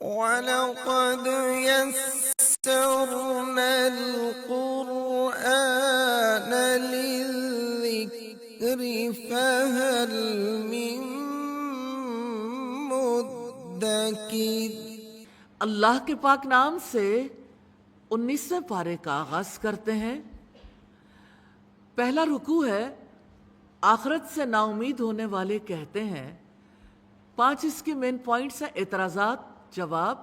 وَلَقَدْ يَسَّرْنَا الْقُرْآنَ لِلذِّكْرِ فَهَلْ مِن مُّدَّكِرٍ۔ اللہ کے پاک نام سے 19ویں پارے کا آغاز کرتے ہیں۔ پہلا رکوع ہے، آخرت سے نا امید ہونے والے کہتے ہیں۔ 5 اس کی مین پوائنٹس ہیں: اعتراضات، جواب،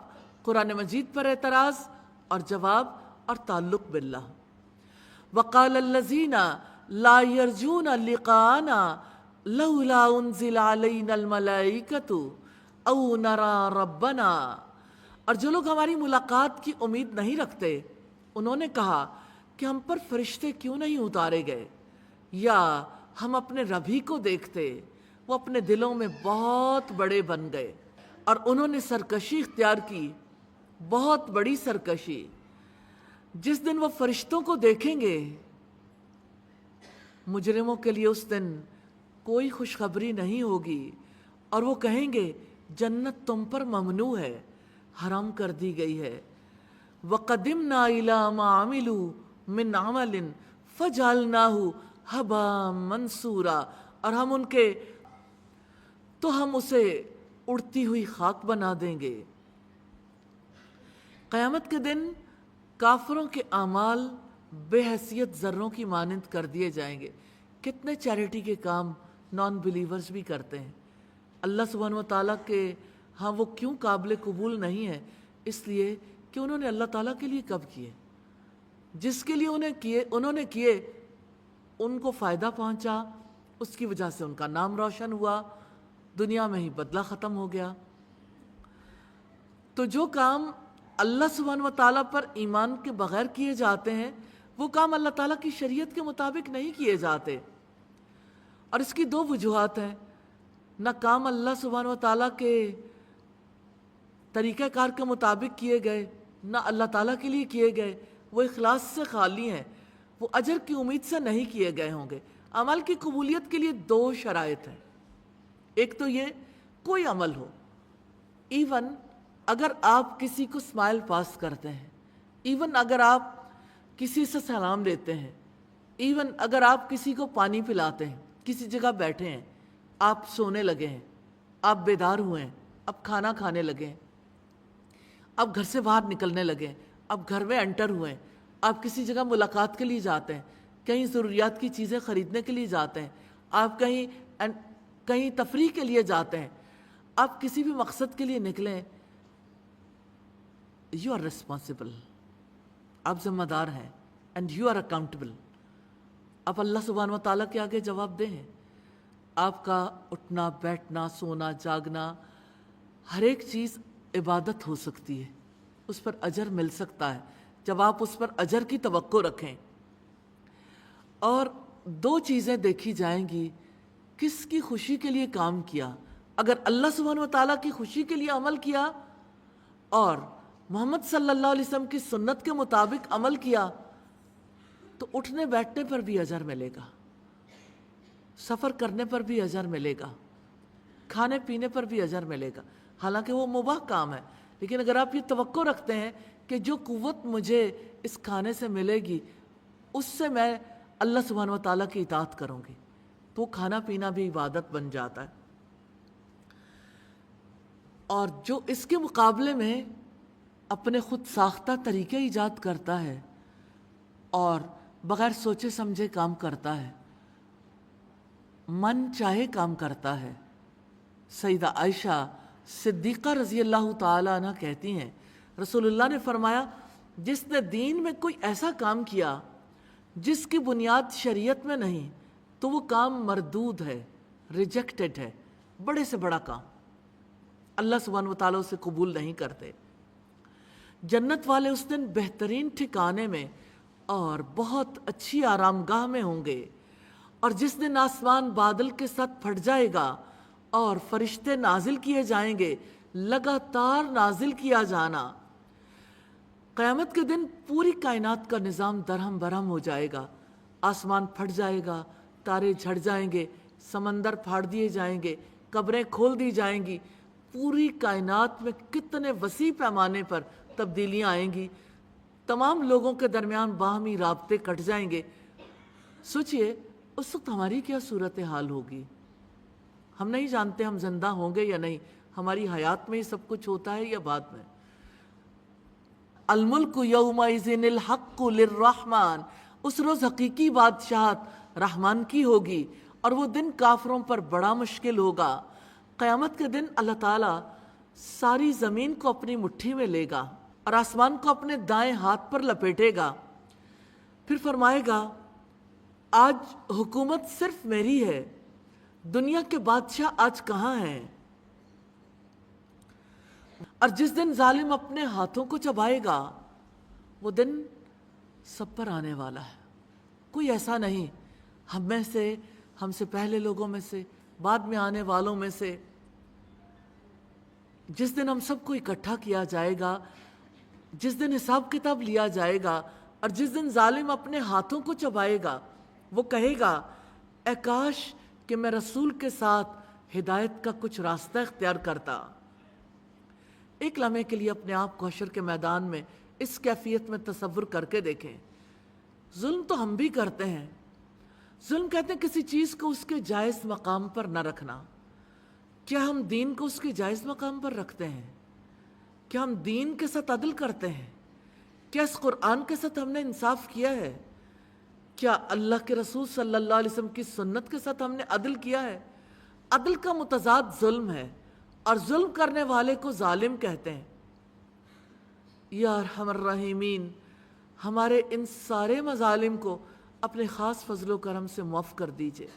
قرآن مجید پر اعتراض اور جواب اور تعلق باللہ۔ وقال الذین لا یرجون لقاءنا لولا انزل علینا الملائکۃ او نری ربنا۔ اور جو لوگ ہماری ملاقات کی امید نہیں رکھتے، انہوں نے کہا کہ ہم پر فرشتے کیوں نہیں اتارے گئے یا ہم اپنے رب ہی کو دیکھتے۔ وہ اپنے دلوں میں بہت بڑے بن گئے اور انہوں نے سرکشی اختیار کی، بہت بڑی سرکشی۔ جس دن وہ فرشتوں کو دیکھیں گے، مجرموں کے لیے اس دن کوئی خوشخبری نہیں ہوگی، اور وہ کہیں گے جنت تم پر ممنوع ہے، حرام کر دی گئی ہے۔ وَقَدِمْنَا إِلَىٰ مَا عَمِلُوا مِنْ عَمَلٍ فَجَعَلْنَاهُ هَبَاءً مَنْثُورًا۔ اور ہم اسے اڑتی ہوئی خاک بنا دیں گے۔ قیامت کے دن کافروں کے اعمال بے حیثیت ذروں کی مانند کر دیے جائیں گے۔ کتنے چیریٹی کے کام نان بلیورز بھی کرتے ہیں۔ اللہ سبحانہ و تعالیٰ کے ہاں وہ کیوں قابل قبول نہیں ہے؟ اس لیے کہ انہوں نے اللہ تعالیٰ کے لیے کب کیے؟ جس کے لیے انہوں نے کیے ان کو فائدہ پہنچا، اس کی وجہ سے ان کا نام روشن ہوا، دنیا میں ہی بدلہ ختم ہو گیا۔ تو جو کام اللہ سبحانہ و تعالیٰ پر ایمان کے بغیر کیے جاتے ہیں، وہ کام اللہ تعالیٰ کی شریعت کے مطابق نہیں کیے جاتے۔ اور اس کی 2 وجوہات ہیں: نہ کام اللہ سبحانہ و تعالیٰ کے طریقہ کار کے مطابق کیے گئے، نہ اللہ تعالیٰ کے لیے کیے گئے، وہ اخلاص سے خالی ہیں، وہ اجر کی امید سے نہیں کیے گئے ہوں گے۔ عمل کی قبولیت کے لیے 2 شرائط ہیں۔ ایک تو یہ کوئی عمل ہو، ایون اگر آپ کسی کو اسمائل پاس کرتے ہیں، ایون اگر آپ کسی سے سلام لیتے ہیں، ایون اگر آپ کسی کو پانی پلاتے ہیں، کسی جگہ بیٹھے ہیں، آپ سونے لگے ہیں، آپ بیدار ہوئے ہیں، اب کھانا کھانے لگے ہیں، اب گھر سے باہر نکلنے لگے ہیں، اب گھر میں انٹر ہوئے ہیں، آپ کسی جگہ ملاقات کے لیے جاتے ہیں، کہیں ضروریات کی چیزیں خریدنے کے لیے جاتے ہیں، آپ کہیں تفریح کے لیے جاتے ہیں، آپ کسی بھی مقصد کے لیے نکلیں، یو آر ریسپانسبل، آپ ذمہ دار ہیں، اینڈ یو آر اکاؤنٹیبل۔ آپ اللہ سبحانہ و تعالیٰ کے آگے جواب دیں۔ آپ کا اٹھنا، بیٹھنا، سونا، جاگنا، ہر ایک چیز عبادت ہو سکتی ہے، اس پر اجر مل سکتا ہے جب آپ اس پر اجر کی توقع رکھیں۔ اور 2 چیزیں دیکھی جائیں گی: کس کی خوشی کے لیے کام کیا۔ اگر اللہ سبحانہ و تعالیٰ کی خوشی کے لیے عمل کیا اور محمد صلی اللہ علیہ وسلم کی سنت کے مطابق عمل کیا، تو اٹھنے بیٹھنے پر بھی اجر ملے گا، سفر کرنے پر بھی اجر ملے گا، کھانے پینے پر بھی اجر ملے گا، حالانکہ وہ مباح کام ہے۔ لیکن اگر آپ یہ توقع رکھتے ہیں کہ جو قوت مجھے اس کھانے سے ملے گی، اس سے میں اللہ سبحانہ و تعالیٰ کی اطاعت کروں گی، تو کھانا پینا بھی عبادت بن جاتا ہے۔ اور جو اس کے مقابلے میں اپنے خود ساختہ طریقے ایجاد کرتا ہے اور بغیر سوچے سمجھے کام کرتا ہے، من چاہے کام کرتا ہے۔ سیدہ عائشہ صدیقہ رضی اللہ تعالیٰ عنہ کہتی ہیں، رسول اللہ نے فرمایا، جس نے دین میں کوئی ایسا کام کیا جس کی بنیاد شریعت میں نہیں، تو وہ کام مردود ہے، ریجیکٹڈ ہے، بڑے سے بڑا کام، اللہ سبحانہ و تعالیٰ اسے قبول نہیں کرتے۔ جنت والے اس دن بہترین ٹھکانے میں اور بہت اچھی آرام گاہ میں ہوں گے، اور جس دن آسمان بادل کے ساتھ پھٹ جائے گا اور فرشتے نازل کیے جائیں گے، لگاتار نازل کیا جانا۔ قیامت کے دن پوری کائنات کا نظام درہم برہم ہو جائے گا، آسمان پھٹ جائے گا، تارے جھڑ جائیں گے، سمندر پھاڑ دیے جائیں گے، قبریں کھول دی جائیں گی، پوری کائنات میں کتنے وسیع پیمانے پر تبدیلیاں آئیں گی، تمام لوگوں کے درمیان باہمی رابطے کٹ جائیں گے۔ سوچئے اس وقت ہماری کیا صورتحال ہوگی؟ ہم نہیں جانتے ہم زندہ ہوں گے یا نہیں، ہماری حیات میں ہی سب کچھ ہوتا ہے یا بعد میں۔ الملک یومئذ الحق للرحمن، اس روز حقیقی بادشاہت رحمان کی ہوگی، اور وہ دن کافروں پر بڑا مشکل ہوگا۔ قیامت کے دن اللہ تعالیٰ ساری زمین کو اپنی مٹھی میں لے گا اور آسمان کو اپنے دائیں ہاتھ پر لپیٹے گا، پھر فرمائے گا آج حکومت صرف میری ہے، دنیا کے بادشاہ آج کہاں ہیں؟ اور جس دن ظالم اپنے ہاتھوں کو چبائے گا وہ دن سب پر آنے والا ہے۔ کوئی ایسا نہیں ہم سے پہلے لوگوں میں سے، بعد میں آنے والوں میں سے، جس دن ہم سب کو اکٹھا کیا جائے گا، جس دن حساب کتاب لیا جائے گا، اور جس دن ظالم اپنے ہاتھوں کو چبائے گا، وہ کہے گا اے کاش کہ میں رسول کے ساتھ ہدایت کا کچھ راستہ اختیار کرتا۔ ایک لمحے کے لیے اپنے آپ کو حشر کے میدان میں اس کیفیت میں تصور کر کے دیکھیں۔ ظلم تو ہم بھی کرتے ہیں۔ ظلم کہتے ہیں کسی چیز کو اس کے جائز مقام پر نہ رکھنا۔ کیا ہم دین کو اس کے جائز مقام پر رکھتے ہیں؟ کیا ہم دین کے ساتھ عدل کرتے ہیں؟ کیا اس قرآن کے ساتھ ہم نے انصاف کیا ہے؟ کیا اللہ کے رسول صلی اللہ علیہ وسلم کی سنت کے ساتھ ہم نے عدل کیا ہے؟ عدل کا متضاد ظلم ہے، اور ظلم کرنے والے کو ظالم کہتے ہیں۔ یا ارحم الراحمین، ہمارے ان سارے مظالم کو اپنے خاص فضل و کرم سے معاف کر دیجئے،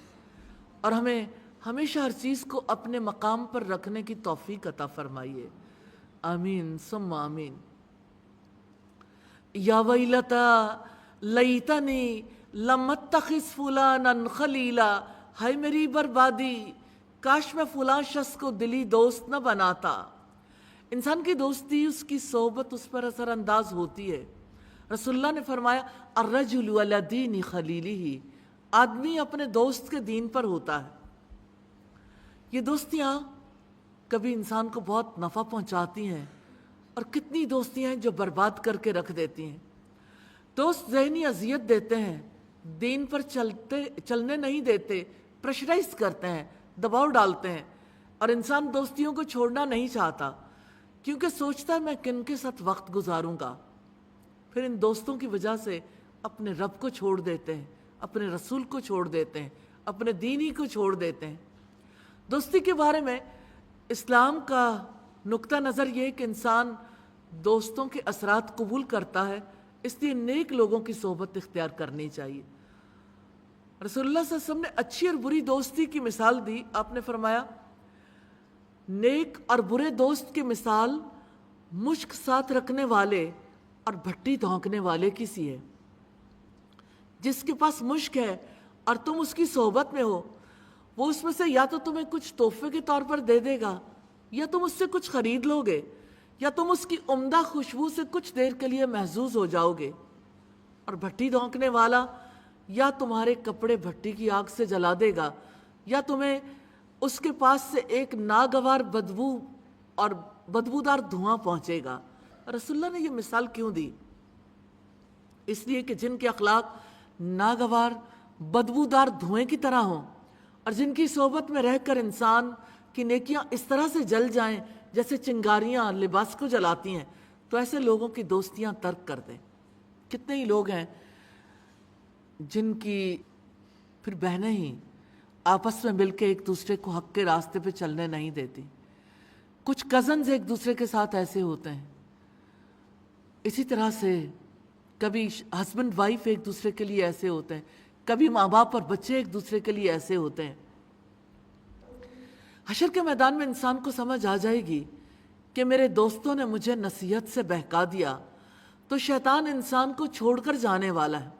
اور ہمیں ہمیشہ ہر چیز کو اپنے مقام پر رکھنے کی توفیق عطا فرمائیے، آمین ثم آمین۔ یا ویلتا لیتنی لم اتخذ فلانا خلیلا، ہائے میری بربادی، کاش میں فلاں شخص کو دلی دوست نہ بناتا۔ انسان کی دوستی، اس کی صحبت اس پر اثر انداز ہوتی ہے۔ رسول اللہ نے فرمایا الرجل علی دین خلیلہ، آدمی اپنے دوست کے دین پر ہوتا ہے۔ یہ دوستیاں کبھی انسان کو بہت نفع پہنچاتی ہیں، اور کتنی دوستیاں ہیں جو برباد کر کے رکھ دیتی ہیں۔ دوست ذہنی اذیت دیتے ہیں، دین پر چلنے نہیں دیتے، پریشرائز کرتے ہیں، دباؤ ڈالتے ہیں، اور انسان دوستیوں کو چھوڑنا نہیں چاہتا کیونکہ سوچتا ہے میں کن کے ساتھ وقت گزاروں گا۔ پھر ان دوستوں کی وجہ سے اپنے رب کو چھوڑ دیتے ہیں، اپنے رسول کو چھوڑ دیتے ہیں، اپنے دین ہی کو چھوڑ دیتے ہیں۔ دوستی کے بارے میں اسلام کا نقطہ نظر یہ ہے کہ انسان دوستوں کے اثرات قبول کرتا ہے، اس لیے نیک لوگوں کی صحبت اختیار کرنی چاہیے۔ رسول اللہ صلی اللہ علیہ وسلم نے اچھی اور بری دوستی کی مثال دی۔ آپ نے فرمایا نیک اور برے دوست کی مثال مشک ساتھ رکھنے والے اور بھٹی دھونکنے والے کی سی ہے۔ جس کے پاس مشک ہے اور تم اس کی صحبت میں ہو، وہ اس میں سے یا تو تمہیں کچھ تحفے کے طور پر دے دے گا، یا تم اس سے کچھ خرید لو گے، یا تم اس کی عمدہ خوشبو سے کچھ دیر کے لیے محظوظ ہو جاؤ گے۔ اور بھٹی دھونکنے والا یا تمہارے کپڑے بھٹی کی آگ سے جلا دے گا، یا تمہیں اس کے پاس سے ایک ناگوار بدبو اور بدبودار دھواں پہنچے گا۔ رسول اللہ نے یہ مثال کیوں دی؟ اس لیے کہ جن کے اخلاق ناگوار بدبودار دھوئیں کی طرح ہوں، اور جن کی صحبت میں رہ کر انسان کی نیکیاں اس طرح سے جل جائیں جیسے چنگاریاں لباس کو جلاتی ہیں، تو ایسے لوگوں کی دوستیاں ترک کر دیں۔ کتنے ہی لوگ ہیں جن کی پھر بہنیں ہی آپس میں مل کے ایک دوسرے کو حق کے راستے پہ چلنے نہیں دیتی۔ کچھ کزنز ایک دوسرے کے ساتھ ایسے ہوتے ہیں۔ اسی طرح سے کبھی ہسبینڈ وائف ایک دوسرے کے لیے ایسے ہوتے ہیں، کبھی ماں باپ اور بچے ایک دوسرے کے لیے ایسے ہوتے ہیں۔ حشر کے میدان میں انسان کو سمجھ آ جائے گی کہ میرے دوستوں نے مجھے نصیحت سے بہکا دیا، تو شیطان انسان کو چھوڑ کر جانے والا ہے۔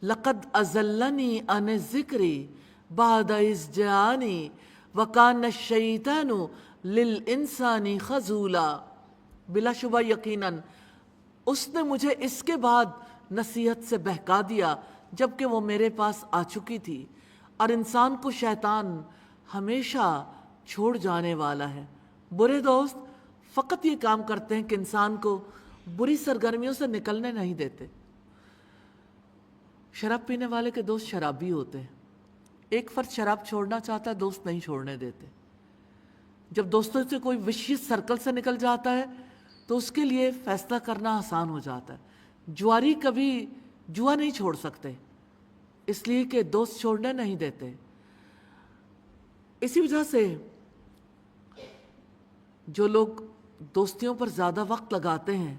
لقد اضلنی عن ذکری بعد اذ جاءنی وکان الشیطان للانسان خذولا، بلا شبہ یقیناً اس نے مجھے اس کے بعد نصیحت سے بہکا دیا جبکہ وہ میرے پاس آ چکی تھی، اور انسان کو شیطان ہمیشہ چھوڑ جانے والا ہے۔ برے دوست فقط یہ کام کرتے ہیں کہ انسان کو بری سرگرمیوں سے نکلنے نہیں دیتے۔ شراب پینے والے کے دوست شرابی ہوتے ہیں، ایک فرد شراب چھوڑنا چاہتا ہے، دوست نہیں چھوڑنے دیتے۔ جب دوستوں سے کوئی وشیس سرکل سے نکل جاتا ہے تو اس کے لیے فیصلہ کرنا آسان ہو جاتا ہے۔ جواری کبھی جوا نہیں چھوڑ سکتے، اس لیے کہ دوست چھوڑنے نہیں دیتے۔ اسی وجہ سے جو لوگ دوستیوں پر زیادہ وقت لگاتے ہیں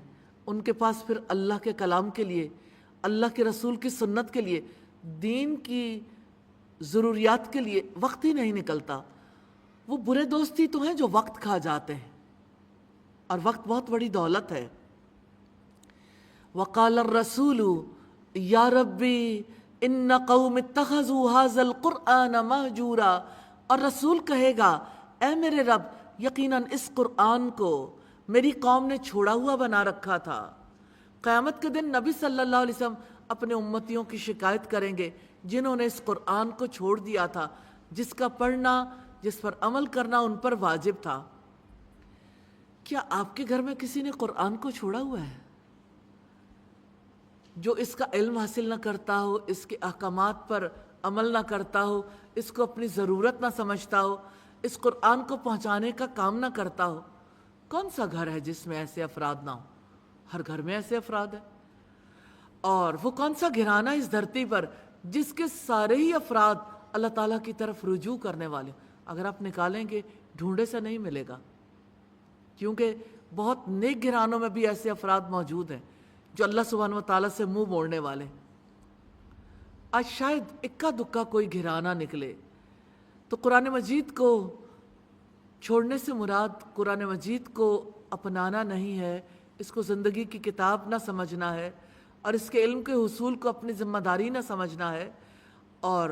ان کے پاس پھر اللہ کے کلام کے لیے، اللہ کے رسول کی سنت کے لیے، دین کی ضروریات کے لیے وقت ہی نہیں نکلتا۔ وہ برے دوست ہی تو ہیں جو وقت کھا جاتے ہیں، اور وقت بہت بڑی دولت ہے۔ وقال الرسول یا ربی ان قوم اتخذوا هذا القرآن مہجورا، اور رسول کہے گا اے میرے رب یقیناً اس قرآن کو میری قوم نے چھوڑا ہوا بنا رکھا تھا۔ قیامت کے دن نبی صلی اللہ علیہ وسلم اپنے امتیوں کی شکایت کریں گے جنہوں نے اس قرآن کو چھوڑ دیا تھا، جس کا پڑھنا، جس پر عمل کرنا ان پر واجب تھا۔ کیا آپ کے گھر میں کسی نے قرآن کو چھوڑا ہوا ہے؟ جو اس کا علم حاصل نہ کرتا ہو، اس کے احکامات پر عمل نہ کرتا ہو، اس کو اپنی ضرورت نہ سمجھتا ہو، اس قرآن کو پہنچانے کا کام نہ کرتا ہو، کون سا گھر ہے جس میں ایسے افراد نہ ہو؟ ہر گھر میں ایسے افراد ہیں۔ اور وہ کون سا گھرانہ اس دھرتی پر جس کے سارے ہی افراد اللہ تعالیٰ کی طرف رجوع کرنے والے؟ اگر آپ نکالیں گے ڈھونڈے سے نہیں ملے گا، کیونکہ بہت نیک گھرانوں میں بھی ایسے افراد موجود ہیں جو اللہ سبحانہ و تعالیٰ سے منہ موڑنے والے۔ آج شاید اکا دکا کوئی گھرانہ نکلے۔ تو قرآن مجید کو چھوڑنے سے مراد قرآن مجید کو اپنانا نہیں ہے، اس کو زندگی کی کتاب نہ سمجھنا ہے، اور اس کے علم کے حصول کو اپنی ذمہ داری نہ سمجھنا ہے، اور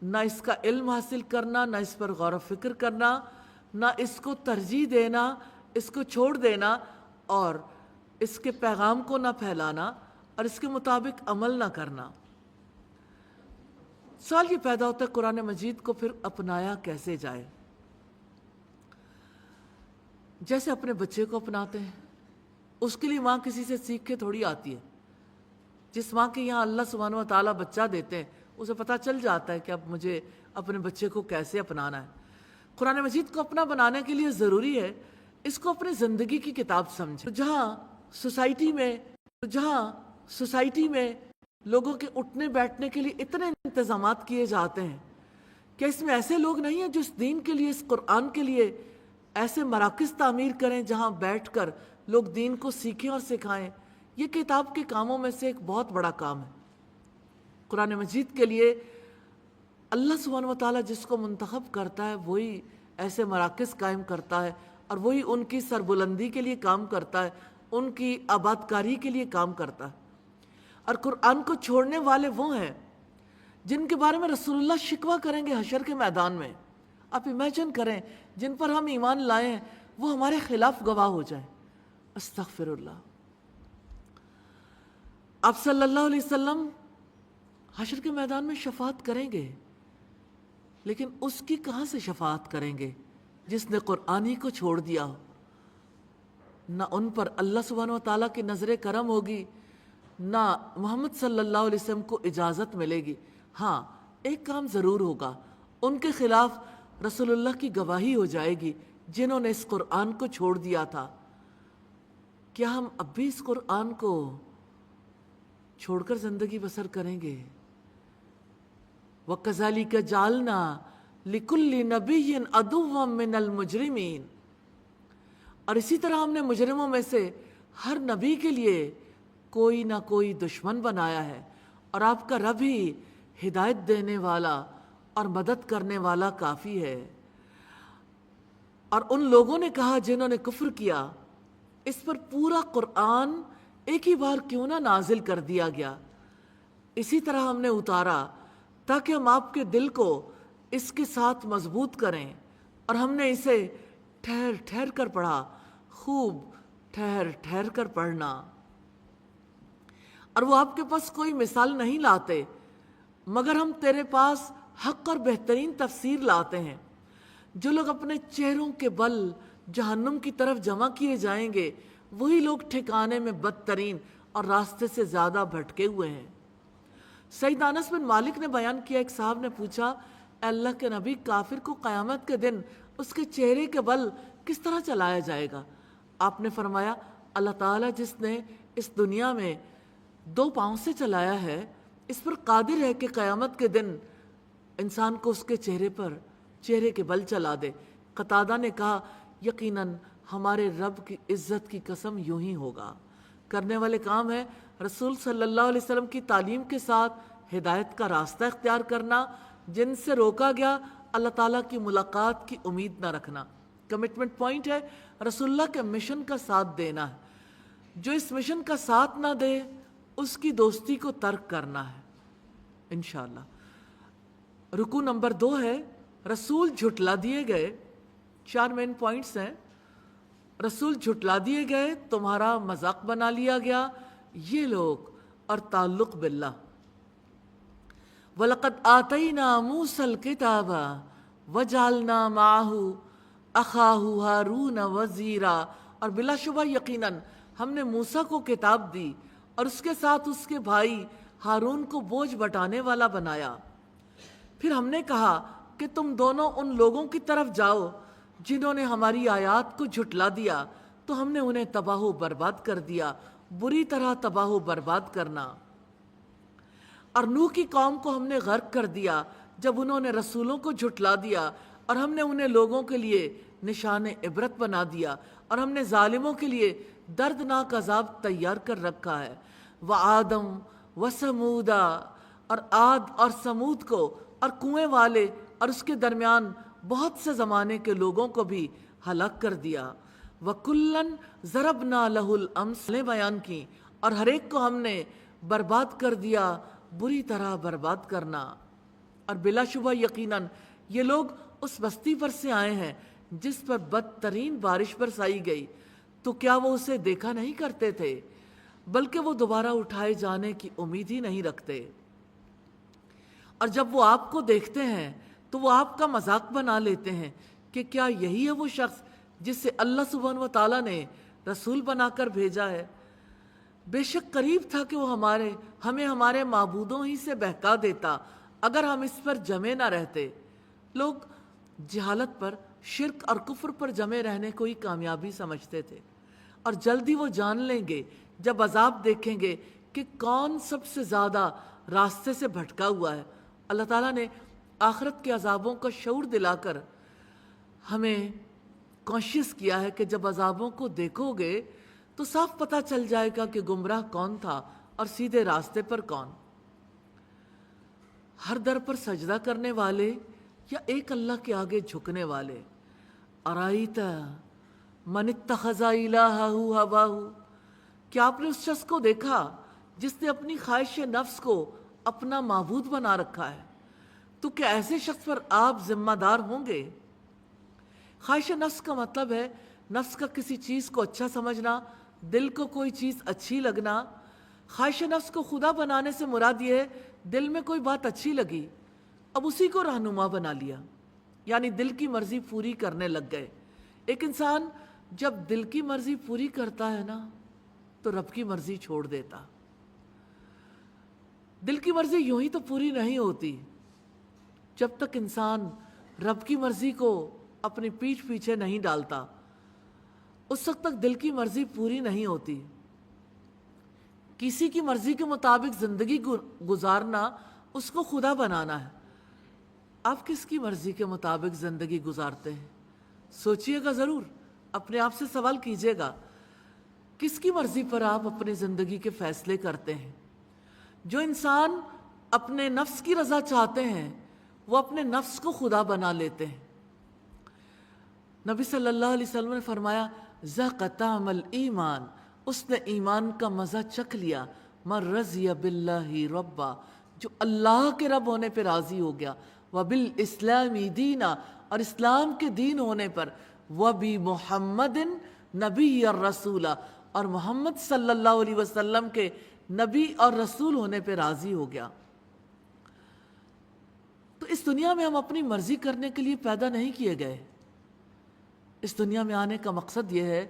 نہ اس کا علم حاصل کرنا، نہ اس پر غور و فکر کرنا، نہ اس کو ترجیح دینا، اس کو چھوڑ دینا، اور اس کے پیغام کو نہ پھیلانا، اور اس کے مطابق عمل نہ کرنا۔ سوال یہ پیدا ہوتا ہے قرآن مجید کو پھر اپنایا کیسے جائے؟ جیسے اپنے بچے کو اپناتے ہیں، اس کے لیے ماں کسی سے سیکھ کے تھوڑی آتی ہے۔ جس ماں کے یہاں اللہ سبحانہ و تعالیٰ بچہ دیتے ہیں اسے پتہ چل جاتا ہے کہ اب مجھے اپنے بچے کو کیسے اپنانا ہے۔ قرآن مجید کو اپنا بنانے کے لیے ضروری ہے اس کو اپنی زندگی کی کتاب سمجھے۔ جہاں سوسائٹی میں لوگوں کے اٹھنے بیٹھنے کے لیے اتنے انتظامات کیے جاتے ہیں کہ اس میں ایسے لوگ نہیں ہیں جو اس دین کے لیے، اس قرآن کے لیے ایسے مراکز تعمیر کریں جہاں بیٹھ کر لوگ دین کو سیکھیں اور سکھائیں۔ یہ کتاب کے کاموں میں سے ایک بہت بڑا کام ہے۔ قرآن مجید کے لیے اللہ سبحانہ و تعالیٰ جس کو منتخب کرتا ہے وہی ایسے مراکز قائم کرتا ہے، اور وہی ان کی سربلندی کے لیے کام کرتا ہے، ان کی آبادکاری کے لیے کام کرتا ہے۔ اور قرآن کو چھوڑنے والے وہ ہیں جن کے بارے میں رسول اللہ شکوہ کریں گے حشر کے میدان میں۔ آپ امیجن کریں جن پر ہم ایمان لائے ہیں وہ ہمارے خلاف گواہ ہو جائیں۔ استغفر اللہ۔ آپ صلی اللہ علیہ وسلم حشر کے میدان میں شفاعت کریں گے، لیکن اس کی کہاں سے شفاعت کریں گے جس نے قرآن ہی کو چھوڑ دیا ہو؟ نہ ان پر اللہ سبحانہ و تعالیٰ کی نظر کرم ہوگی، نہ محمد صلی اللہ علیہ وسلم کو اجازت ملے گی۔ ہاں، ایک کام ضرور ہوگا، ان کے خلاف رسول اللہ کی گواہی ہو جائے گی جنہوں نے اس قرآن کو چھوڑ دیا تھا۔ کیا ہم اب بھی اس قرآن کو چھوڑ کر زندگی بسر کریں گے؟ وَكَذَلِكَ جَعَلْنَا لِكُلِّ نَبِيٍّ عَدُوًّا مِّنَ الْمُجْرِمِينَ، اور اسی طرح ہم نے مجرموں میں سے ہر نبی کے لیے کوئی نہ کوئی دشمن بنایا ہے، اور آپ کا رب ہی ہدایت دینے والا اور مدد کرنے والا کافی ہے۔ اور ان لوگوں نے کہا جنہوں نے کفر کیا، اس پر پورا قرآن ایک ہی بار کیوں نہ نازل کر دیا گیا؟ اسی طرح ہم نے اتارا تاکہ ہم آپ کے دل کو اس کے ساتھ مضبوط کریں، اور ہم نے اسے ٹھہر ٹھہر کر پڑھا، خوب ٹھہر ٹھہر کر پڑھنا۔ اور وہ آپ کے پاس کوئی مثال نہیں لاتے مگر ہم تیرے پاس حق اور بہترین تفسیر لاتے ہیں۔ جو لوگ اپنے چہروں کے بل جہنم کی طرف جمع کیے جائیں گے وہی لوگ ٹھکانے میں بدترین اور راستے سے زیادہ بھٹکے ہوئے ہیں۔ سیدنا انس بن مالک نے بیان کیا، ایک صاحب نے پوچھا، اے اللہ کے نبی، کافر کو قیامت کے دن اس کے چہرے کے بل کس طرح چلایا جائے گا؟ آپ نے فرمایا، اللہ تعالیٰ جس نے اس دنیا میں 2 پاؤں سے چلایا ہے، اس پر قادر ہے کہ قیامت کے دن انسان کو اس کے چہرے کے بل چلا دے۔ قتادہ نے کہا، یقیناً ہمارے رب کی عزت کی قسم یوں ہی ہوگا۔ کرنے والے کام ہے رسول صلی اللہ علیہ وسلم کی تعلیم کے ساتھ ہدایت کا راستہ اختیار کرنا، جن سے روکا گیا اللہ تعالیٰ کی ملاقات کی امید نہ رکھنا۔ کمٹمنٹ پوائنٹ ہے رسول اللہ کے مشن کا ساتھ دینا ہے، جو اس مشن کا ساتھ نہ دے اس کی دوستی کو ترک کرنا ہے انشاءاللہ۔ رکوع نمبر 2 ہے رسول جھٹلا دیے گئے۔ 4 مین پوائنٹس ہیں۔ رسول جھٹلا دیے گئے، تمہارا مذاق بنا لیا گیا، یہ لوگ، اور تعلق باللہ۔ وَلَقَدْ آتَيْنَا مُوسَى الْكِتَابَ وَجَعَلْنَا مَعَهُ أَخَاهُ هَارُونَ وَزِيرًا، اور بلا شبہ یقیناً ہم نے موسیٰ کو کتاب دی اور اس کے ساتھ اس کے بھائی ہارون کو بوجھ بٹانے والا بنایا۔ پھر ہم نے کہا کہ تم دونوں ان لوگوں کی طرف جاؤ جنہوں نے ہماری آیات کو جھٹلا دیا، تو ہم نے انہیں تباہ و برباد کر دیا، بری طرح تباہ و برباد کرنا۔ اور نوح کی قوم کو ہم نے غرق کر دیا جب انہوں نے رسولوں کو جھٹلا دیا، اور ہم نے انہیں لوگوں کے لیے نشان عبرت بنا دیا، اور ہم نے ظالموں کے لیے دردناک عذاب تیار کر رکھا ہے۔ وَعَادًا وَثَمُودًا، اور عاد اور سمود کو، اور کنویں والے اور اس کے درمیان بہت سے زمانے کے لوگوں کو بھی ہلاک کر دیا۔ وَكُلًّا ضَرَبْنَا لَهُ الْأَمْثَالَ بیان کی، اور ہر ایک کو ہم نے برباد کر دیا، بری طرح برباد کرنا۔ اور بلا شبہ یقیناً یہ لوگ اس بستی پر سے آئے ہیں جس پر بدترین بارش برسائی گئی، تو کیا وہ اسے دیکھا نہیں کرتے تھے؟ بلکہ وہ دوبارہ اٹھائے جانے کی امید ہی نہیں رکھتے۔ اور جب وہ آپ کو دیکھتے ہیں تو وہ آپ کا مذاق بنا لیتے ہیں کہ کیا یہی ہے وہ شخص جسے اللہ سبحانہ و تعالیٰ نے رسول بنا کر بھیجا ہے؟ بے شک قریب تھا کہ وہ ہمیں ہمارے معبودوں ہی سے بہکا دیتا اگر ہم اس پر جمے نہ رہتے۔ لوگ جہالت پر، شرک اور کفر پر جمے رہنے کو ہی کامیابی سمجھتے تھے، اور جلدی وہ جان لیں گے جب عذاب دیکھیں گے کہ کون سب سے زیادہ راستے سے بھٹکا ہوا ہے۔ اللہ تعالیٰ نے آخرت کے عذابوں کا شعور دلا کر ہمیں کانشیس کیا ہے کہ جب عذابوں کو دیکھو گے تو صاف پتہ چل جائے گا کہ گمراہ کون تھا اور سیدھے راستے پر کون۔ ہر در پر سجدہ کرنے والے یا ایک اللہ کے آگے جھکنے والے۔ ارائیت من اتخذ الہہ ہواہ، کیا آپ نے اس شخص کو دیکھا جس نے اپنی خواہش نفس کو اپنا معبود بنا رکھا ہے؟ تو کیا ایسے شخص پر آپ ذمہ دار ہوں گے؟ خواہش نفس کا مطلب ہے نفس کا کسی چیز کو اچھا سمجھنا، دل کو کوئی چیز اچھی لگنا۔ خواہش نفس کو خدا بنانے سے مراد یہ ہے دل میں کوئی بات اچھی لگی، اب اسی کو رہنما بنا لیا، یعنی دل کی مرضی پوری کرنے لگ گئے۔ ایک انسان جب دل کی مرضی پوری کرتا ہے نا تو رب کی مرضی چھوڑ دیتا۔ دل کی مرضی یوں ہی تو پوری نہیں ہوتی، جب تک انسان رب کی مرضی کو اپنی پیٹھ پیچھے نہیں ڈالتا، اس وقت تک دل کی مرضی پوری نہیں ہوتی۔ کسی کی مرضی کے مطابق زندگی گزارنا اس کو خدا بنانا ہے۔ آپ کس کی مرضی کے مطابق زندگی گزارتے ہیں؟ سوچئے گا ضرور، اپنے آپ سے سوال کیجئے گا، کس کی مرضی پر آپ اپنی زندگی کے فیصلے کرتے ہیں؟ جو انسان اپنے نفس کی رضا چاہتے ہیں وہ اپنے نفس کو خدا بنا لیتے ہیں۔ نبی صلی اللہ علیہ وسلم نے فرمایا، ذاق طعم الایمان، اس نے ایمان کا مزہ چکھ لیا، من رضی باللہ ربا، جو اللہ کے رب ہونے پہ راضی ہو گیا، وبالاسلام دینا، اور اسلام کے دین ہونے پر، وبمحمد نبی الرسول، اور محمد صلی اللہ علیہ وسلم کے نبی اور رسول ہونے پہ راضی ہو گیا۔ تو اس دنیا میں ہم اپنی مرضی کرنے کے لیے پیدا نہیں کیے گئے۔ اس دنیا میں آنے کا مقصد یہ ہے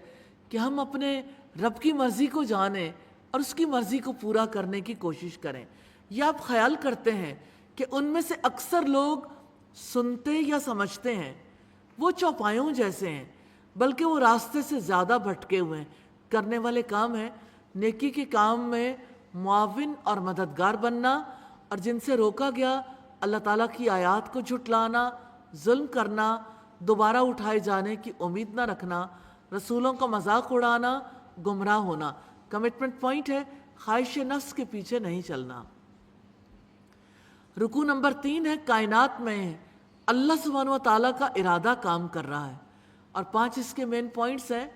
کہ ہم اپنے رب کی مرضی کو جانیں اور اس کی مرضی کو پورا کرنے کی کوشش کریں۔ یا آپ خیال کرتے ہیں کہ ان میں سے اکثر لوگ سنتے یا سمجھتے ہیں وہ چوپایوں جیسے ہیں، بلکہ وہ راستے سے زیادہ بھٹکے ہوئے ہیں۔ کرنے والے کام ہیں نیکی کے کام میں معاون اور مددگار بننا، اور جن سے روکا گیا اللہ تعالیٰ کی آیات کو جھٹلانا، ظلم کرنا، دوبارہ اٹھائے جانے کی امید نہ رکھنا، رسولوں کا مذاق اڑانا، گمراہ ہونا۔ کمٹمنٹ پوائنٹ ہے خواہش نفس کے پیچھے نہیں چلنا۔ رکوع نمبر 3 ہے کائنات میں اللہ سبحانہ و تعالیٰ کا ارادہ کام کر رہا ہے، اور 5 اس کے مین پوائنٹس ہیں۔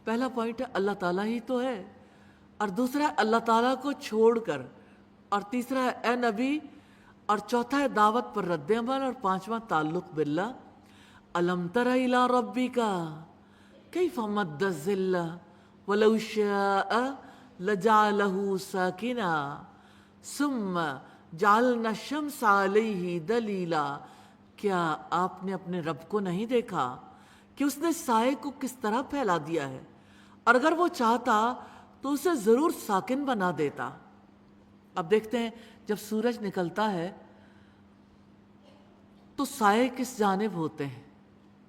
پہلا پوائنٹ ہے اللہ تعالیٰ ہی تو ہے، اور دوسرا ہے اللہ تعالیٰ کو چھوڑ کر، اور تیسرا ہے اے نبی، اور چوتھا ہے دعوت پر رد عمل، اور 5واں تعلق باللہ۔ الم تر الی ربک کیف مد الظل ولو شاء لجعلہ ساکنا ثم جعلنا الشمس علیہ دلیلا۔ کیا آپ نے اپنے رب کو نہیں دیکھا کہ اس نے سائے کو کس طرح پھیلا دیا ہے، اور اگر وہ چاہتا تو اسے ضرور ساکن بنا دیتا۔ اب دیکھتے ہیں جب سورج نکلتا ہے تو سائے کس جانب ہوتے ہیں،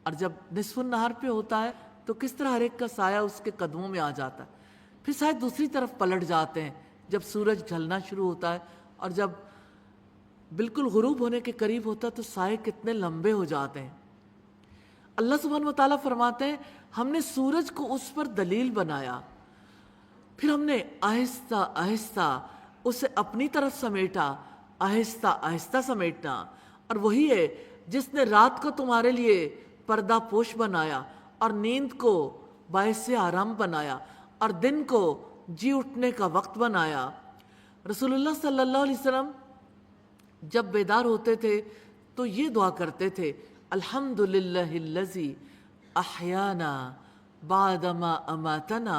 اور جب نصف النہار پہ ہوتا ہے تو کس طرح ہر ایک کا سایہ اس کے قدموں میں آ جاتا ہے۔ پھر سائے دوسری طرف پلٹ جاتے ہیں جب سورج ڈھلنا شروع ہوتا ہے، اور جب بالکل غروب ہونے کے قریب ہوتا ہے تو سائے کتنے لمبے ہو جاتے ہیں۔ اللہ سبحانہ و تعالیٰ فرماتے ہیں ہم نے سورج کو اس پر دلیل بنایا، پھر ہم نے آہستہ آہستہ اسے اپنی طرف سمیٹا۔ آہستہ آہستہ سمیٹنا، اور وہی ہے جس نے رات کو تمہارے لیے پردہ پوش بنایا، اور نیند کو باعث آرام بنایا، اور دن کو جی اٹھنے کا وقت بنایا۔ رسول اللہ صلی اللہ علیہ وسلم جب بیدار ہوتے تھے تو یہ دعا کرتے تھے الحمدللہ الذی احیانا بعدما اماتنا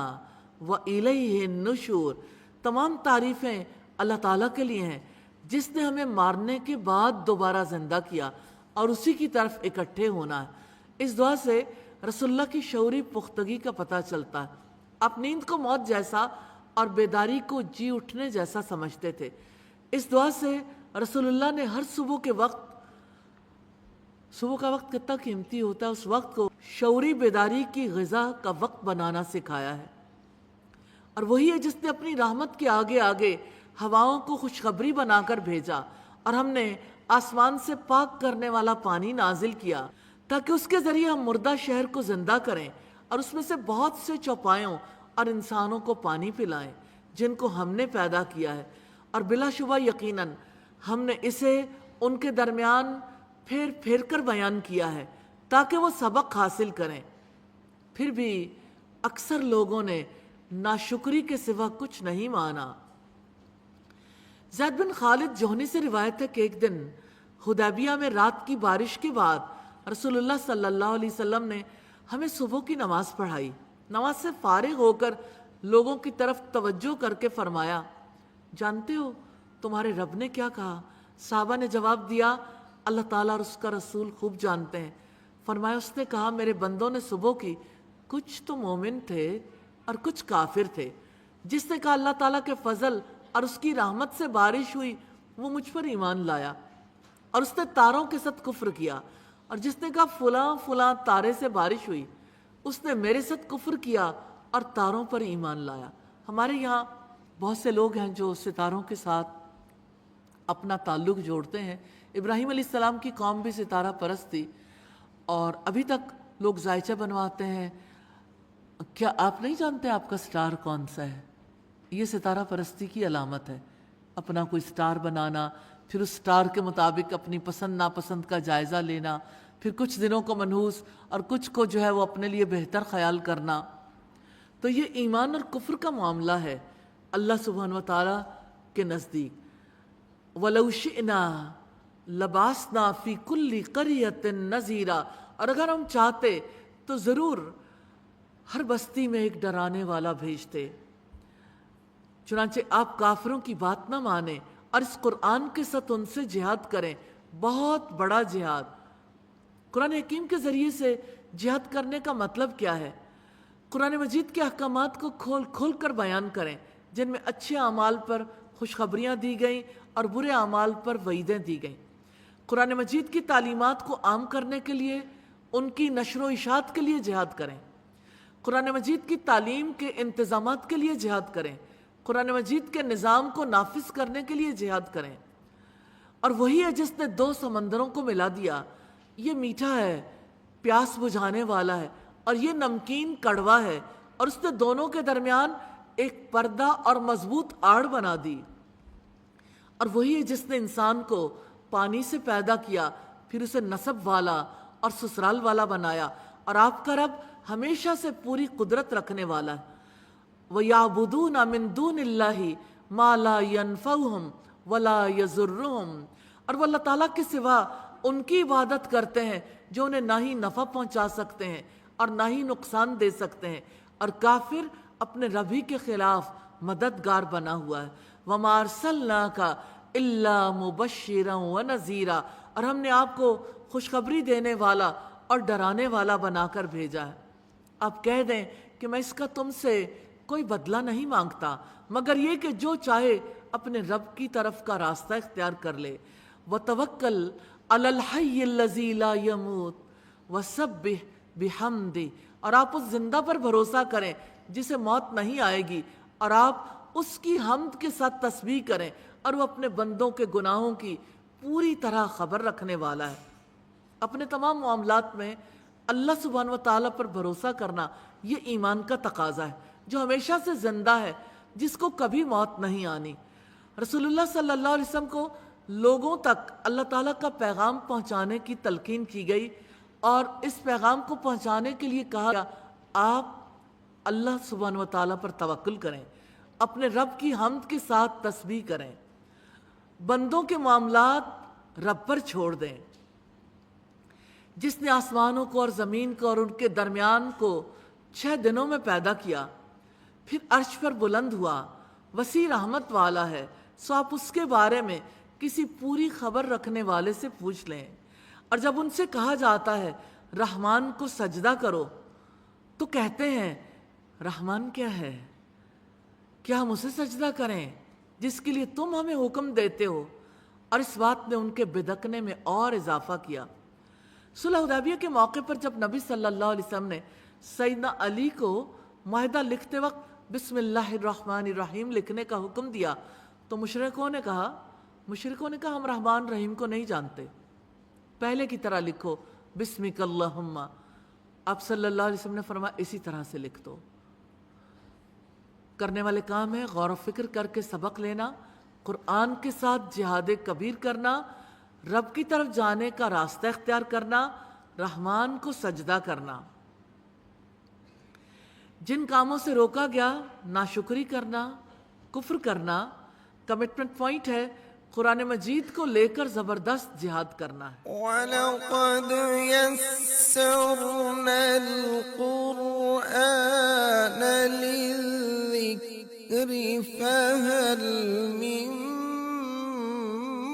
والیہ النشور۔ تمام تعریفیں اللہ تعالیٰ کے لیے ہیں جس نے ہمیں مارنے کے بعد دوبارہ زندہ کیا اور اسی کی طرف اکٹھے ہونا ہے۔ اس دعا سے رسول اللہ کی شعوری پختگی کا پتہ چلتا ہے۔ آپ نیند کو موت جیسا اور بیداری کو جی اٹھنے جیسا سمجھتے تھے۔ اس دعا سے رسول اللہ نے ہر صبح کے وقت، صبح کا وقت کتنا قیمتی ہوتا ہے، اس وقت کو شعوری بیداری کی غذا کا وقت بنانا سکھایا ہے۔ اور وہی ہے جس نے اپنی رحمت کے آگے آگے ہواؤں کو خوشخبری بنا کر بھیجا، اور ہم نے آسمان سے پاک کرنے والا پانی نازل کیا تاکہ اس کے ذریعے ہم مردہ شہر کو زندہ کریں، اور اس میں سے بہت سے چوپایوں اور انسانوں کو پانی پلائیں جن کو ہم نے پیدا کیا ہے، اور بلا شبہ یقیناً ہم نے اسے ان کے درمیان پھیر پھیر کر بیان کیا ہے تاکہ وہ سبق حاصل کریں۔ پھر بھی اکثر لوگوں نے ناشکری کے سوا کچھ نہیں مانا۔ زید بن خالد جوہنی سے روایت ہے کہ ایک دن حدیبیہ میں رات کی بارش کے بعد رسول اللہ صلی اللہ علیہ وسلم نے ہمیں صبح کی نماز پڑھائی۔ نماز سے فارغ ہو کر لوگوں کی طرف توجہ کر کے فرمایا جانتے ہو تمہارے رب نے کیا کہا؟ صحابہ نے جواب دیا اللہ تعالیٰ اور اس کا رسول خوب جانتے ہیں۔ فرمایا اس نے کہا میرے بندوں نے صبح کی کچھ تو مومن تھے اور کچھ کافر تھے۔ جس نے کہا اللہ تعالیٰ کے فضل اور اس کی رحمت سے بارش ہوئی وہ مجھ پر ایمان لایا، اور اس نے تاروں کے ساتھ کفر کیا، اور جس نے کہا فلاں فلاں تارے سے بارش ہوئی اس نے میرے ساتھ کفر کیا اور تاروں پر ایمان لایا۔ ہمارے یہاں بہت سے لوگ ہیں جو ستاروں کے ساتھ اپنا تعلق جوڑتے ہیں۔ ابراہیم علیہ السلام کی قوم بھی ستارہ پرست تھی، اور ابھی تک لوگ زائچہ بنواتے ہیں۔ کیا آپ نہیں جانتے آپ کا سٹار کون سا ہے؟ یہ ستارہ پرستی کی علامت ہے، اپنا کوئی سٹار بنانا، پھر اس سٹار کے مطابق اپنی پسند ناپسند کا جائزہ لینا، پھر کچھ دنوں کو منحوس اور کچھ کو جو ہے وہ اپنے لیے بہتر خیال کرنا۔ تو یہ ایمان اور کفر کا معاملہ ہے اللہ سبحانہ و تعالیٰ کے نزدیک۔ وَلَوْ شِئْنَا لَبَعَثْنَا فِي كُلِّ قَرْيَةٍ نَذِيرًا، اور اگر ہم چاہتے تو ضرور ہر بستی میں ایک ڈرانے والا بھیجتے۔ چنانچہ آپ کافروں کی بات نہ مانیں اور اس قرآن کے ساتھ ان سے جہاد کریں، بہت بڑا جہاد۔ قرآن حکیم کے ذریعے سے جہاد کرنے کا مطلب کیا ہے، قرآن مجید کے احکامات کو کھول کھول کر بیان کریں، جن میں اچھے اعمال پر خوشخبریاں دی گئیں اور برے اعمال پر وعیدیں دی گئیں۔ قرآن مجید کی تعلیمات کو عام کرنے کے لیے، ان کی نشر و اشاعت کے لیے جہاد کریں، قرآن مجید کی تعلیم کے انتظامات کے لیے جہاد کریں، قرآن مجید کے نظام کو نافذ کرنے کے لیے جہاد کریں۔ اور وہی ہے جس نے دو سمندروں کو ملا دیا، یہ میٹھا ہے، پیاس بجھانے والا ہے، اور یہ نمکین کڑوا ہے، اور اس نے دونوں کے درمیان ایک پردہ اور مضبوط آڑ بنا دی۔ اور وہی ہے جس نے انسان کو پانی سے پیدا کیا، پھر اسے نسب والا اور سسرال والا بنایا، اور آپ کا رب ہمیشہ سے پوری قدرت رکھنے والا ہے۔ وَيَعْبُدُونَ مِن دُونِ اللَّهِ مَا لَا يَنْفَعُهُمْ وَلَا يَضُرُّهُمْ، اور وہ اللہ تعالیٰ کے سوا ان کی عبادت کرتے ہیں جو انہیں نہ ہی نفع پہنچا سکتے ہیں اور نہ ہی نقصان دے سکتے ہیں، اور کافر اپنے رب ہی کے خلاف مددگار بنا ہوا ہے۔ وَمَا أَرْسَلْنَاكَ إِلَّا مُبَشِّرًا وَنَذِيرًا، اور ہم نے آپ کو خوشخبری دینے والا اور ڈرانے والا بنا کر بھیجا ہے۔ آپ کہہ دیں کہ میں اس کا تم سے کوئی بدلہ نہیں مانگتا، مگر یہ کہ جو چاہے اپنے رب کی طرف کا راستہ اختیار کر لے۔ وَتَوَكَّلْ عَلَى الْحَيِّ الَّذِي لَا يَمُوتُ وَسَبِّحْ بِحَمْدِهِ، اور آپ اس زندہ پر بھروسہ کریں جسے موت نہیں آئے گی، اور آپ اس کی حمد کے ساتھ تسبیح کریں، اور وہ اپنے بندوں کے گناہوں کی پوری طرح خبر رکھنے والا ہے۔ اپنے تمام معاملات میں اللہ سبحانہ و تعالیٰ پر بھروسہ کرنا یہ ایمان کا تقاضا ہے، جو ہمیشہ سے زندہ ہے، جس کو کبھی موت نہیں آنی۔ رسول اللہ صلی اللہ علیہ وسلم کو لوگوں تک اللہ تعالیٰ کا پیغام پہنچانے کی تلقین کی گئی، اور اس پیغام کو پہنچانے کے لیے کہا گیا آپ اللہ سبحانہ و تعالیٰ پر توکل کریں، اپنے رب کی حمد کے ساتھ تسبیح کریں، بندوں کے معاملات رب پر چھوڑ دیں، جس نے آسمانوں کو اور زمین کو اور ان کے درمیان کو 6 دنوں میں پیدا کیا، پھر عرش پر بلند ہوا، وسیع رحمت والا ہے، سو آپ اس کے بارے میں کسی پوری خبر رکھنے والے سے پوچھ لیں۔ اور جب ان سے کہا جاتا ہے رحمان کو سجدہ کرو، تو کہتے ہیں رحمان کیا ہے؟ کیا ہم اسے سجدہ کریں جس کے لیے تم ہمیں حکم دیتے ہو؟ اور اس بات نے ان کے بدکنے میں اور اضافہ کیا۔ صلح حدیبیہ کے موقع پر جب نبی صلی اللہ علیہ وسلم نے سیدنا علی کو معاہدہ لکھتے وقت بسم اللہ الرحمن الرحیم لکھنے کا حکم دیا، تو مشرکوں نے کہا ہم رحمان رحیم کو نہیں جانتے، پہلے کی طرح لکھو بسمک اللہم۔ آپ صلی اللہ علیہ وسلم نے فرمایا اسی طرح سے لکھ دو۔ کرنے والے کام ہے غور و فکر کر کے سبق لینا، قرآن کے ساتھ جہاد کبیر کرنا، رب کی طرف جانے کا راستہ اختیار کرنا، رحمان کو سجدہ کرنا۔ جن کاموں سے روکا گیا، ناشکری کرنا، کفر کرنا، کمٹمنٹ پوائنٹ ہے قرآن مجید کو لے کر زبردست جہاد کرنا ہے۔ وَلَقَدْ يَسَّرْنَا الْقُرْآنَ لِلذِّكْرِ فَهَلْ مِن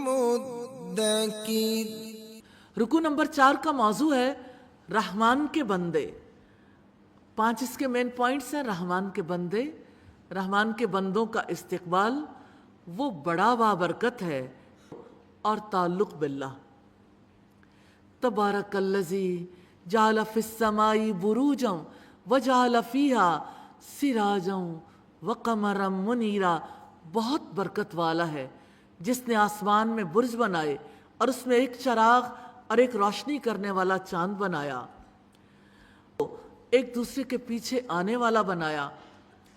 مُدَّكِرٍ۔ رکوع نمبر 4 کا موضوع ہے رحمان کے بندے۔ 5 اس کے مین پوائنٹس ہیں۔ رحمان کے بندے، رحمان کے بندوں کا استقبال، وہ بڑا بابرکت ہے، اور تعلق باللہ۔ تبارک الذی جعل فی السماء بروجا وجعل فیہا سراجا وقمرا منیرا، بہت برکت والا ہے جس نے آسمان میں برج بنائے اور اس میں ایک چراغ اور ایک روشنی کرنے والا چاند بنایا، ایک دوسرے کے پیچھے آنے والا بنایا،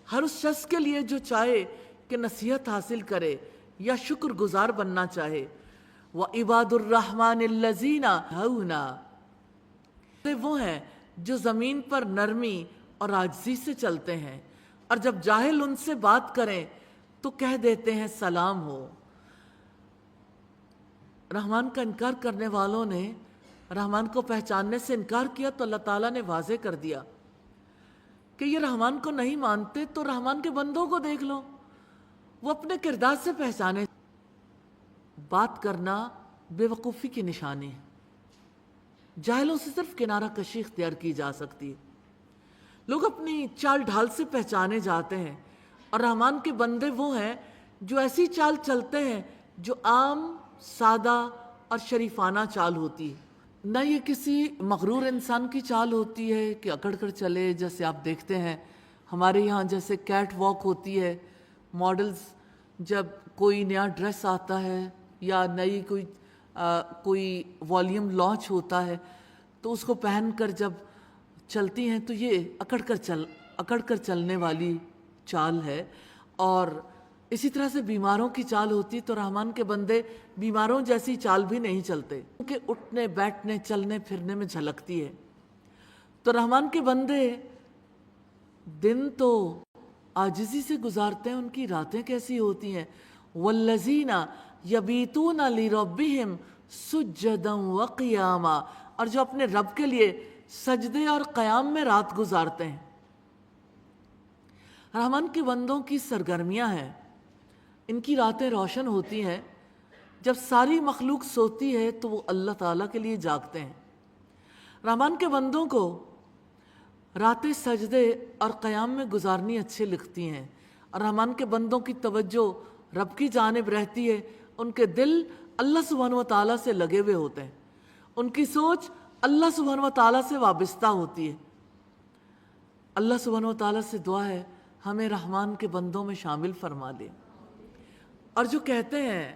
ہر اس شخص کے لیے جو چاہے کہ نصیحت حاصل کرے یا شکر گزار بننا چاہے۔ وَعِبَادُ الرَّحْمَنِ الَّذِينَ يَمْشُونَ، وہ ہیں جو زمین پر نرمی اور عاجزی سے چلتے ہیں، اور جب جاہل ان سے بات کریں تو کہہ دیتے ہیں سلام ہو۔ رحمان کا انکار کرنے والوں نے رحمان کو پہچاننے سے انکار کیا تو اللہ تعالیٰ نے واضح کر دیا کہ یہ رحمان کو نہیں مانتے تو رحمان کے بندوں کو دیکھ لو، وہ اپنے کردار سے پہچانے۔ بات کرنا بے وقوفی کی نشانی ہے، جاہلوں سے صرف کنارہ کشی اختیار کی جا سکتی ہے۔ لوگ اپنی چال ڈھال سے پہچانے جاتے ہیں، اور رحمان کے بندے وہ ہیں جو ایسی چال چلتے ہیں جو عام، سادہ اور شریفانہ چال ہوتی ہے۔ نہ یہ کسی مغرور انسان کی چال ہوتی ہے کہ اکڑ کر چلے، جیسے آپ دیکھتے ہیں ہمارے یہاں جیسے کیٹ واک ہوتی ہے، ماڈلز جب کوئی نیا ڈریس آتا ہے یا نئی کوئی والیوم لانچ ہوتا ہے تو اس کو پہن کر جب چلتی ہیں تو یہ اکڑ کر چلنے والی چال ہے۔ اور اسی طرح سے بیماروں کی چال ہوتی تو رحمان کے بندے بیماروں جیسی چال بھی نہیں چلتے، کیونکہ اٹھنے بیٹھنے چلنے پھرنے میں جھلکتی ہے۔ تو رحمان کے بندے دن تو عاجزی سے گزارتے ہیں، ان کی راتیں کیسی ہوتی ہیں؟ والذین یبیتون لربہم سجدا وقیاما، اور جو اپنے رب کے لیے سجدے اور قیام میں رات گزارتے ہیں۔ رحمان کے بندوں کی سرگرمیاں ہیں، ان کی راتیں روشن ہوتی ہیں۔ جب ساری مخلوق سوتی ہے تو وہ اللہ تعالیٰ کے لیے جاگتے ہیں۔ رحمان کے بندوں کو راتیں سجدے اور قیام میں گزارنی اچھے لگتی ہیں، اور رحمان کے بندوں کی توجہ رب کی جانب رہتی ہے، ان کے دل اللہ سبحانہ و تعالیٰ سے لگے ہوئے ہوتے ہیں، ان کی سوچ اللہ سبحانہ و تعالیٰ سے وابستہ ہوتی ہے۔ اللہ سبحانہ و تعالیٰ سے دعا ہے ہمیں رحمان کے بندوں میں شامل فرما دے۔ اور جو کہتے ہیں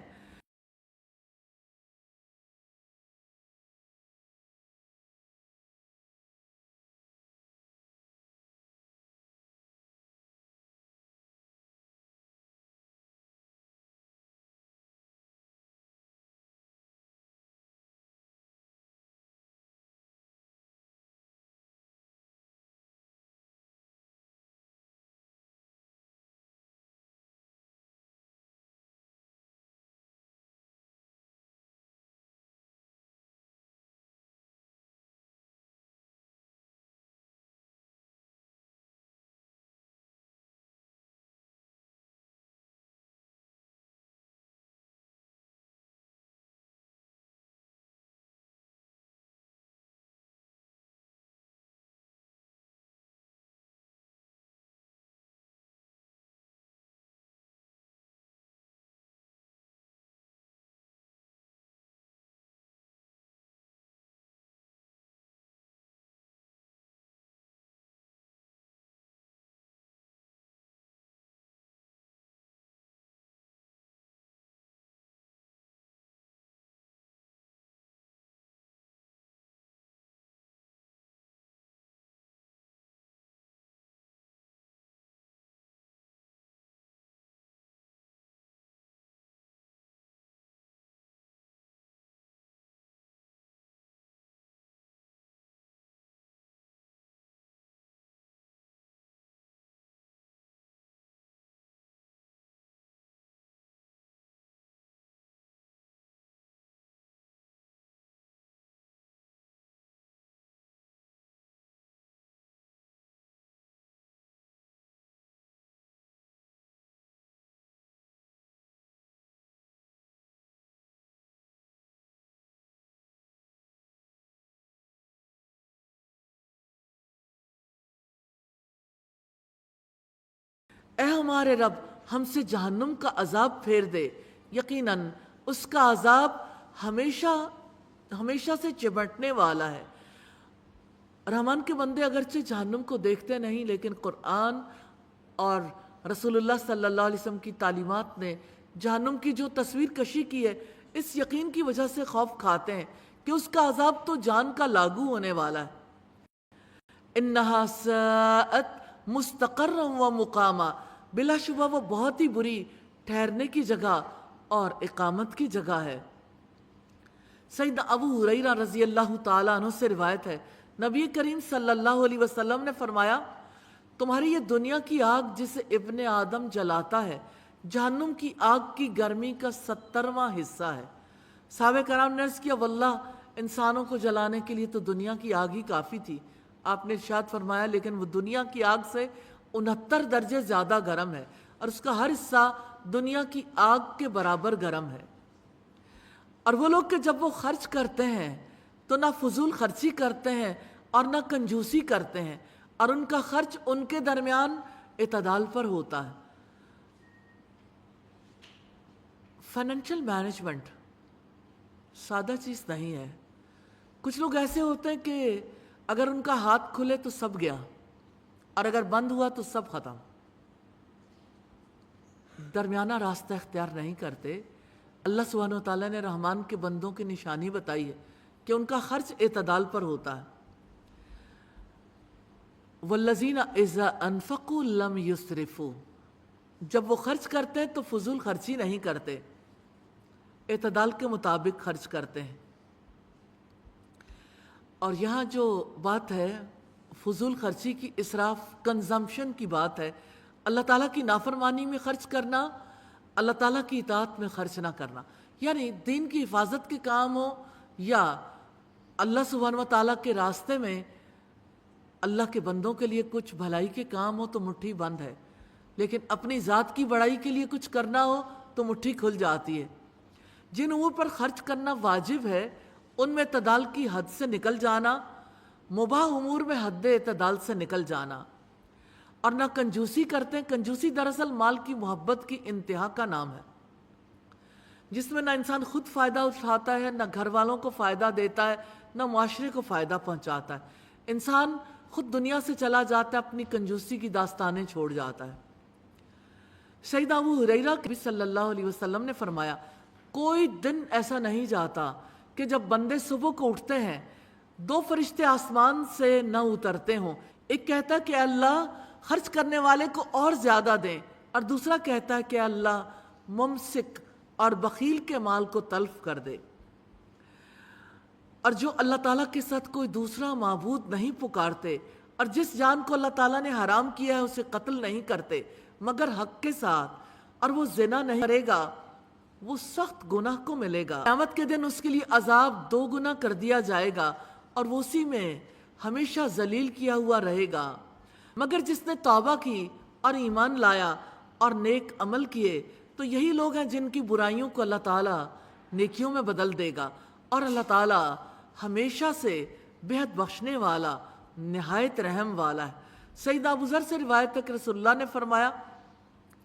اے ہمارے رب ہم سے جہنم کا عذاب پھیر دے، یقیناً اس کا عذاب ہمیشہ سے چمٹنے والا ہے۔ رحمان کے بندے اگرچہ جہنم کو دیکھتے نہیں، لیکن قرآن اور رسول اللہ صلی اللہ علیہ وسلم کی تعلیمات نے جہنم کی جو تصویر کشی کی ہے، اس یقین کی وجہ سے خوف کھاتے ہیں کہ اس کا عذاب تو جان کا لاگو ہونے والا ہے۔ انہا ساءت مستقرا و مقاما، بلا شبہ وہ بہت ہی بری ٹھہرنے کی جگہ اور اقامت کی جگہ ہے۔ سیدنا ابو ہریرہ رضی اللہ تعالیٰ عنہ سے روایت ہے، نبی کریم صلی اللہ علیہ وسلم نے فرمایا، تمہاری یہ دنیا کی آگ جسے ابن آدم جلاتا ہے، جہنم کی آگ کی گرمی کا 70واں حصہ ہے۔ صحابہ کرام نے عرض کیا، واللہ انسانوں کو جلانے کے لیے تو دنیا کی آگ ہی کافی تھی۔ آپ نے ارشاد فرمایا لیکن وہ دنیا کی آگ سے 69 درجے زیادہ گرم ہے، اور اس کا ہر حصہ دنیا کی آگ کے برابر گرم ہے۔ اور وہ لوگ کہ جب وہ خرچ کرتے ہیں تو نہ فضول خرچی کرتے ہیں اور نہ کنجوسی کرتے ہیں، اور ان کا خرچ ان کے درمیان اعتدال پر ہوتا ہے۔ فائنینشیل مینجمنٹ سادہ چیز نہیں ہے۔ کچھ لوگ ایسے ہوتے ہیں کہ اگر ان کا ہاتھ کھلے تو سب گیا، اور اگر بند ہوا تو سب ختم۔ درمیانہ راستہ اختیار نہیں کرتے۔ اللہ سبحانہ وتعالیٰ نے رحمان کے بندوں کی نشانی بتائی ہے کہ ان کا خرچ اعتدال پر ہوتا ہے۔ والذین اذا انفقوا لم یسرفوا، جب وہ خرچ کرتے ہیں تو فضول خرچی نہیں کرتے، اعتدال کے مطابق خرچ کرتے ہیں۔ اور یہاں جو بات ہے فضول خرچی کی، اسراف، کنزمپشن کی بات ہے، اللہ تعالیٰ کی نافرمانی میں خرچ کرنا، اللہ تعالیٰ کی اطاعت میں خرچ نہ کرنا، یعنی دین کی حفاظت کے کام ہو یا اللہ سبحانہ و تعالیٰ کے راستے میں اللہ کے بندوں کے لیے کچھ بھلائی کے کام ہو تو مٹھی بند ہے، لیکن اپنی ذات کی بڑائی کے لیے کچھ کرنا ہو تو مٹھی کھل جاتی ہے۔ جن امور پر خرچ کرنا واجب ہے ان میں اعتدال کی حد سے نکل جانا، مباح امور میں حد اعتدال سے نکل جانا، اور نہ کنجوسی کرتے ہیں۔ کنجوسی دراصل مال کی محبت کی انتہا کا نام ہے، جس میں نہ انسان خود فائدہ اٹھاتا ہے، نہ گھر والوں کو فائدہ دیتا ہے، نہ معاشرے کو فائدہ پہنچاتا ہے۔ انسان خود دنیا سے چلا جاتا ہے، اپنی کنجوسی کی داستانیں چھوڑ جاتا ہے۔ سیدنا ابو ہریرہ نبی صلی اللہ علیہ وسلم نے فرمایا، کوئی دن ایسا نہیں جاتا کہ جب بندے صبح کو اٹھتے ہیں دو فرشتے آسمان سے نہ اترتے ہوں، ایک کہتا ہے کہ اللہ خرچ کرنے والے کو اور زیادہ دیں، اور دوسرا کہتا ہے کہ اللہ ممسک اور بخیل کے مال کو تلف کر دے۔ اور جو اللہ تعالیٰ کے ساتھ کوئی دوسرا معبود نہیں پکارتے، اور جس جان کو اللہ تعالیٰ نے حرام کیا ہے اسے قتل نہیں کرتے مگر حق کے ساتھ، اور وہ زنا نہیں کرے گا، وہ سخت گناہ کو ملے گا۔ قیامت کے دن اس کے لیے عذاب 2 گنا کر دیا جائے گا، اور وہ اسی میں ہمیشہ ذلیل کیا ہوا رہے گا۔ مگر جس نے توبہ کی اور ایمان لایا اور نیک عمل کیے تو یہی لوگ ہیں جن کی برائیوں کو اللہ تعالیٰ نیکیوں میں بدل دے گا، اور اللہ تعالیٰ ہمیشہ سے بہت بخشنے والا، نہایت رحم والا ہے۔ سیدنا ابو ذر سے روایت ہے کہ رسول اللہ نے فرمایا،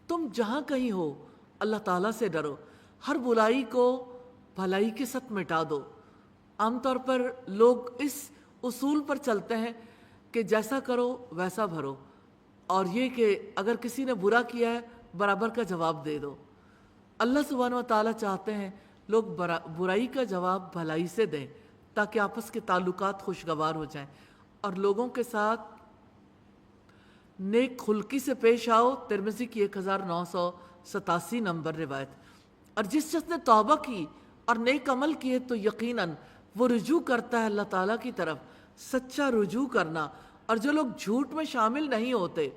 تم جہاں کہیں ہو اللہ تعالیٰ سے ڈرو، ہر برائی کو بھلائی کے ساتھ مٹا دو۔ عام طور پر لوگ اس اصول پر چلتے ہیں کہ جیسا کرو ویسا بھرو، اور یہ کہ اگر کسی نے برا کیا ہے برابر کا جواب دے دو۔ اللہ سبحانہ و تعالیٰ چاہتے ہیں لوگ برائی کا جواب بھلائی سے دیں تاکہ آپس کے تعلقات خوشگوار ہو جائیں، اور لوگوں کے ساتھ نیک خلقی سے پیش آؤ۔ ترمذی کی 1987 نمبر روایت۔ اور جس نے توبہ کی اور نیک عمل کیے تو یقیناً وہ رجوع کرتا ہے اللہ تعالیٰ کی طرف، سچا رجوع کرنا۔ اور جو لوگ جھوٹ میں شامل نہیں ہوتے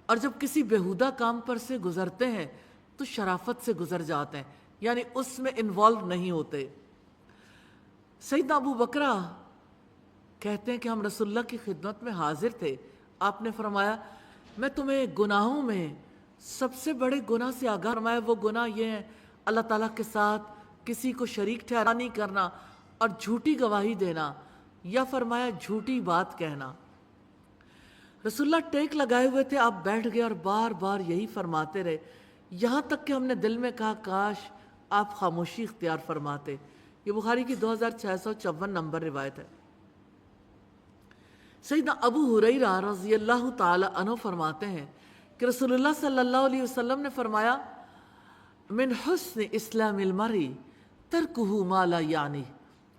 اور جب کسی بیہودہ کام پر سے گزرتے ہیں تو شرافت سے گزر جاتے ہیں، یعنی اس میں انوالو نہیں ہوتے۔ سیدنا ابو بکرہ کہتے ہیں کہ ہم رسول اللہ کی خدمت میں حاضر تھے، آپ نے فرمایا میں تمہیں گناہوں میں سب سے بڑے گناہ سے آگاہ فرمایا۔ وہ گناہ یہ ہے اللہ تعالیٰ کے ساتھ کسی کو شریک ٹھہرانی کرنا اور جھوٹی گواہی دینا، یا فرمایا جھوٹی بات کہنا۔ رسول اللہ ٹیک لگائے ہوئے تھے، آپ بیٹھ گئے اور بار بار یہی فرماتے رہے، یہاں تک کہ ہم نے دل میں کہا کاش آپ خاموشی اختیار فرماتے۔ یہ بخاری کی 2654 نمبر روایت ہے۔ سیدنا ابو ہریرہ رضی اللہ تعالی عنہ فرماتے ہیں کہ رسول اللہ صلی اللہ علیہ وسلم نے فرمایا، من حسن اسلام المرء ترکہ ما لا یعنی،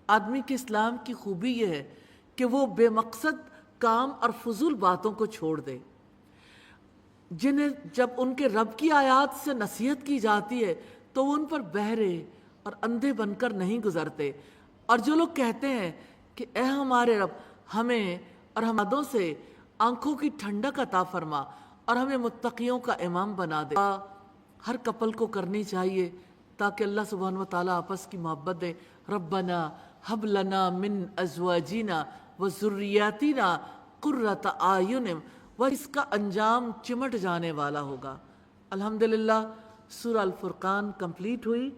آدمی کے اسلام کی خوبی یہ ہے کہ وہ بے مقصد کام اور فضول باتوں کو چھوڑ دے، جنہیں جب ان کے رب کی آیات سے نصیحت کی جاتی ہے تو وہ ان پر بہرے اور اندھے بن کر نہیں گزرتے۔ اور جو لوگ کہتے ہیں کہ اے ہمارے رب ہمیں اور ہمادوں سے آنکھوں کی ٹھنڈک عطا فرما اور ہمیں متقیوں کا امام بنا دے، ہر کپل کو کرنی چاہیے تاکہ اللہ سبحانہ و تعالیٰ آپس کی محبت دے۔ ربنا ہب لنا من ازواجنا و ذریاتنا قرۃ اعین، وہ اس کا انجام چمٹ جانے والا ہوگا۔ الحمدللہ سورہ الفرقان کمپلیٹ ہوئی۔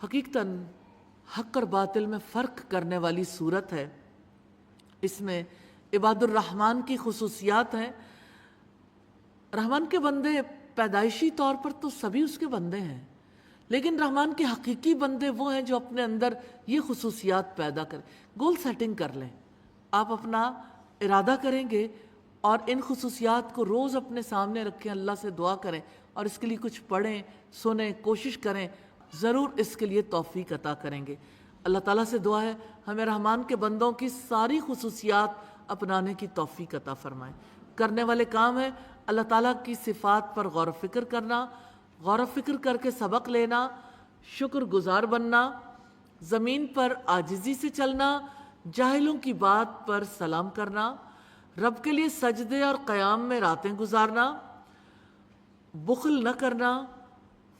حقیقتاً حق اور باطل میں فرق کرنے والی صورت ہے۔ اس میں عباد الرحمن کی خصوصیات ہیں۔ رحمان کے بندے پیدائشی طور پر تو سبھی اس کے بندے ہیں، لیکن رحمان کے حقیقی بندے وہ ہیں جو اپنے اندر یہ خصوصیات پیدا کریں۔ گول سیٹنگ کر لیں، آپ اپنا ارادہ کریں گے اور ان خصوصیات کو روز اپنے سامنے رکھیں، اللہ سے دعا کریں اور اس کے لیے کچھ پڑھیں، سنیں، کوشش کریں، ضرور اس کے لیے توفیق عطا کریں گے۔ اللہ تعالیٰ سے دعا ہے ہمیں رحمان کے بندوں کی ساری خصوصیات اپنانے کی توفیق عطا فرمائیں۔ کرنے والے کام ہے اللہ تعالیٰ کی صفات پر غور و فکر کرنا، غور و فکر کر کے سبق لینا، شکر گزار بننا، زمین پر عاجزی سے چلنا، جاہلوں کی بات پر سلام کرنا، رب کے لیے سجدے اور قیام میں راتیں گزارنا، بخل نہ کرنا،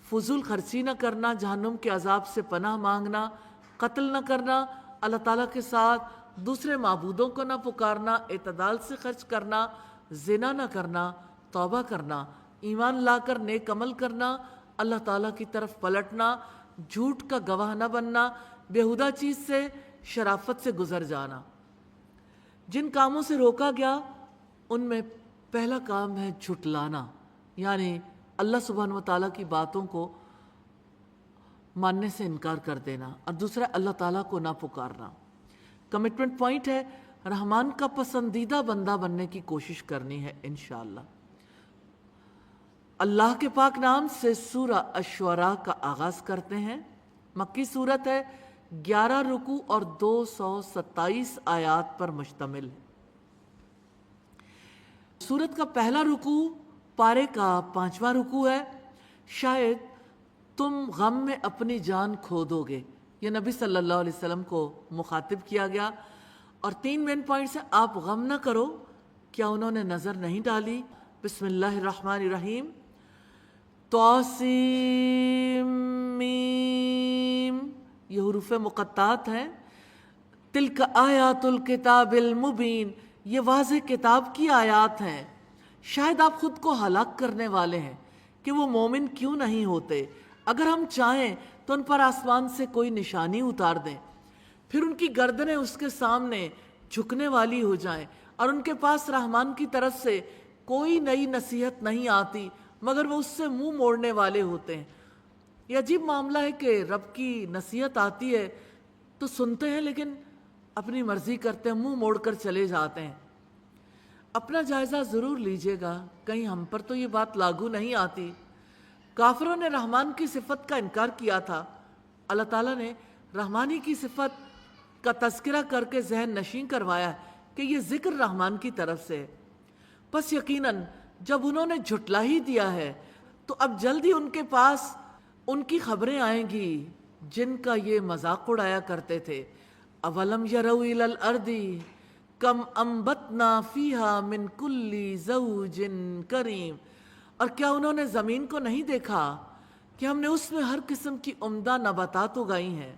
فضول خرچی نہ کرنا، جہنم کے عذاب سے پناہ مانگنا، قتل نہ کرنا، اللہ تعالیٰ کے ساتھ دوسرے معبودوں کو نہ پکارنا، اعتدال سے خرچ کرنا، زنا نہ کرنا، توبہ کرنا، ایمان لا کر نیک عمل کرنا، اللہ تعالیٰ کی طرف پلٹنا، جھوٹ کا گواہ نہ بننا، بیہودہ چیز سے شرافت سے گزر جانا۔ جن کاموں سے روکا گیا ان میں پہلا کام ہے جھٹلانا، یعنی اللہ سبحانہ و تعالیٰ کی باتوں کو ماننے سے انکار کر دینا، اور دوسرا اللہ تعالیٰ کو نہ پکارنا۔ کمٹمنٹ پوائنٹ ہے رحمان کا پسندیدہ بندہ بننے کی کوشش کرنی ہے انشاءاللہ۔ اللہ کے پاک نام سے سورہ الشعراء کا آغاز کرتے ہیں۔ مکی صورت ہے، 11 رکوع اور 227 آیات پر مشتمل ہے۔ سورت کا پہلا رکوع پارے کا 5واں رکوع ہے۔ شاید تم غم میں اپنی جان کھو دو گے، یہ نبی صلی اللہ علیہ وسلم کو مخاطب کیا گیا، اور 3 مین پوائنٹس ہیں۔ آپ غم نہ کرو، کیا انہوں نے نظر نہیں ڈالی؟ بسم اللہ الرحمن الرحیم۔ طاسیم میم، یہ حروف مقطعات ہیں۔ تلک آیات الکتاب المبین، یہ واضح کتاب کی آیات ہیں۔ شاید آپ خود کو ہلاک کرنے والے ہیں کہ وہ مومن کیوں نہیں ہوتے۔ اگر ہم چاہیں تو ان پر آسمان سے کوئی نشانی اتار دیں، پھر ان کی گردنیں اس کے سامنے جھکنے والی ہو جائیں، اور ان کے پاس رحمان کی طرف سے کوئی نئی نصیحت نہیں آتی مگر وہ اس سے منہ موڑنے والے ہوتے ہیں۔ یہ عجیب معاملہ ہے کہ رب کی نصیحت آتی ہے تو سنتے ہیں لیکن اپنی مرضی کرتے ہیں، منہ موڑ کر چلے جاتے ہیں۔ اپنا جائزہ ضرور لیجئے گا، کہیں ہم پر تو یہ بات لاگو نہیں آتی۔ کافروں نے رحمان کی صفت کا انکار کیا تھا، اللہ تعالیٰ نے رحمانی کی صفت کا تذکرہ کر کے ذہن نشین کروایا کہ یہ ذکر رحمان کی طرف سے ہے۔ پس یقیناً جب انہوں نے جھٹلا ہی دیا ہے تو اب جلدی ان کے پاس ان کی خبریں آئیں گی جن کا یہ مذاق اڑایا کرتے تھے۔ اولم یروا الی الارض کم انبتنا فیہا من کل زوج کریم، اور کیا انہوں نے زمین کو نہیں دیکھا کہ ہم نے اس میں ہر قسم کی عمدہ نباتات اگائی ہیں؟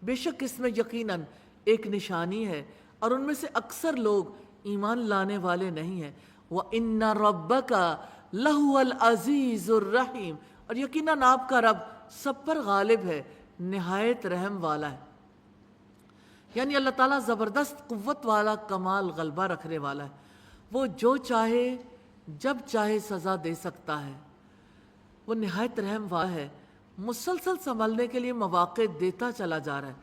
بے شک اس میں یقیناً ایک نشانی ہے، اور ان میں سے اکثر لوگ ایمان لانے والے نہیں ہیں۔ وَإِنَّ رَبَّكَ لَهُوَ الْعَزِيزُ الرَّحِيمُ، اور یقیناً آپ کا رب سب پر غالب ہے، نہایت رحم والا ہے۔ یعنی اللہ تعالیٰ زبردست قوت والا، کمال غلبہ رکھنے والا ہے۔ وہ جو چاہے جب چاہے سزا دے سکتا ہے، وہ نہایت رحم والا ہے، مسلسل سنبھلنے کے لیے مواقع دیتا چلا جا رہا ہے،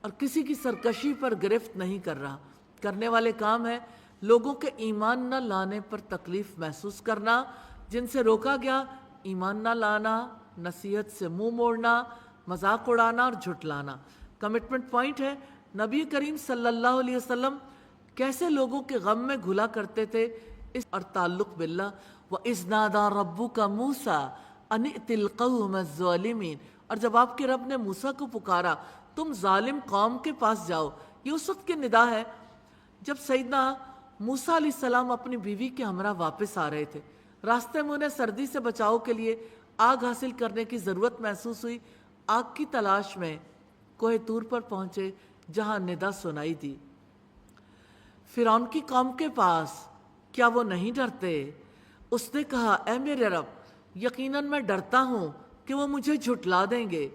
اور کسی کی سرکشی پر گرفت نہیں کر رہا۔ کرنے والے کام ہے لوگوں کے ایمان نہ لانے پر تکلیف محسوس کرنا، جن سے روکا گیا ایمان نہ لانا، نصیحت سے منہ موڑنا، مذاق اڑانا اور جھٹلانا۔ کمٹمنٹ پوائنٹ ہے نبی کریم صلی اللہ علیہ وسلم کیسے لوگوں کے غم میں گھلا کرتے تھے، اس اور تعلق باللہ۔ وَإِذْ نَادَى رَبُّكَ مُوسَىٰ أَنِ ائْتِ الْقَوْمَ الظَّالِمِينَ، اور جب آپ کے رب نے موسیٰ کو پکارا تم ظالم قوم کے پاس جاؤ۔ یہ اس وقت کی ندا ہے جب سیدنا موسیٰ علیہ السلام اپنی بیوی کے ہمراہ واپس آ رہے تھے۔ راستے میں انہیں سردی سے بچاؤ کے لیے آگ حاصل کرنے کی ضرورت محسوس ہوئی۔ آگ کی تلاش میں کوہ طور پر پہنچے جہاں ندا سنائی دی۔ فرعون کی قوم کے پاس، کیا وہ نہیں ڈرتے؟ اس نے کہا اے میرے رب، یقیناً میں ڈرتا ہوں کہ وہ مجھے جھٹلا دیں گے۔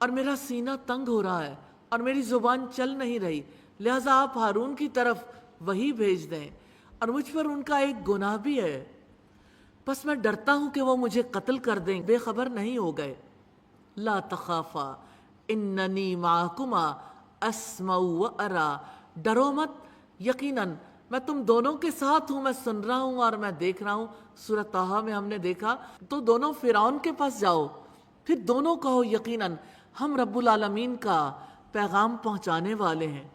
اور میرا سینہ تنگ ہو رہا ہے اور میری زبان چل نہیں رہی، لہٰذا آپ ہارون کی طرف وہی بھیج دیں، اور مجھ پر ان کا ایک گناہ بھی ہے، پس میں ڈرتا ہوں کہ وہ مجھے قتل کر دیں، بے خبر نہیں ہو گئے۔ لا تخافا اننی معکما اسمع و ارا، ڈرو مت، یقیناً میں تم دونوں کے ساتھ ہوں، میں سن رہا ہوں اور میں دیکھ رہا ہوں۔ سورۃ طٰہٰ میں ہم نے دیکھا تو دونوں فرعون کے پاس جاؤ، پھر دونوں کہو یقیناً ہم رب العالمین کا پیغام پہنچانے والے ہیں،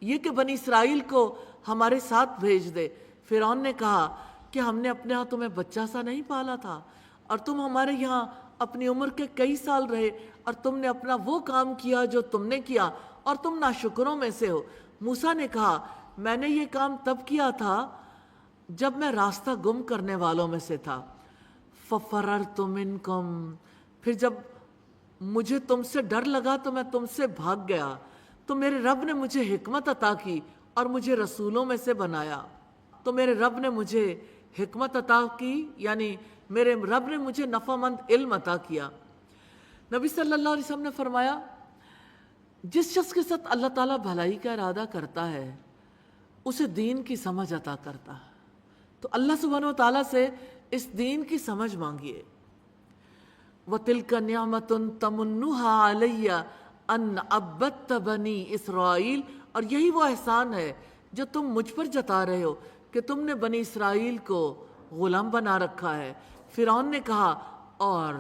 یہ کہ بنی اسرائیل کو ہمارے ساتھ بھیج دے۔ فرعون نے کہا کہ ہم نے اپنے ہاں تمہیں بچہ سا نہیں پالا تھا، اور تم ہمارے یہاں اپنی عمر کے کئی سال رہے، اور تم نے اپنا وہ کام کیا جو تم نے کیا، اور تم ناشکروں میں سے ہو۔ موسیٰ نے کہا میں نے یہ کام تب کیا تھا جب میں راستہ گم کرنے والوں میں سے تھا۔ فَفَرَرْتُ مِنْكُمْ، پھر جب مجھے تم سے ڈر لگا تو میں تم سے بھاگ گیا، تو میرے رب نے مجھے حکمت عطا کی اور مجھے رسولوں میں سے بنایا۔ تو میرے رب نے مجھے حکمت عطا کی، یعنی میرے رب نے مجھے نفع مند علم عطا کیا۔ نبی صلی اللہ علیہ وسلم نے فرمایا جس شخص کے ساتھ اللہ تعالیٰ بھلائی کا ارادہ کرتا ہے اسے دین کی سمجھ عطا کرتا ہے، تو اللہ سبحانہ و تعالیٰ سے اس دین کی سمجھ مانگیے۔ وَتِلْكَ نِعْمَةٌ تَمُنُّهَا عَلَيَّ أَنْ عَبَّدْتَ بَنِي اسرائیل، اور یہی وہ احسان ہے جو تم مجھ پر جتا رہے ہو کہ تم نے بنی اسرائیل کو غلام بنا رکھا ہے۔ فرعون نے کہا اور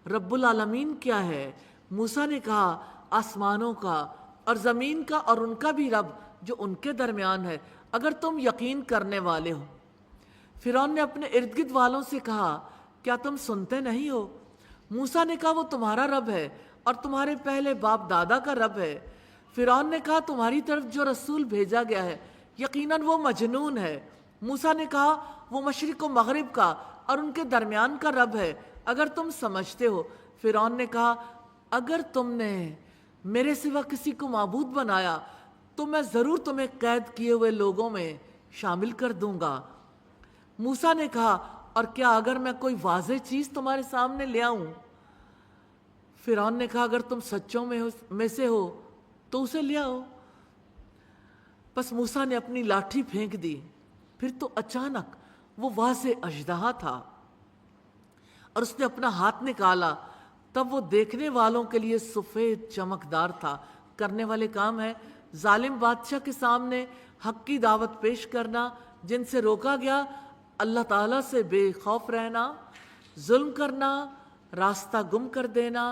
رب العالمین کیا ہے؟ موسیٰ نے کہا آسمانوں کا اور زمین کا اور ان کا بھی رب جو ان کے درمیان ہے، اگر تم یقین کرنے والے ہو۔ فرعون نے اپنے ارد گرد والوں سے کہا کیا تم سنتے نہیں ہو؟ موسیٰ نے کہا وہ تمہارا رب ہے اور تمہارے پہلے باپ دادا کا رب ہے۔ فرعون نے کہا تمہاری طرف جو رسول بھیجا گیا ہے یقیناً وہ مجنون ہے۔ موسیٰ نے کہا وہ مشرق و مغرب کا اور ان کے درمیان کا رب ہے، اگر تم سمجھتے ہو۔ فرعون نے کہا اگر تم نے میرے سوا کسی کو معبود بنایا تو میں ضرور تمہیں قید کیے ہوئے لوگوں میں شامل کر دوں گا۔ موسیٰ نے کہا اور کیا اگر میں کوئی واضح چیز تمہارے سامنے لے آؤں؟ فرعون نے کہا اگر تم سچوں میں سے ہو تو اسے لے آؤ۔ پس موسیٰ نے اپنی لاٹھی پھینک دی، پھر تو اچانک وہ واضح اژدہا تھا اور اس نے اپنا ہاتھ نکالا، تب وہ دیکھنے والوں کے لیے سفید چمکدار تھا۔ کرنے والے کام ہے ظالم بادشاہ کے سامنے حق کی دعوت پیش کرنا، جن سے روکا گیا اللہ تعالیٰ سے بے خوف رہنا، ظلم کرنا، راستہ گم کر دینا،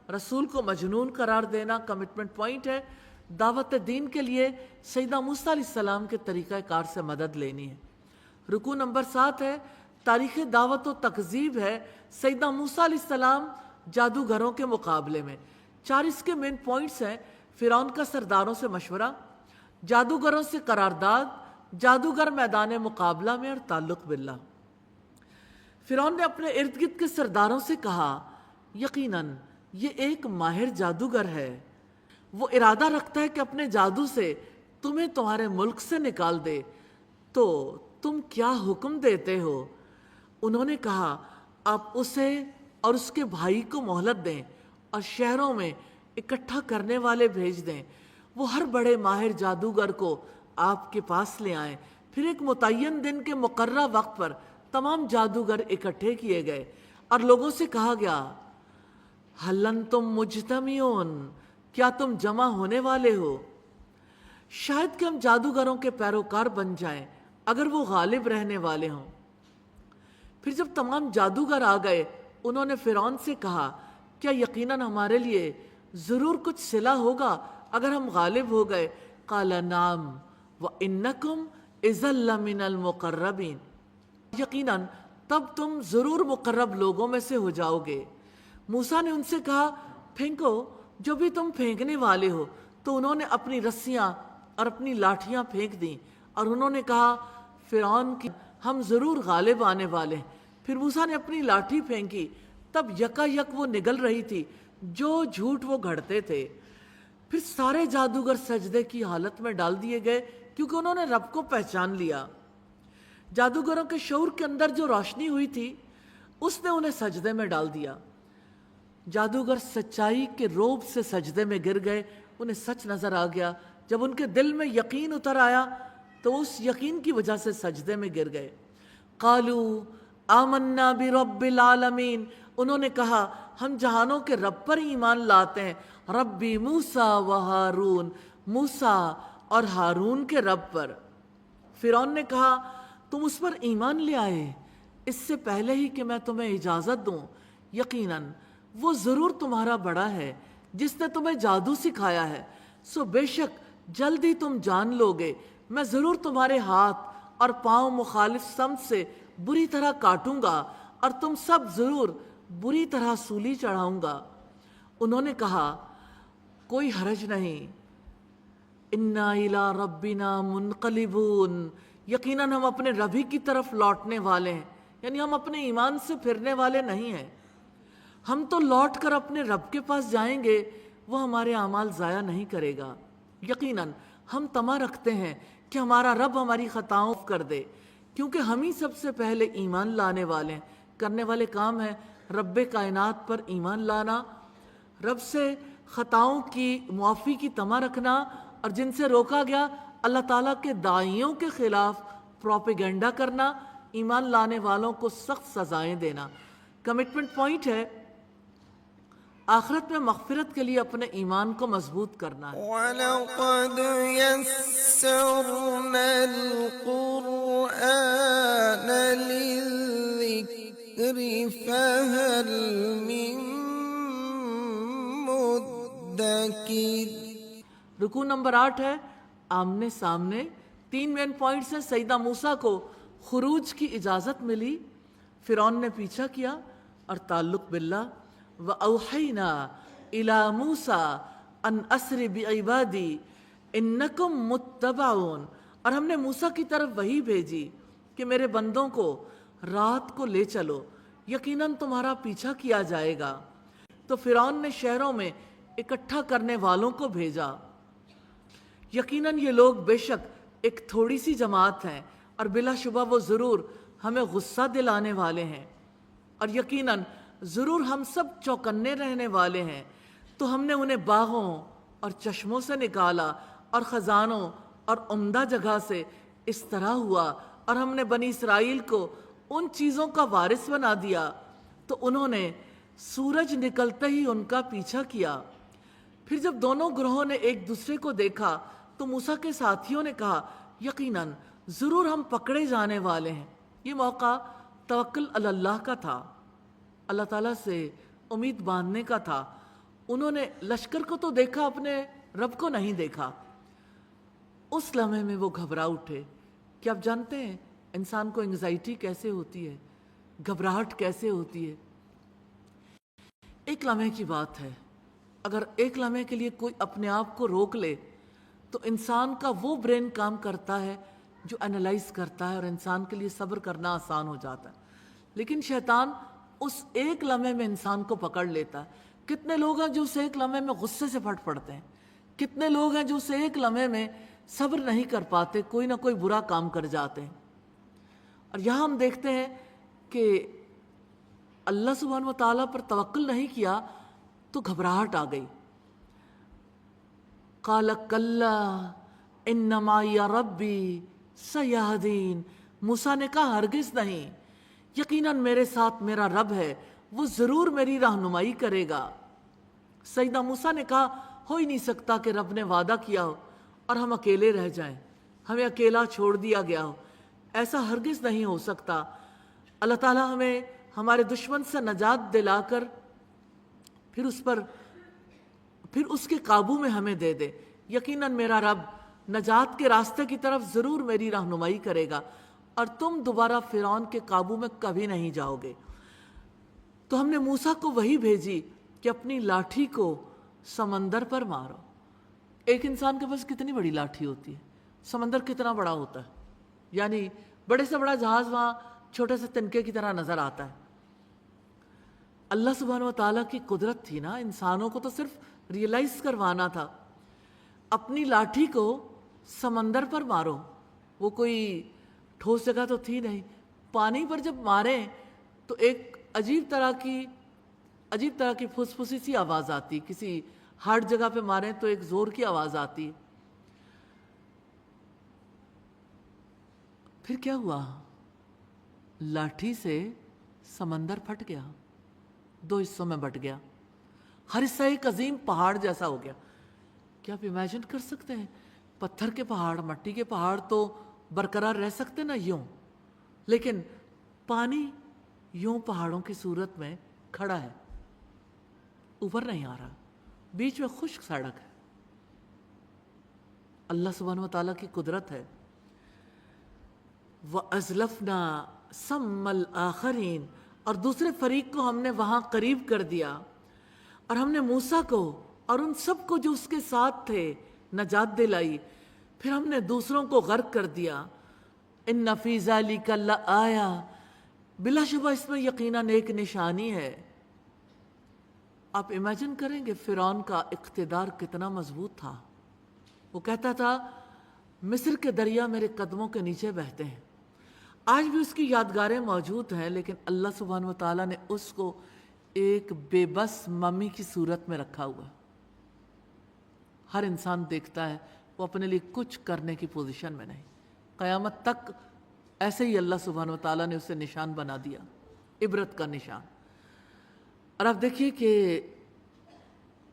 رسول کو مجنون قرار دینا۔ کمٹمنٹ پوائنٹ ہے دعوت دین کے لیے سیدنا موسیٰ علیہ السلام کے طریقہ کار سے مدد لینی ہے۔ رکوع نمبر 7 ہے تاریخ دعوت و تکذیب ہے سیدنا موسیٰ علیہ السلام جادوگروں کے مقابلے میں۔ 4 اس کے مین پوائنٹس ہیں: فرعون کا سرداروں سے مشورہ، جادوگروں سے قرارداد، جادوگر میدان مقابلہ میں اور تعلق باللہ۔ فرعون نے اپنے ارد گرد کے سرداروں سے کہا یقیناً یہ ایک ماہر جادوگر ہے، وہ ارادہ رکھتا ہے کہ اپنے جادو سے تمہیں تمہارے ملک سے نکال دے، تو تم کیا حکم دیتے ہو؟ انہوں نے کہا آپ اسے اور اس کے بھائی کو مہلت دیں اور شہروں میں اکٹھا کرنے والے بھیج دیں، وہ ہر بڑے ماہر جادوگر کو آپ کے پاس لے آئیں۔ پھر ایک متعین دن کے مقررہ وقت پر تمام جادوگر اکٹھے کیے گئے اور لوگوں سے کہا گیا ہل انتم مجتمعون، کیا تم جمع ہونے والے ہو؟ شاید کہ ہم جادوگروں کے پیروکار بن جائیں اگر وہ غالب رہنے والے ہوں۔ پھر جب تمام جادوگر آ گئے انہوں نے فرعون سے کہا کیا یقیناً ہمارے لیے ضرور کچھ صلہ ہوگا اگر ہم غالب ہو گئے؟ قال نعم وانکم اذا لمن المقربین، یقیناً تب تم ضرور مقرب لوگوں میں سے ہو جاؤ گے۔ موسیٰ نے ان سے کہا پھینکو جو بھی تم پھینکنے والے ہو، تو انہوں نے اپنی رسیاں اور اپنی لاٹھیاں پھینک دیں اور انہوں نے کہا فرعون کی ہم ضرور غالب آنے والے ہیں۔ پھر موسیٰ نے اپنی لاٹھی پھینکی، تب یکا یک وہ نگل رہی تھی جو جھوٹ وہ گھڑتے تھے۔ پھر سارے جادوگر سجدے کی حالت میں ڈال دیے گئے کیونکہ انہوں نے رب کو پہچان لیا۔ جادوگروں کے شعور کے اندر جو روشنی ہوئی تھی اس نے انہیں سجدے میں ڈال دیا۔ جادوگر سچائی کے روب سے سجدے میں گر گئے، انہیں سچ نظر آ گیا۔ جب ان کے دل میں یقین اتر آیا تو اس یقین کی وجہ سے سجدے میں گر گئے۔ قالو آمنا برب العالمین، انہوں نے کہا ہم جہانوں کے رب پر ایمان لاتے ہیں، ربی موسیٰ و ہارون، موسیٰ اور ہارون کے رب پر۔ فرعون نے کہا تم اس پر ایمان لے آئے اس سے پہلے ہی کہ میں تمہیں اجازت دوں، یقیناً وہ ضرور تمہارا بڑا ہے جس نے تمہیں جادو سکھایا ہے، سو بے شک جلد ہی تم جان لوگے، میں ضرور تمہارے ہاتھ اور پاؤں مخالف سمت سے بری طرح کاٹوں گا اور تم سب ضرور بری طرح سولی چڑھاؤں گا۔ انہوں نے کہا کوئی حرج نہیں، انا الی ربنا منقلبون، یقیناً ہم اپنے رب ہی کی طرف لوٹنے والے ہیں، یعنی ہم اپنے ایمان سے پھرنے والے نہیں ہیں، ہم تو لوٹ کر اپنے رب کے پاس جائیں گے، وہ ہمارے اعمال ضائع نہیں کرے گا۔ یقیناً ہم طمع رکھتے ہیں کہ ہمارا رب ہماری خطاؤں کر دے، کیونکہ ہم ہی سب سے پہلے ایمان لانے والے ہیں۔ کرنے والے کام ہے رب کائنات پر ایمان لانا، رب سے خطاؤں کی معافی کی طمع رکھنا، اور جن سے روکا گیا اللہ تعالیٰ کے داعیوں کے خلاف پروپیگنڈا کرنا، ایمان لانے والوں کو سخت سزائیں دینا۔ کمٹمنٹ پوائنٹ ہے آخرت میں مغفرت کے لیے اپنے ایمان کو مضبوط کرنا ہے۔ وَلَقَدْ يَسَّرْنَا الْقُرْآنَ لِلذِّكْرِ فَهَلْ مِن مُدَّكِرٍ۔ رکوع نمبر 8 ہے آمنے سامنے۔ 3 مین پوائنٹس ہیں۔ سیدہ موسیٰ کو خروج کی اجازت ملی، فرعون نے پیچھا کیا، اور تعلق باللہ۔ وَأَوْحَيْنَا إِلَى مُوسَىٰ أَنْ أَسْرِ بِعِبَادِي إِنَّكُمْ مُتَّبَعُونَ، اور ہم نے موسیٰ کی طرف وحی بھیجی کہ میرے بندوں کو رات کو لے چلو، یقیناً تمہارا پیچھا کیا جائے گا۔ تو فرعون نے شہروں میں اکٹھا کرنے والوں کو بھیجا، یقیناً یہ لوگ بے شک ایک تھوڑی سی جماعت ہیں، اور بلا شبہ وہ ضرور ہمیں غصہ دلانے والے ہیں، اور یقیناً ضرور ہم سب چوکنے رہنے والے ہیں۔ تو ہم نے انہیں باغوں اور چشموں سے نکالا اور خزانوں اور عمدہ جگہ سے، اس طرح ہوا، اور ہم نے بنی اسرائیل کو ان چیزوں کا وارث بنا دیا، تو انہوں نے سورج نکلتے ہی ان کا پیچھا کیا۔ پھر جب دونوں گروہوں نے ایک دوسرے کو دیکھا تو موسیٰ کے ساتھیوں نے کہا یقیناً ضرور ہم پکڑے جانے والے ہیں۔ یہ موقع توکل علی اللہ کا تھا، اللہ تعالیٰ سے امید باندھنے کا تھا۔ انہوں نے لشکر کو تو دیکھا، اپنے رب کو نہیں دیکھا۔ اس لمحے میں وہ گھبرا اٹھے کہ آپ جانتے ہیں انسان کو انگزائٹی کیسے ہوتی ہے، گھبراہٹ کیسے ہوتی ہے۔ ایک لمحے کی بات ہے، اگر ایک لمحے کے لیے کوئی اپنے آپ کو روک لے تو انسان کا وہ برین کام کرتا ہے جو انالائز کرتا ہے، اور انسان کے لیے صبر کرنا آسان ہو جاتا ہے۔ لیکن شیطان اس ایک لمحے میں انسان کو پکڑ لیتا ہے۔ کتنے لوگ ہیں جو اس ایک لمحے میں غصے سے پھٹ پڑتے ہیں، کتنے لوگ ہیں جو اس ایک لمحے میں صبر نہیں کر پاتے، کوئی نہ کوئی برا کام کر جاتے ہیں۔ اور یہاں ہم دیکھتے ہیں کہ اللہ سبحانہ و تعالیٰ پر توکل نہیں کیا تو گھبراہٹ آ گئی۔ قال کلا ان معی ربی سیہدین، موسیٰ نے کہا ہرگز نہیں، یقیناً میرے ساتھ میرا رب ہے، وہ ضرور میری رہنمائی کرے گا۔ سیدہ موسیٰ نے کہا ہو ہی نہیں سکتا کہ رب نے وعدہ کیا ہو اور ہم اکیلے رہ جائیں، ہمیں اکیلا چھوڑ دیا گیا ہو، ایسا ہرگز نہیں ہو سکتا۔ اللہ تعالیٰ ہمیں ہمارے دشمن سے نجات دلا کر پھر اس کے قابو میں ہمیں دے دے، یقیناً میرا رب نجات کے راستے کی طرف ضرور میری رہنمائی کرے گا، اور تم دوبارہ فرعون کے قابو میں کبھی نہیں جاؤ گے۔ تو ہم نے موسیٰ کو وہی بھیجی کہ اپنی لاٹھی کو سمندر پر مارو۔ ایک انسان کے پاس کتنی بڑی لاٹھی ہوتی ہے، سمندر کتنا بڑا ہوتا ہے، یعنی بڑے سے بڑا جہاز وہاں چھوٹے سے تنکے کی طرح نظر آتا ہے۔ اللہ سبحانہ و تعالیٰ کی قدرت تھی نا، انسانوں کو تو صرف ریئلائز کروانا تھا۔ اپنی لاٹھی کو سمندر پر مارو، وہ کوئی ٹھوس جگہ تو تھی نہیں، پانی پر جب ماریں تو ایک عجیب طرح کی عجیب طرح کی پھسپھسی سی آواز آتی، کسی ہارڈ جگہ پہ ماریں تو ایک زور کی آواز آتی. پھر کیا ہوا؟ لاٹھی سے سمندر پھٹ گیا، 2 حصوں میں بٹ گیا. ہر حصہ ایک عظیم پہاڑ جیسا ہو گیا. کیا آپ امیجن کر سکتے ہیں؟ پتھر کے پہاڑ، مٹی کے پہاڑ تو برقرار رہ سکتے نا یوں، لیکن پانی یوں پہاڑوں کی صورت میں کھڑا ہے، اوپر نہیں آ رہا، بیچ میں خشک سڑک ہے. اللہ سبحانہ و تعالیٰ کی قدرت ہے. وَأَزْلَفْنَا ثَمَّ الْآخَرِينَ، اور دوسرے فریق کو ہم نے وہاں قریب کر دیا، اور ہم نے موسیٰ کو اور ان سب کو جو اس کے ساتھ تھے نجات دلائی. پھر ہم نے دوسروں کو غرق کر دیا. اِنَّ فِي ذَلِكَ لَآیَةً، بلا شبہ اس میں یقیناً ایک نشانی ہے. آپ امیجن کریں گے فرعون کا اقتدار کتنا مضبوط تھا. وہ کہتا تھا مصر کے دریا میرے قدموں کے نیچے بہتے ہیں. آج بھی اس کی یادگاریں موجود ہیں، لیکن اللہ سبحانہ و تعالیٰ نے اس کو ایک بے بس ممی کی صورت میں رکھا ہوا. ہر انسان دیکھتا ہے وہ اپنے لیے کچھ کرنے کی پوزیشن میں نہیں. قیامت تک ایسے ہی اللہ سبحانہ و تعالیٰ نے اسے نشان بنا دیا، عبرت کا نشان. اور آپ دیکھیے کہ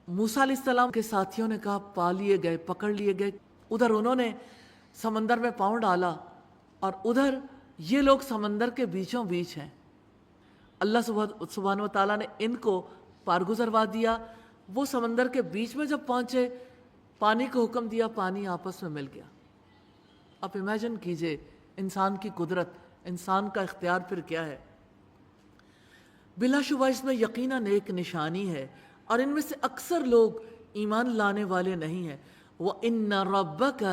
موسیٰ علیہ السلام کے ساتھیوں نے کہا پا لیے گئے، پکڑ لیے گئے. ادھر انہوں نے سمندر میں پاؤں ڈالا اور ادھر یہ لوگ سمندر کے بیچوں بیچ ہیں. اللہ سبحانہ و تعالیٰ نے ان کو پار گزروا دیا. وہ سمندر کے بیچ میں جب پہنچے، پانی کو حکم دیا، پانی آپس میں مل گیا. آپ امیجن کیجئے انسان کی قدرت، انسان کا اختیار پھر کیا ہے. بلا شبہ اس میں یقیناً ایک نشانی ہے، اور ان میں سے اکثر لوگ ایمان لانے والے نہیں ہیں. وَإِنَّ رَبَّكَ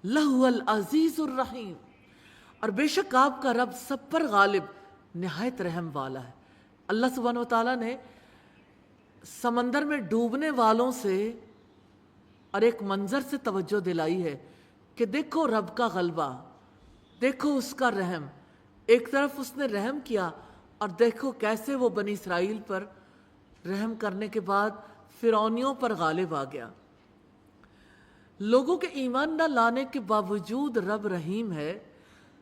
لَهُوَ الْعَزِيزُ الرَّحِيمُ، اور بے شک آپ کا رب سب پر غالب، نہایت رحم والا ہے. اللہ سبحانہ و تعالیٰ نے سمندر میں ڈوبنے والوں سے اور ایک منظر سے توجہ دلائی ہے کہ دیکھو رب کا غلبہ، دیکھو اس کا رحم. ایک طرف اس نے رحم کیا، اور دیکھو کیسے وہ بنی اسرائیل پر رحم کرنے کے بعد فرعونیوں پر غالب آ گیا. لوگوں کے ایمان نہ لانے کے باوجود رب رحیم ہے.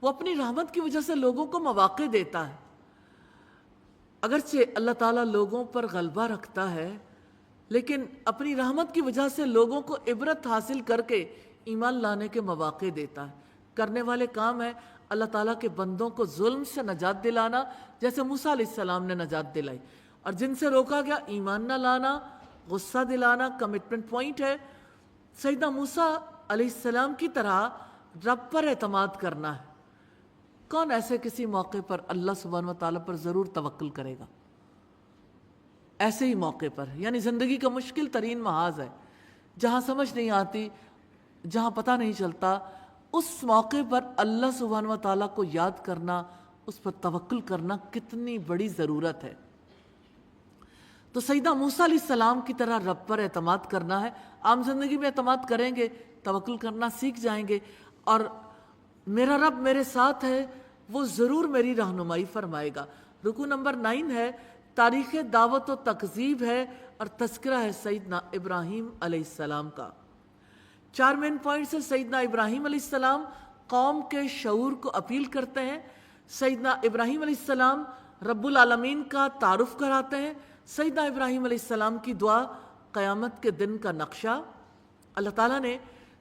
وہ اپنی رحمت کی وجہ سے لوگوں کو مواقع دیتا ہے. اگرچہ اللہ تعالیٰ لوگوں پر غلبہ رکھتا ہے، لیکن اپنی رحمت کی وجہ سے لوگوں کو عبرت حاصل کر کے ایمان لانے کے مواقع دیتا ہے. کرنے والے کام ہے اللہ تعالیٰ کے بندوں کو ظلم سے نجات دلانا، جیسے موسیٰ علیہ السلام نے نجات دلائی. اور جن سے روکا گیا ایمان نہ لانا، غصہ دلانا کمٹمنٹ پوائنٹ ہے. سیدنا موسیٰ علیہ السلام کی طرح رب پر اعتماد کرنا ہے. کون ایسے کسی موقع پر اللہ سبحانہ و تعالیٰ پر ضرور توکل کرے گا؟ ایسے ہی موقع پر، یعنی زندگی کا مشکل ترین محاذ ہے، جہاں سمجھ نہیں آتی، جہاں پتہ نہیں چلتا، اس موقع پر اللہ سبحانہ و تعالیٰ کو یاد کرنا، اس پر توکل کرنا کتنی بڑی ضرورت ہے. تو سیدنا موسیٰ علیہ السلام کی طرح رب پر اعتماد کرنا ہے. عام زندگی میں اعتماد کریں گے، توکل کرنا سیکھ جائیں گے، اور میرا رب میرے ساتھ ہے، وہ ضرور میری رہنمائی فرمائے گا. رکوع نمبر 9 ہے، تاریخ دعوت و تکذیب ہے، اور تذکرہ ہے سیدنا ابراہیم علیہ السلام کا. 4 مین پوائنٹس ہے. سیدنا ابراہیم علیہ السلام قوم کے شعور کو اپیل کرتے ہیں. سیدنا ابراہیم علیہ السلام رب العالمین کا تعارف کراتے ہیں. سیدنا ابراہیم علیہ السلام کی دعا، قیامت کے دن کا نقشہ. اللہ تعالیٰ نے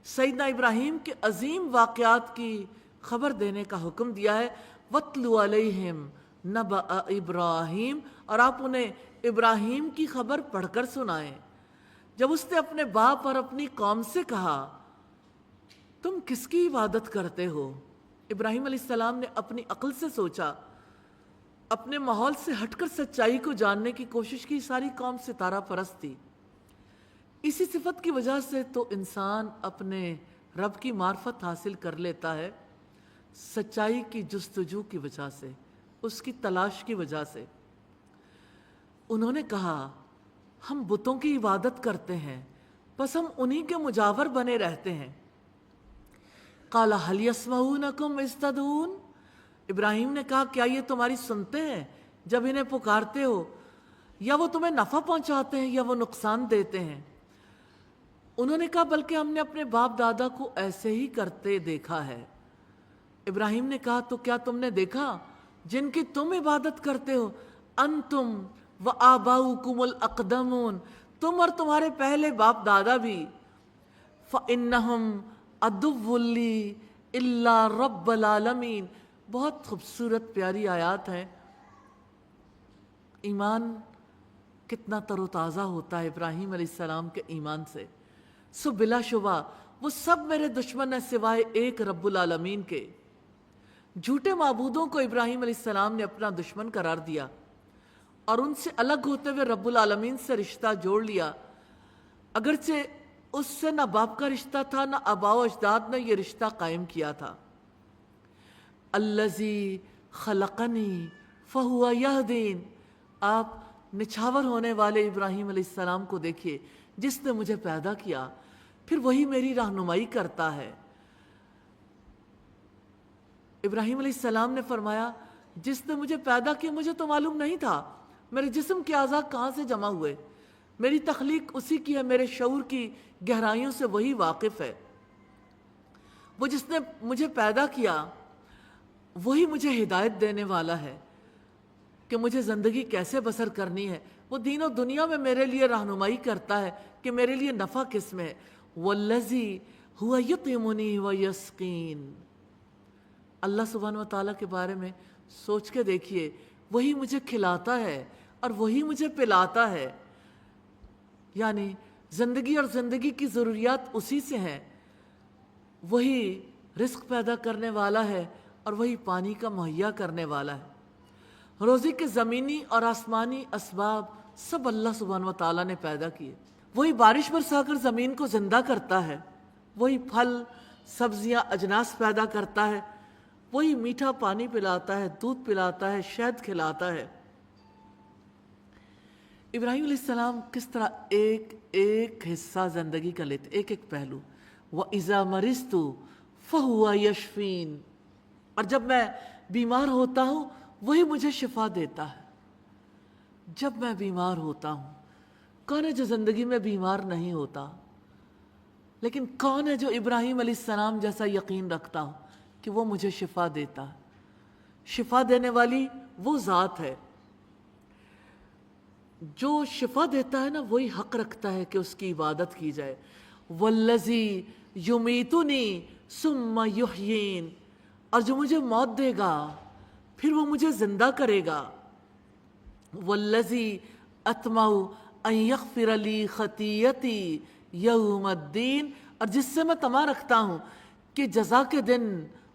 سیدنا ابراہیم کے عظیم واقعات کی خبر دینے کا حکم دیا ہے. وَاتْلُ عَلَيْهِمْ نَبَأَ ابراہیم، اور آپ انہیں ابراہیم کی خبر پڑھ کر سنائیں. جب اس نے اپنے باپ اور اپنی قوم سے کہا تم کس کی عبادت کرتے ہو، ابراہیم علیہ السلام نے اپنی عقل سے سوچا، اپنے ماحول سے ہٹ کر سچائی کو جاننے کی کوشش کی. ساری قوم ستارہ پرست تھی. اسی صفت کی وجہ سے تو انسان اپنے رب کی معرفت حاصل کر لیتا ہے، سچائی کی جستجو کی وجہ سے، اس کی تلاش کی وجہ سے. انہوں نے کہا ہم بتوں کی عبادت کرتے ہیں، بس ہم انہی کے مجاور بنے رہتے ہیں. قال هل يسمعونكم اذ تدعون، ابراہیم نے کہا کیا یہ تمہاری سنتے ہیں جب انہیں پکارتے ہو؟ یا وہ تمہیں نفع پہنچاتے ہیں یا وہ نقصان دیتے ہیں؟ انہوں نے کہا بلکہ ہم نے اپنے باپ دادا کو ایسے ہی کرتے دیکھا ہے۔ ابراہیم نے کہا تو کیا تم نے دیکھا جن کی تم عبادت کرتے ہو، انتم و آباؤکم الاقدمون، تم اور تمہارے پہلے باپ دادا بھی، فَإِنَّهُمْ عَدُوٌّ لِّي إِلَّا رَبَّ الْعَالَمِينَ۔ بہت خوبصورت پیاری آیات ہیں۔ ایمان کتنا تر و تازہ ہوتا ہے ابراہیم علیہ السلام کے ایمان سے۔ سو بلا شبہ وہ سب میرے دشمن ہیں سوائے ایک رب العالمین کے۔ جھوٹے معبودوں کو ابراہیم علیہ السلام نے اپنا دشمن قرار دیا اور ان سے الگ ہوتے ہوئے رب العالمین سے رشتہ جوڑ لیا، اگرچہ اس سے نہ باپ کا رشتہ تھا نہ آباء و اجداد نے یہ رشتہ قائم کیا تھا۔ الذی خلقنی فہو یہدین، آپ نچھاور ہونے والے ابراہیم علیہ السلام کو دیکھیے، جس نے مجھے پیدا کیا پھر وہی میری رہنمائی کرتا ہے۔ ابراہیم علیہ السلام نے فرمایا جس نے مجھے پیدا کیا مجھے تو معلوم نہیں تھا میرے جسم کے اعضاء کہاں سے جمع ہوئے، میری تخلیق اسی کی ہے، میرے شعور کی گہرائیوں سے وہی واقف ہے۔ وہ جس نے مجھے پیدا کیا وہی مجھے ہدایت دینے والا ہے کہ مجھے زندگی کیسے بسر کرنی ہے۔ وہ دین و دنیا میں میرے لیے رہنمائی کرتا ہے کہ میرے لیے نفع کس میں ہے۔ والذی هو یطعمنی ویسقین، اللہ سبحانہ و تعالیٰ کے بارے میں سوچ کے دیکھیے، وہی مجھے کھلاتا ہے اور وہی مجھے پلاتا ہے، یعنی زندگی اور زندگی کی ضروریات اسی سے ہیں۔ وہی رزق پیدا کرنے والا ہے اور وہی پانی کا مہیا کرنے والا ہے۔ روزی کے زمینی اور آسمانی اسباب سب اللہ سبحانہ و تعالیٰ نے پیدا کیے۔ وہی بارش برسا کر زمین کو زندہ کرتا ہے، وہی پھل سبزیاں اجناس پیدا کرتا ہے، وہی میٹھا پانی پلاتا ہے، دودھ پلاتا ہے، شہد کھلاتا ہے۔ ابراہیم علیہ السلام کس طرح ایک ایک حصہ زندگی کا لیتے، ایک ایک پہلو۔ وَإِذَا مَرِضْتُ فَهُوَ يَشْفِينِ، اور جب میں بیمار ہوتا ہوں وہی مجھے شفا دیتا ہے۔ جب میں بیمار ہوتا ہوں، کون ہے جو زندگی میں بیمار نہیں ہوتا؟ لیکن کون ہے جو ابراہیم علیہ السلام جیسا یقین رکھتا ہو کہ وہ مجھے شفا دیتا ہے؟ شفا دینے والی وہ ذات ہے، جو شفا دیتا ہے نا وہی حق رکھتا ہے کہ اس کی عبادت کی جائے۔ والذی یمیتنی ثم یحیین، اور جو مجھے موت دے گا پھر وہ مجھے زندہ کرے گا۔ والذی اطمع ان یغفر لی خطیئتی یوم الدین، اور جس سے میں طمع رکھتا ہوں کہ جزا کے دن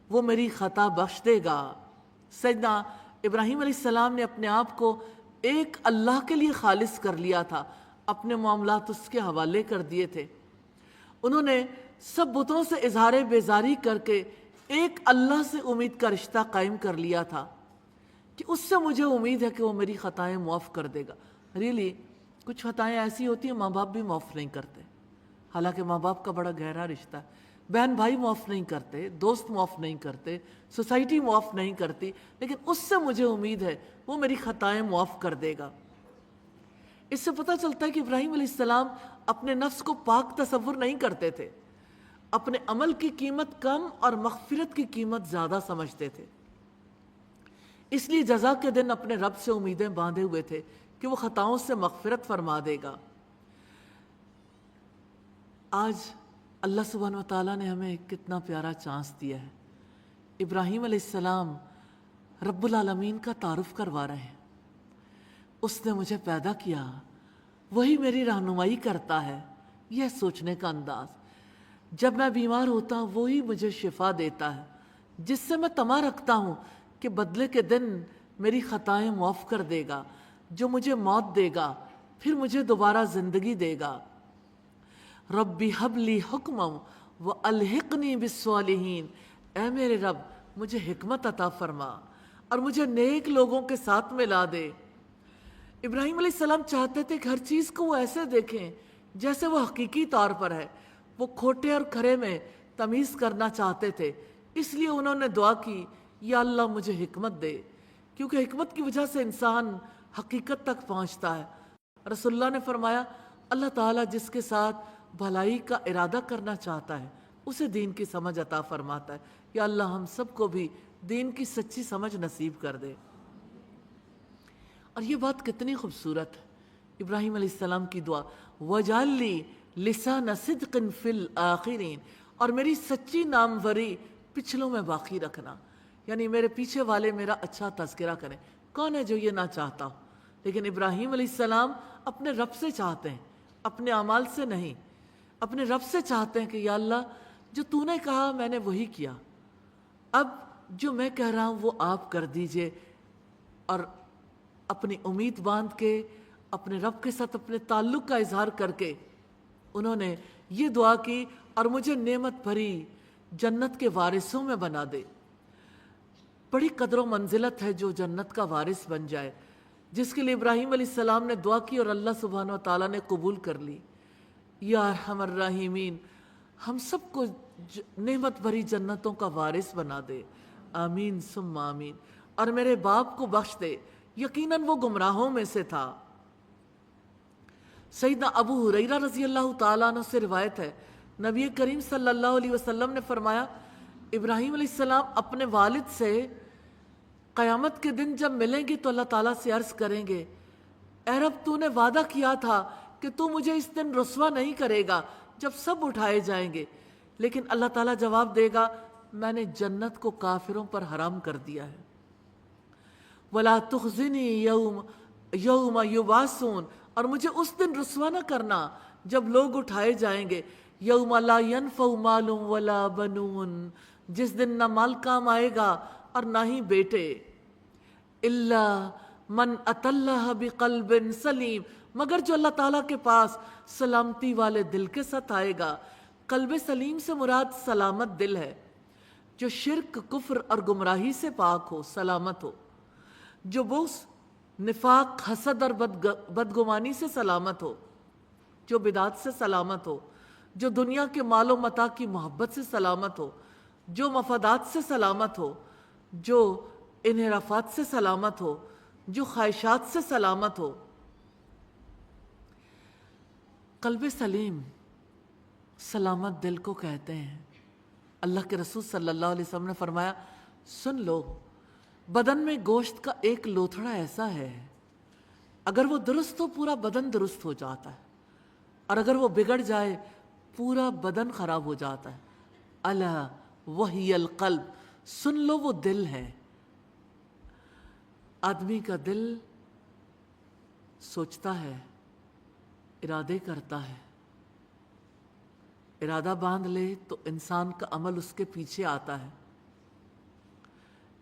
وہ میری خطا بخش دے گا۔ سیدنا ابراہیم علیہ السلام نے اپنے آپ کو ایک اللہ کے لیے خالص کر لیا تھا، اپنے معاملات اس کے حوالے کر دیے تھے۔ انہوں نے سب بتوں سے اظہار بیزاری کر کے ایک اللہ سے امید کا رشتہ قائم کر لیا تھا کہ اس سے مجھے امید ہے کہ وہ میری خطائیں معاف کر دے گا۔ ریلی کچھ خطائیں ایسی ہوتی ہیں ماں باپ بھی معاف نہیں کرتے، حالانکہ ماں باپ کا بڑا گہرا رشتہ ہے۔ بہن بھائی معاف نہیں کرتے، دوست معاف نہیں کرتے، سوسائٹی معاف نہیں کرتی، لیکن اس سے مجھے امید ہے وہ میری خطائیں معاف کر دے گا۔ اس سے پتہ چلتا ہے کہ ابراہیم علیہ السلام اپنے نفس کو پاک تصور نہیں کرتے تھے، اپنے عمل کی قیمت کم اور مغفرت کی قیمت زیادہ سمجھتے تھے۔ اس لیے جزا کے دن اپنے رب سے امیدیں باندھے ہوئے تھے کہ وہ خطاؤں سے مغفرت فرما دے گا۔ آج اللہ سبحانہ و تعالیٰ نے ہمیں کتنا پیارا چانس دیا ہے۔ ابراہیم علیہ السلام رب العالمین کا تعارف کروا رہے ہیں۔ اس نے مجھے پیدا کیا، وہی میری رہنمائی کرتا ہے، یہ سوچنے کا انداز۔ جب میں بیمار ہوتا ہوں وہی مجھے شفا دیتا ہے، جس سے میں طمع رکھتا ہوں کہ بدلے کے دن میری خطائیں معاف کر دے گا، جو مجھے موت دے گا پھر مجھے دوبارہ زندگی دے گا۔ ربی حب لی حکما والحقنی بالصالحین، اے میرے رب مجھے حکمت عطا فرما اور مجھے نیک لوگوں کے ساتھ ملا دے۔ ابراہیم علیہ السلام چاہتے تھے کہ ہر چیز کو وہ ایسے دیکھیں جیسے وہ حقیقی طور پر ہے۔ وہ کھوٹے اور کھرے میں تمیز کرنا چاہتے تھے، اس لیے انہوں نے دعا کی یا اللہ مجھے حکمت دے، کیونکہ حکمت کی وجہ سے انسان حقیقت تک پہنچتا ہے۔ رسول اللہ نے فرمایا اللہ تعالیٰ جس کے ساتھ بھلائی کا ارادہ کرنا چاہتا ہے اسے دین کی سمجھ عطا فرماتا ہے۔ یا اللہ ہم سب کو بھی دین کی سچی سمجھ نصیب کر دے۔ اور یہ بات کتنی خوبصورت ہے، ابراہیم علیہ السلام کی دعا، وَجَعَلْ لِي لِسَانَ صِدْقٍ فِي الْآخِرِينَ، اور میری سچی ناموری پچھلوں میں باقی رکھنا، یعنی میرے پیچھے والے میرا اچھا تذکرہ کریں۔ کون ہے جو یہ نہ چاہتا ہو؟ لیکن ابراہیم علیہ السلام اپنے رب سے چاہتے ہیں، اپنے اعمال سے نہیں، اپنے رب سے چاہتے ہیں کہ یا اللہ جو تو نے کہا میں نے وہی کیا، اب جو میں کہہ رہا ہوں وہ آپ کر دیجئے۔ اور اپنی امید باندھ کے اپنے رب کے ساتھ اپنے تعلق کا اظہار کر کے انہوں نے یہ دعا کی، اور مجھے نعمت بھری جنت کے وارثوں میں بنا دے۔ بڑی قدر و منزلت ہے جو جنت کا وارث بن جائے، جس کے لیے ابراہیم علیہ السلام نے دعا کی اور اللہ سبحانہ و تعالیٰ نے قبول کر لی۔ یا ارحم الراحمین ہم سب کو نعمت بھری جنتوں کا وارث بنا دے، آمین ثم آمین۔ اور میرے باپ کو بخش دے، یقیناً وہ گمراہوں میں سے تھا۔ سیدنا ابو ہریرہ رضی اللہ تعالیٰ عنہ سے روایت ہے، نبی کریم صلی اللہ علیہ وسلم نے فرمایا ابراہیم علیہ السلام اپنے والد سے قیامت کے دن جب ملیں گے تو اللہ تعالیٰ سے عرض کریں گے، اے رب تو نے وعدہ کیا تھا کہ تو مجھے اس دن رسوا نہیں کرے گا جب سب اٹھائے جائیں گے، لیکن اللہ تعالیٰ جواب دے گا میں نے جنت کو کافروں پر حرام کر دیا ہے۔ وَلَا تُخْزِنِي يَوْمَ يُبْعَثُونَ، اور مجھے اس دن رسوا نہ کرنا جب لوگ اٹھائے جائیں گے، یوم لا ينفع مال ولا بنون، جس دن نہ مال کام آئے گا اور نہ ہی بیٹے، الا من اتى اللہ بقلب سلیم، مگر جو اللہ تعالیٰ کے پاس سلامتی والے دل کے ساتھ آئے گا۔ قلب سلیم سے مراد سلامت دل ہے، جو شرک، کفر اور گمراہی سے پاک ہو، سلامت ہو، جو بغض، نفاق، حسد اور بدگمانی سے سلامت ہو، جو بدعات سے سلامت ہو، جو دنیا کے مال و متاع کی محبت سے سلامت ہو، جو مفادات سے سلامت ہو، جو انحرافات سے سلامت ہو، جو خواہشات سے سلامت ہو۔ قلب سلیم سلامت دل کو کہتے ہیں۔ اللہ کے رسول صلی اللہ علیہ وسلم نے فرمایا سن لو، بدن میں گوشت کا ایک لوتھڑا ایسا ہے، اگر وہ درست ہو پورا بدن درست ہو جاتا ہے، اور اگر وہ بگڑ جائے پورا بدن خراب ہو جاتا ہے۔ الا وہی القلب، سن لو وہ دل ہے۔ آدمی کا دل سوچتا ہے، ارادے کرتا ہے، ارادہ باندھ لے تو انسان کا عمل اس کے پیچھے آتا ہے۔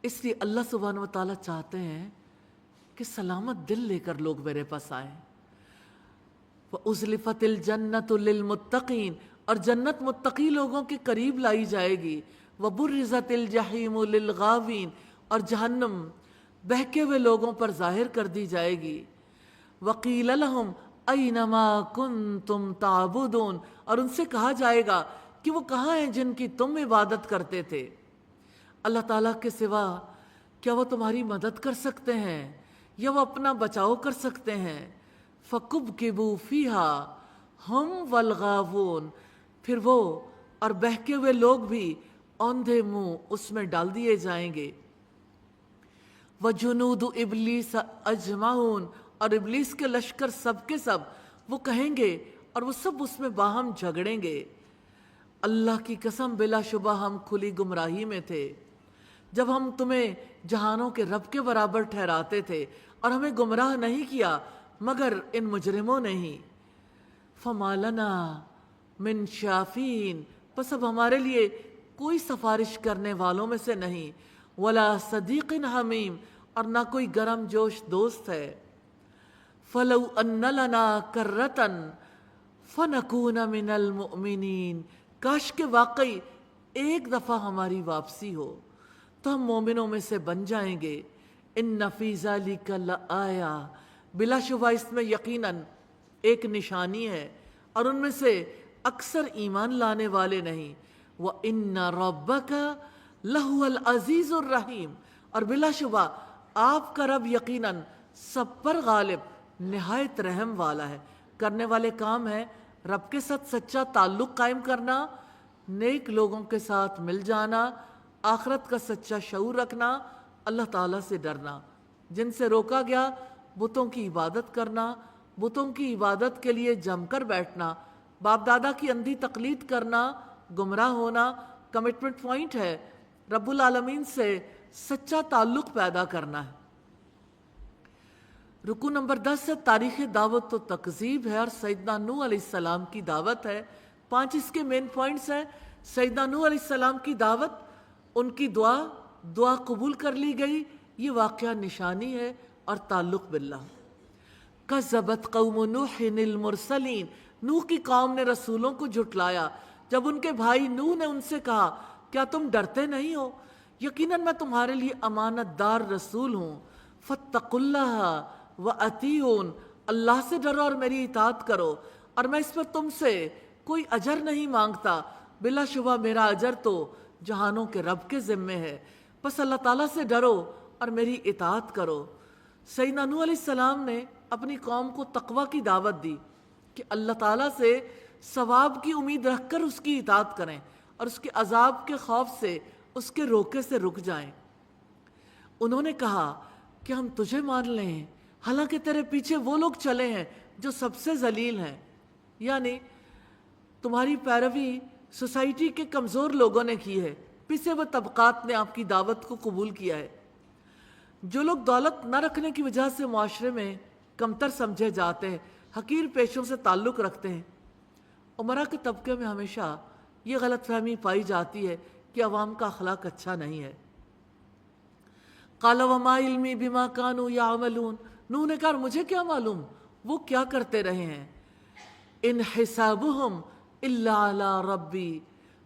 اس لیے اللہ سبحانہ و تعالیٰ چاہتے ہیں کہ سلامت دل لے کر لوگ میرے پاس آئیں۔ وَأُزْلِفَتِ الْجَنَّةُ لِلْمُتَّقِينَ، اور جنت متقی لوگوں کے قریب لائی جائے گی۔ وَبُرِّزَتِ الْجَحِيمُ لِلْغَاوِينَ، اور جہنم بہکے ہوئے لوگوں پر ظاہر کر دی جائے گی۔ وَقِيلَ لَهُمْ أَيْنَ مَا كُنْتُمْ تَعْبُدُونَ، اور ان سے کہا جائے گا کہ وہ کہاں ہیں جن کی تم عبادت کرتے تھے؟ اللہ تعالیٰ کے سوا کیا وہ تمہاری مدد کر سکتے ہیں یا وہ اپنا بچاؤ کر سکتے ہیں؟ فَكُبْكِبُوا فِيهَا هُمْ وَالْغَاوُونَ، پھر وہ اور بہکے ہوئے لوگ بھی اوندھے منہ اس میں ڈال دیے جائیں گے۔ وَجُنُودُ إِبْلِيسَ أَجْمَعُونَ، اور ابلیس کے لشکر سب کے سب وہ کہیں گے اور وہ سب اس میں باہم جھگڑیں گے، اللہ کی قسم بلا شبہ ہم کھلی گمراہی میں تھے جب ہم تمہیں جہانوں کے رب کے برابر ٹھہراتے تھے، اور ہمیں گمراہ نہیں کیا مگر ان مجرموں نے ہی۔ فَمَا لَنَا مِن شَافِينَ، پس اب ہمارے لیے کوئی سفارش کرنے والوں میں سے نہیں، وَلَا صَدِيقٍ حَمِيمٍ، اور نہ کوئی گرم جوش دوست ہے۔ فَلَوْ أَنَّ لَنَا كَرَّةً فَنَكُونَ مِنَ الْمُؤْمِنِينَ، کاش کہ واقعی ایک دفعہ ہماری واپسی ہو تو ہم مومنوں میں سے بن جائیں گے۔ إِنَّ فِي ذَلِكَ لَآيَةً، بلا شبہ اس میں یقیناً ایک نشانی ہے، اور ان میں سے اکثر ایمان لانے والے نہیں۔ وَإِنَّ رَبَّكَ لَهُوَ الْعَزِيزُ الرَّحِيمُ، اور بلا شبہ آپ کا رب یقیناً سب پر غالب نہایت رحم والا ہے۔ کرنے والے کام ہے رب کے ساتھ سچا تعلق قائم کرنا، نیک لوگوں کے ساتھ مل جانا، آخرت کا سچا شعور رکھنا، اللہ تعالیٰ سے ڈرنا۔ جن سے روکا گیا بتوں کی عبادت کرنا، بتوں کی عبادت کے لیے جم کر بیٹھنا، باپ دادا کی اندھی تقلید کرنا، گمراہ ہونا۔ کمٹمنٹ پوائنٹ ہے رب العالمین سے سچا تعلق پیدا کرنا ہے۔ رکو نمبر 10 ہے تاریخ دعوت و تکذیب ہے اور سیدنا نوح علیہ السلام کی دعوت ہے۔ 5 اس کے مین پوائنٹس ہیں۔ سیدنا نوح علیہ السلام کی دعوت، ان کی دعا قبول کر لی گئی، یہ واقعہ نشانی ہے اور تعلق باللہ۔ کذبت قوم نوح المرسلین، نوح کی قوم نے رسولوں کو جھٹلایا جب ان کے بھائی نوح نے ان سے کہا کیا تم ڈرتے نہیں ہو؟ یقیناً میں تمہارے لیے امانت دار رسول ہوں۔ فاتقوا اللہ واتیون، اللہ سے ڈرو اور میری اطاعت کرو، اور میں اس پر تم سے کوئی اجر نہیں مانگتا، بلا شبہ میرا اجر تو جہانوں کے رب کے ذمے ہے، بس اللہ تعالیٰ سے ڈرو اور میری اطاعت کرو۔ سیدنا نوح علیہ السلام نے اپنی قوم کو تقوی کی دعوت دی کہ اللہ تعالیٰ سے ثواب کی امید رکھ کر اس کی اطاعت کریں اور اس کے عذاب کے خوف سے، اس کے روکے سے رک جائیں۔ انہوں نے کہا کہ ہم تجھے مان لیں حالانکہ تیرے پیچھے وہ لوگ چلے ہیں جو سب سے ذلیل ہیں، یعنی تمہاری پیروی سوسائٹی کے کمزور لوگوں نے کی ہے، پسے ہوئے طبقات نے آپ کی دعوت کو قبول کیا ہے۔ جو لوگ دولت نہ رکھنے کی وجہ سے معاشرے میں کمتر سمجھے جاتے ہیں، حقیر پیشوں سے تعلق رکھتے ہیں، عمرہ کے طبقے میں ہمیشہ یہ غلط فہمی پائی جاتی ہے کہ عوام کا اخلاق اچھا نہیں ہے۔ قال وما علمی بما كانوا يعملون، نوح نے کہا مجھے کیا معلوم وہ کیا کرتے رہے ہیں۔ ان حسابهم الا علی ربی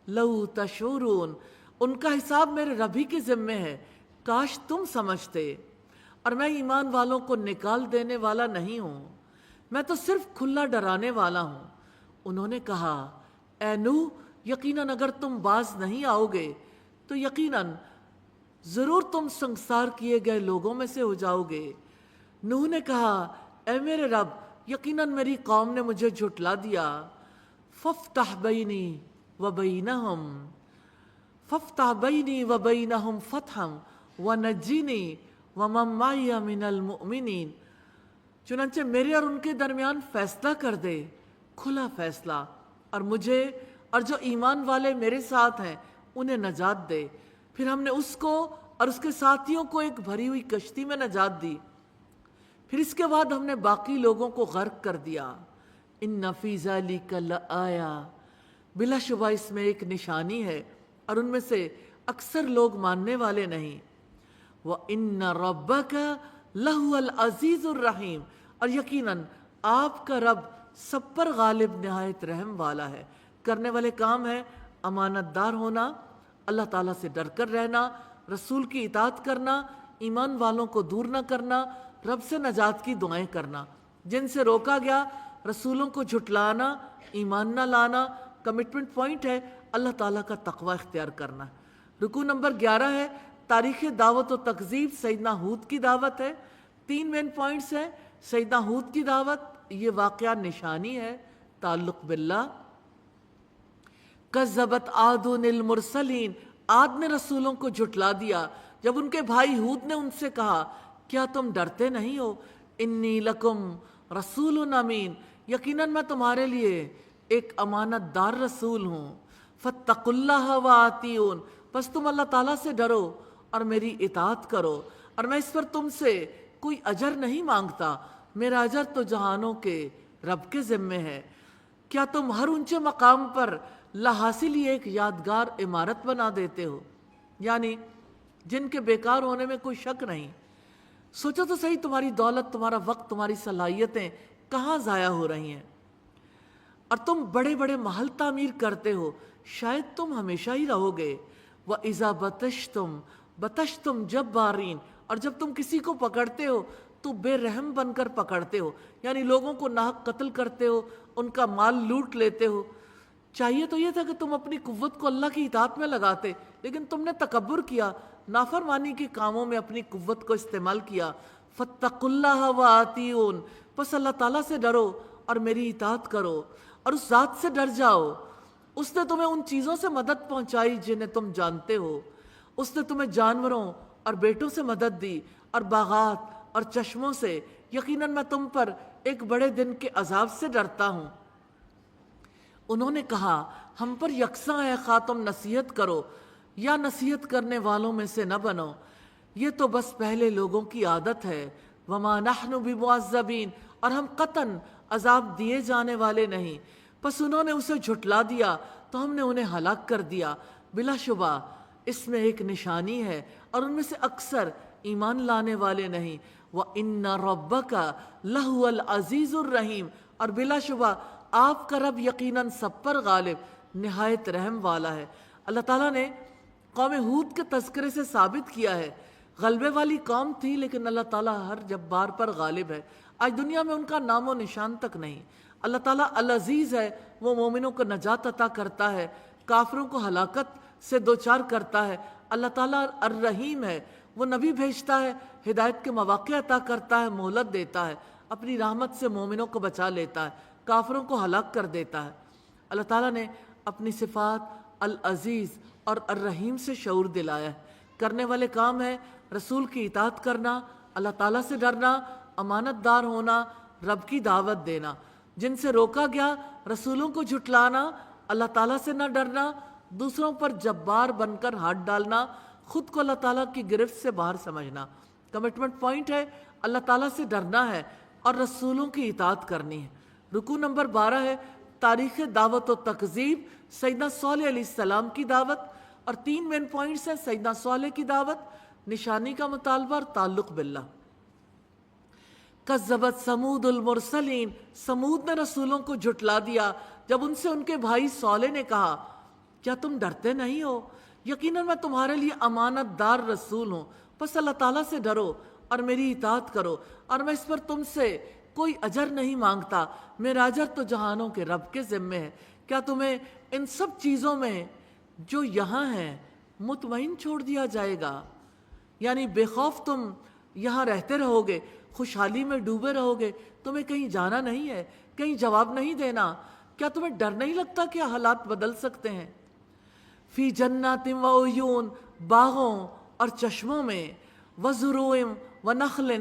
لو تشعرون، ان کا حساب میرے رب ہی کے ذمے ہے، کاش تم سمجھتے، اور میں ایمان والوں کو نکال دینے والا نہیں ہوں، میں تو صرف کھلا ڈرانے والا ہوں۔ انہوں نے کہا اے نوح، یقیناً اگر تم باز نہیں آؤ گے تو یقیناً ضرور تم سنگسار کیے گئے لوگوں میں سے ہو جاؤ گے۔ نوح نے کہا اے میرے رب، یقیناً میری قوم نے مجھے جھٹلا دیا۔ فافتح بینی وبینہم فتحا ونجینی ومن معی من المؤمنین، چنانچہ میرے اور ان کے درمیان فیصلہ کر دے، کھلا فیصلہ، اور مجھے اور جو ایمان والے میرے ساتھ ہیں انہیں نجات دے۔ پھر ہم نے اس کو اور اس کے ساتھیوں کو ایک بھری ہوئی کشتی میں نجات دی، پھر اس کے بعد ہم نے باقی لوگوں کو غرق کر دیا۔ ان فی ذلک لآیہ، بلا شبہ اس میں ایک نشانی ہے اور ان میں سے اکثر لوگ ماننے والے نہیں۔ وَإِنَّ رَبَّكَ لَهُوَ الْعَزِيزُ الرَّحِيمُ، اور یقیناً آپ کا رب سب پر غالب نہایت رحم والا ہے۔ کرنے والے کام ہے امانت دار ہونا، اللہ تعالیٰ سے ڈر کر رہنا، رسول کی اطاعت کرنا، ایمان والوں کو دور نہ کرنا، رب سے نجات کی دعائیں کرنا۔ جن سے روکا گیا رسولوں کو جھٹلانا، ایمان نہ لانا۔ کمٹمنٹ پوائنٹ ہے اللہ تعالیٰ کا تقوی اختیار کرنا۔ رکوع نمبر 11 ہے تاریخ دعوت و تکذیب، سیدنا ہود کی دعوت ہے۔ 3 مین پوائنٹس ہیں۔ سیدنا ہود کی دعوت، یہ واقعہ نشانی ہے تعلق باللہ۔ کذبت عاد المرسلین، عاد نے رسولوں کو جھٹلا دیا جب ان کے بھائی ہود نے ان سے کہا کیا تم ڈرتے نہیں ہو؟ انی لکم رسول امین، یقیناً میں تمہارے لیے ایک امانت دار رسول ہوں۔ فاتقوا اللہ واتیون، بس تم اللہ تعالیٰ سے ڈرو اور میری اطاعت کرو، اور میں اس پر تم سے کوئی اجر نہیں مانگتا، میرا اجر تو جہانوں کے رب کے ذمے ہے۔ کیا تم ہر اونچے مقام پر لا حاصل ہی ایک یادگار عمارت بنا دیتے ہو، یعنی جن کے بیکار ہونے میں کوئی شک نہیں؟ سوچو تو صحیح، تمہاری دولت، تمہارا وقت، تمہاری صلاحیتیں کہاں ضائع ہو رہی ہیں، اور تم بڑے بڑے محل تعمیر کرتے ہو، شاید تم ہمیشہ ہی رہو گے۔ وَإِذَا بَطَشْتُمْ بَطَشْتُمْ جَبَّارِينَ، اور جب تم کسی کو پکڑتے ہو تو بے رحم بن کر پکڑتے ہو، یعنی لوگوں کو ناحق قتل کرتے ہو، ان کا مال لوٹ لیتے ہو۔ چاہیے تو یہ تھا کہ تم اپنی قوت کو اللہ کی اطاعت میں لگاتے، لیکن تم نے تکبر کیا، نافرمانی کے کاموں میں اپنی قوت کو استعمال کیا۔ فاتقوا اللہ وآطیعون، پس اللہ تعالیٰ سے ڈرو اور میری اطاعت کرو، اور اس ذات سے ڈر جاؤ، اس نے تمہیں ان چیزوں سے مدد پہنچائی جنہیں تم جانتے ہو، اس نے تمہیں جانوروں اور بیٹوں سے مدد دی اور باغات اور چشموں سے، یقیناً میں تم پر ایک بڑے دن کے عذاب سے ڈرتا ہوں۔ انہوں نے کہا ہم پر یکساں ہے، خواہ تم نصیحت کرو یا نصیحت کرنے والوں میں سے نہ بنو، یہ تو بس پہلے لوگوں کی عادت ہے۔ وما نحن بمعذبین، اور ہم قطعاً عذاب دیے جانے والے نہیں۔ پس انہوں نے اسے جھٹلا دیا تو ہم نے انہیں ہلاک کر دیا۔ بلا شبہ اس میں ایک نشانی ہے اور ان میں سے اکثر ایمان لانے والے نہیں۔ وَإِنَّ رَبَّكَ لَهُوَ الْعَزِيزُ الرَّحِيمُ، اور بلا شبہ آپ کا رب یقیناً سب پر غالب، نہایت رحم والا ہے۔ اللہ تعالیٰ نے قوم ہود کے تذکرے سے ثابت کیا ہے، غلبے والی قوم تھی لیکن اللہ تعالیٰ ہر جبار پر غالب ہے۔ آج دنیا میں ان کا نام و نشان تک نہیں۔ اللہ تعالیٰ العزیز ہے، وہ مومنوں کو نجات عطا کرتا ہے، کافروں کو ہلاکت سے دوچار کرتا ہے۔ اللہ تعالیٰ الرحیم ہے، وہ نبی بھیجتا ہے، ہدایت کے مواقع عطا کرتا ہے، مہلت دیتا ہے، اپنی رحمت سے مومنوں کو بچا لیتا ہے، کافروں کو ہلاک کر دیتا ہے۔ اللہ تعالیٰ نے اپنی صفات العزیز اور الرحیم سے شعور دلایا ہے۔ کرنے والے کام ہے رسول کی اطاعت کرنا، اللہ تعالیٰ سے ڈرنا، امانت دار ہونا، رب کی دعوت دینا۔ جن سے روکا گیا رسولوں کو جھٹلانا، اللہ تعالیٰ سے نہ ڈرنا، دوسروں پر جبار بن کر ہاتھ ڈالنا، خود کو اللہ تعالیٰ کی گرفت سے باہر سمجھنا۔ کمٹمنٹ پوائنٹ ہے اللہ تعالیٰ سے ڈرنا ہے اور رسولوں کی اطاعت کرنی ہے۔ رکوع نمبر 12 ہے تاریخ دعوت و تکذیب، سیدنا صالح علیہ السلام کی دعوت، اور 3 مین پوائنٹس ہیں سیدنا صالح کی دعوت، نشانی کا مطالبہ اور تعلق باللہ۔ کذبت سمود المرسلین، سمود نے رسولوں کو جھٹلا دیا جب ان سے ان کے بھائی صالح نے کہا کیا تم ڈرتے نہیں ہو؟ یقیناً میں تمہارے لیے امانت دار رسول ہوں، پس اللہ تعالیٰ سے ڈرو اور میری اطاعت کرو، اور میں اس پر تم سے کوئی اجر نہیں مانگتا، میرا اجر تو جہانوں کے رب کے ذمے ہے۔ کیا تمہیں ان سب چیزوں میں جو یہاں ہیں مطمئن چھوڑ دیا جائے گا؟ یعنی بے خوف تم یہاں رہتے رہو گے، خوشحالی میں ڈوبے رہو گے، تمہیں کہیں جانا نہیں ہے، کہیں جواب نہیں دینا؟ کیا تمہیں ڈر نہیں لگتا کہ حالات بدل سکتے ہیں؟ فی جنات و عیون، باغوں اور چشموں میں، وزروع و نخل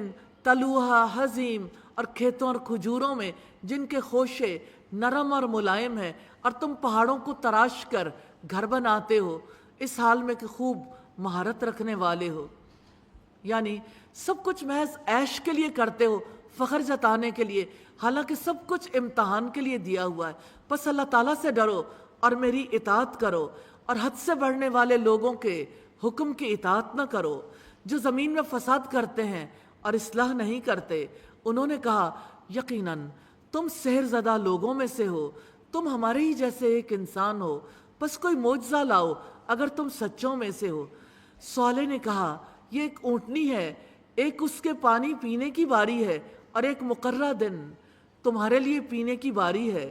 طلوعها حزیم، اور کھیتوں اور کھجوروں میں جن کے خوشے نرم اور ملائم ہیں، اور تم پہاڑوں کو تراش کر گھر بناتے ہو اس حال میں کہ خوب مہارت رکھنے والے ہو۔ یعنی سب کچھ محض عیش کے لیے کرتے ہو، فخر جتانے کے لیے، حالانکہ سب کچھ امتحان کے لیے دیا ہوا ہے۔ پس اللہ تعالیٰ سے ڈرو اور میری اطاعت کرو، اور حد سے بڑھنے والے لوگوں کے حکم کی اطاعت نہ کرو جو زمین میں فساد کرتے ہیں اور اصلاح نہیں کرتے۔ انہوں نے کہا یقیناً تم سحر زدہ لوگوں میں سے ہو، تم ہمارے ہی جیسے ایک انسان ہو، بس کوئی معجزہ لاؤ اگر تم سچوں میں سے ہو۔ صالح نے کہا یہ ایک اونٹنی ہے، ایک اس کے پانی پینے کی باری ہے اور ایک مقررہ دن تمہارے لیے پینے کی باری ہے۔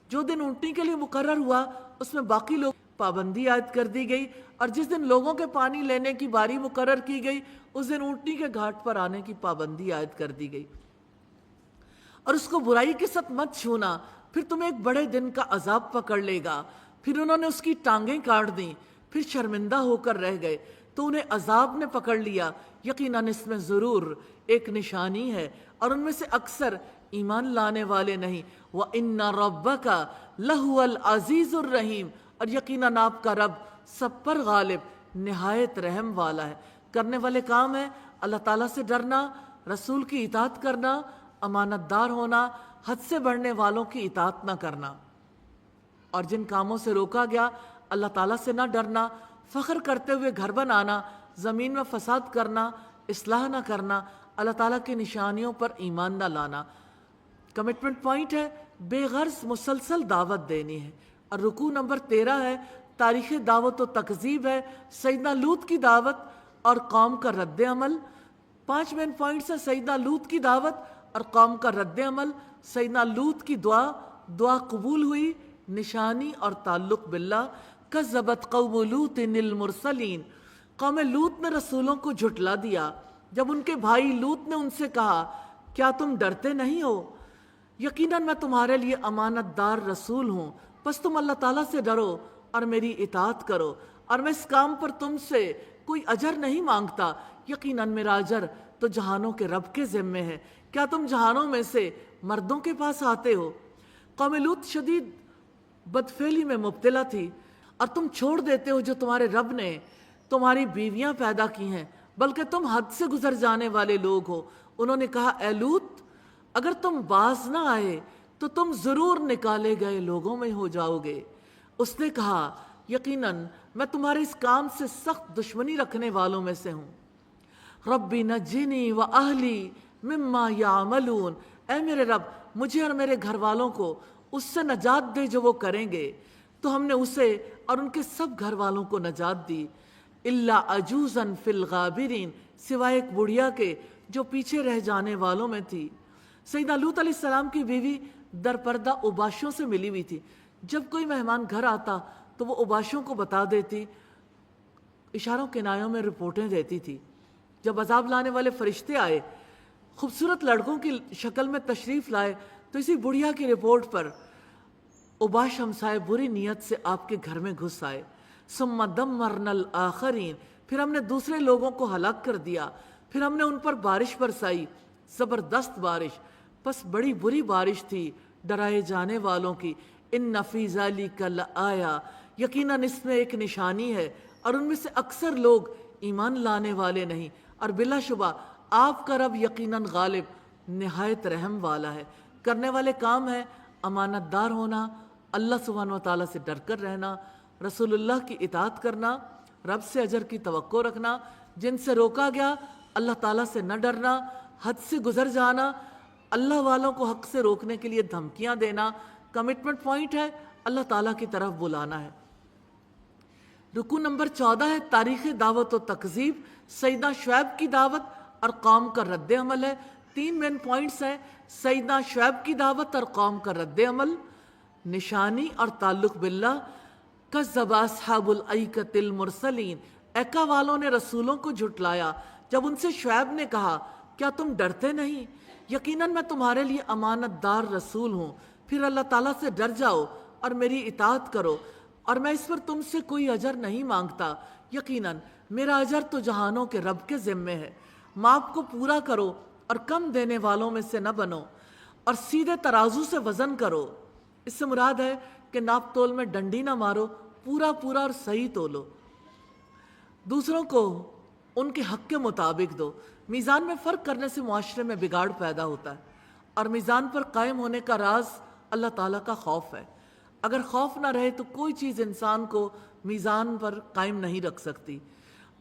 جو دن اونٹنی کے لیے مقرر ہوا اس میں باقی لوگ پابندی عائد کر دی گئی، اور جس دن لوگوں کے پانی لینے کی باری مقرر کی گئی اس دن اونٹنی کے گھاٹ پر آنے کی پابندی عائد کر دی گئی۔ اور اس کو برائی کے ساتھ مت چھونا، پھر تمہیں ایک بڑے دن کا عذاب پکڑ لے گا۔ پھر انہوں نے اس کی ٹانگیں کاٹ دیں، پھر شرمندہ ہو کر رہ گئے تو انہیں عذاب نے پکڑ لیا۔ یقیناً اس میں ضرور ایک نشانی ہے اور ان میں سے اکثر ایمان لانے والے نہیں۔ وَإِنَّ رَبَّكَ لَهُوَ الْعَزِيزُ الرَّحِيمُ، اور یقیناً آپ کا رب سب پر غالب، نہایت رحم والا ہے۔ کرنے والے کام ہے اللہ تعالیٰ سے ڈرنا، رسول کی اطاعت کرنا، امانت دار ہونا، حد سے بڑھنے والوں کی اطاعت نہ کرنا۔ اور جن کاموں سے روکا گیا اللہ تعالیٰ سے نہ ڈرنا، فخر کرتے ہوئے گھر بنانا، زمین میں فساد کرنا، اصلاح نہ کرنا، اللہ تعالیٰ کی نشانیوں پر ایمان نہ لانا۔ کمٹمنٹ پوائنٹ ہے بے غرض مسلسل دعوت دینی ہے۔ اور رکوع نمبر 13 ہے تاریخ دعوت و تکذیب ہے، سیدنا لوط کی دعوت اور قوم کا رد عمل۔ 5 مین پوائنٹس ہیں سیدنا لوط کی دعوت اور قوم کا رد عمل، سیدنا لوط کی دعا قبول ہوئی، نشانی اور تعلق باللہ۔ کذبت قوم لوط المرسلین، قوم لوط نے رسولوں کو جھٹلا دیا۔ جب ان کے بھائی لوط نے ان سے کہا کیا تم ڈرتے نہیں ہو؟ یقیناً میں تمہارے لیے امانت دار رسول ہوں، بس تم اللہ تعالیٰ سے ڈرو اور میری اطاعت کرو، اور میں اس کام پر تم سے کوئی اجر نہیں مانگتا، یقیناً میرا اجر تو جہانوں کے رب کے ذمے ہے، کیا تم جہانوں میں سے مردوں کے پاس آتے ہو؟ قوم لوط شدید بدفعلی میں مبتلا تھی، اور تم چھوڑ دیتے ہو جو تمہارے رب نے تمہاری بیویاں پیدا کی ہیں، بلکہ تم حد سے گزر جانے والے لوگ ہو۔ انہوں نے کہا اے لوط، اگر تم باز نہ آئے تو تم ضرور نکالے گئے لوگوں میں ہو جاؤ گے۔ اس نے کہا یقیناً میں تمہارے اس کام سے سخت دشمنی رکھنے والوں میں سے ہوں۔ ربی نجنی و اہلی مما یعملون، اے میرے رب مجھے اور میرے گھر والوں کو اس سے نجات دے جو وہ کریں گے۔ تو ہم نے اسے اور ان کے سب گھر والوں کو نجات دی، الا عجوزا فی الغابرین، سوائے ایک بڑھیا کے جو پیچھے رہ جانے والوں میں تھی۔ سیدنا لوط علیہ السلام کی بیوی در پردہ اوباشوں سے ملی ہوئی تھی، جب کوئی مہمان گھر آتا تو وہ اوباشوں کو بتا دیتی، اشاروں کنایوں میں رپورٹیں دیتی تھی۔ جب عذاب لانے والے فرشتے آئے، خوبصورت لڑکوں کی شکل میں تشریف لائے، تو اسی بڑھیا کی رپورٹ پر اوباش ہمسائے بری نیت سے آپ کے گھر میں گھس آئے۔ ثم دمرنا الآخرین، پھر ہم نے دوسرے لوگوں کو ہلاک کر دیا، پھر ہم نے ان پر بارش برسائی، زبردست بارش، بس بڑی بری بارش تھی ڈرائے جانے والوں کی۔ ان فی ذلک لآیا، یقیناً اس میں ایک نشانی ہے، اور ان میں سے اکثر لوگ ایمان لانے والے نہیں، اور بلا شبہ آپ کا رب یقیناً غالب نہایت رحم والا ہے۔ کرنے والے کام ہے امانت دار ہونا، اللہ سبحانہ وتعالیٰ سے ڈر کر رہنا، رسول اللہ کی اطاعت کرنا، رب سے اجر کی توقع رکھنا، جن سے روکا گیا اللہ تعالیٰ سے نہ ڈرنا، حد سے گزر جانا، اللہ والوں کو حق سے روکنے کے لیے دھمکیاں دینا، کمٹمنٹ پوائنٹ ہے اللہ تعالیٰ کی طرف بلانا ہے۔ رکو نمبر 14 ہے تاریخ دعوت و تکذیب، سیدنا شعیب کی دعوت اور قوم کا رد عمل ہے۔ 3 مین پوائنٹس ہیں، سیدنا شعیب کی دعوت اور قوم کا رد عمل، نشانی اور تعلق باللہ۔ کذب اصحاب الایکۃ المرسلین، ایکا والوں نے رسولوں کو جھٹلایا جب ان سے شعیب نے کہا کیا تم ڈرتے نہیں؟ یقیناً میں تمہارے لیے امانت دار رسول ہوں، پھر اللہ تعالیٰ سے ڈر جاؤ اور میری اطاعت کرو، اور میں اس پر تم سے کوئی اجر نہیں مانگتا، یقیناً میرا اجر تو جہانوں کے رب کے ذمے ہے۔ ماپ کو پورا کرو اور کم دینے والوں میں سے نہ بنو، اور سیدھے ترازو سے وزن کرو۔ اس سے مراد ہے کہ ناپ تول میں ڈنڈی نہ مارو، پورا پورا اور صحیح تولو، دوسروں کو ان کے حق کے مطابق دو۔ میزان میں فرق کرنے سے معاشرے میں بگاڑ پیدا ہوتا ہے، اور میزان پر قائم ہونے کا راز اللہ تعالیٰ کا خوف ہے۔ اگر خوف نہ رہے تو کوئی چیز انسان کو میزان پر قائم نہیں رکھ سکتی،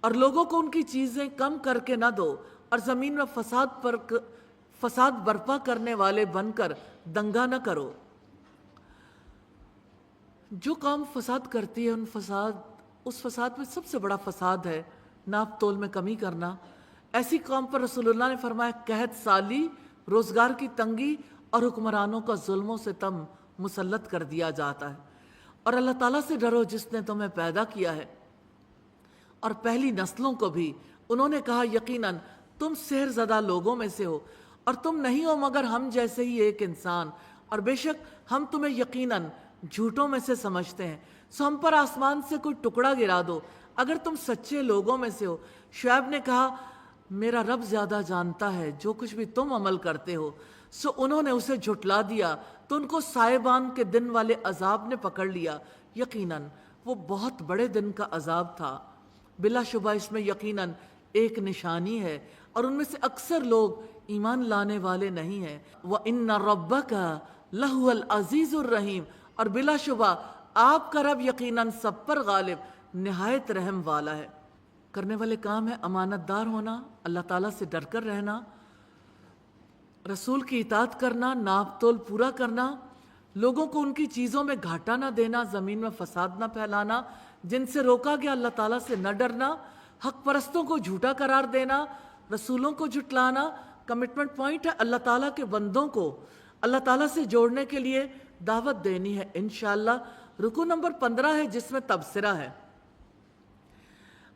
اور لوگوں کو ان کی چیزیں کم کر کے نہ دو، اور زمین میں فساد برپا کرنے والے بن کر دنگا نہ کرو۔ جو قوم فساد کرتی ہے اس فساد میں سب سے بڑا فساد ہے ناپ تول میں کمی کرنا۔ ایسی قوم پر رسول اللہ نے فرمایا قحط سالی، روزگار کی تنگی اور حکمرانوں کا ظلم و ستم مسلط کر دیا جاتا ہے۔ اور اللہ تعالیٰ سے ڈرو جس نے تمہیں پیدا کیا ہے اور پہلی نسلوں کو بھی۔ انہوں نے کہا یقیناً تم سحر زدہ لوگوں میں سے ہو، اور تم نہیں ہو مگر ہم جیسے ہی ایک انسان، اور بے شک ہم تمہیں یقیناً جھوٹوں میں سے سمجھتے ہیں، سو ہم پر آسمان سے کوئی ٹکڑا گرا دو اگر تم سچے لوگوں میں سے ہو۔ شعیب نے کہا میرا رب زیادہ جانتا ہے جو کچھ بھی تم عمل کرتے ہو۔ سو انہوں نے اسے جھٹلا دیا تو ان کو سائبان کے دن والے عذاب نے پکڑ لیا، یقیناً وہ بہت بڑے دن کا عذاب تھا۔ بلا شبہ اس میں یقیناً ایک نشانی ہے، اور ان میں سے اکثر لوگ ایمان لانے والے نہیں ہیں۔ وَإِنَّ رَبَّكَ لَهُوَ الْعَزِيزُ الرَّحِيمُ، اور بلا شبہ آپ کا رب یقیناً سب پر غالب نہایت رحم والا ہے۔ کرنے والے کام ہے امانت دار ہونا، اللہ تعالیٰ سے ڈر کر رہنا، رسول کی اطاعت کرنا، ناپ تول پورا کرنا، لوگوں کو ان کی چیزوں میں گھاٹا نہ دینا، زمین میں فساد نہ پھیلانا، جن سے روکا گیا اللہ تعالیٰ سے نہ ڈرنا، حق پرستوں کو جھوٹا قرار دینا، رسولوں کو جھٹلانا۔ کمٹمنٹ پوائنٹ ہے اللہ تعالیٰ کے بندوں کو اللہ تعالیٰ سے جوڑنے کے لیے دعوت دینی ہے انشاءاللہ۔ رکو نمبر 15 ہے جس میں تبصرہ ہے،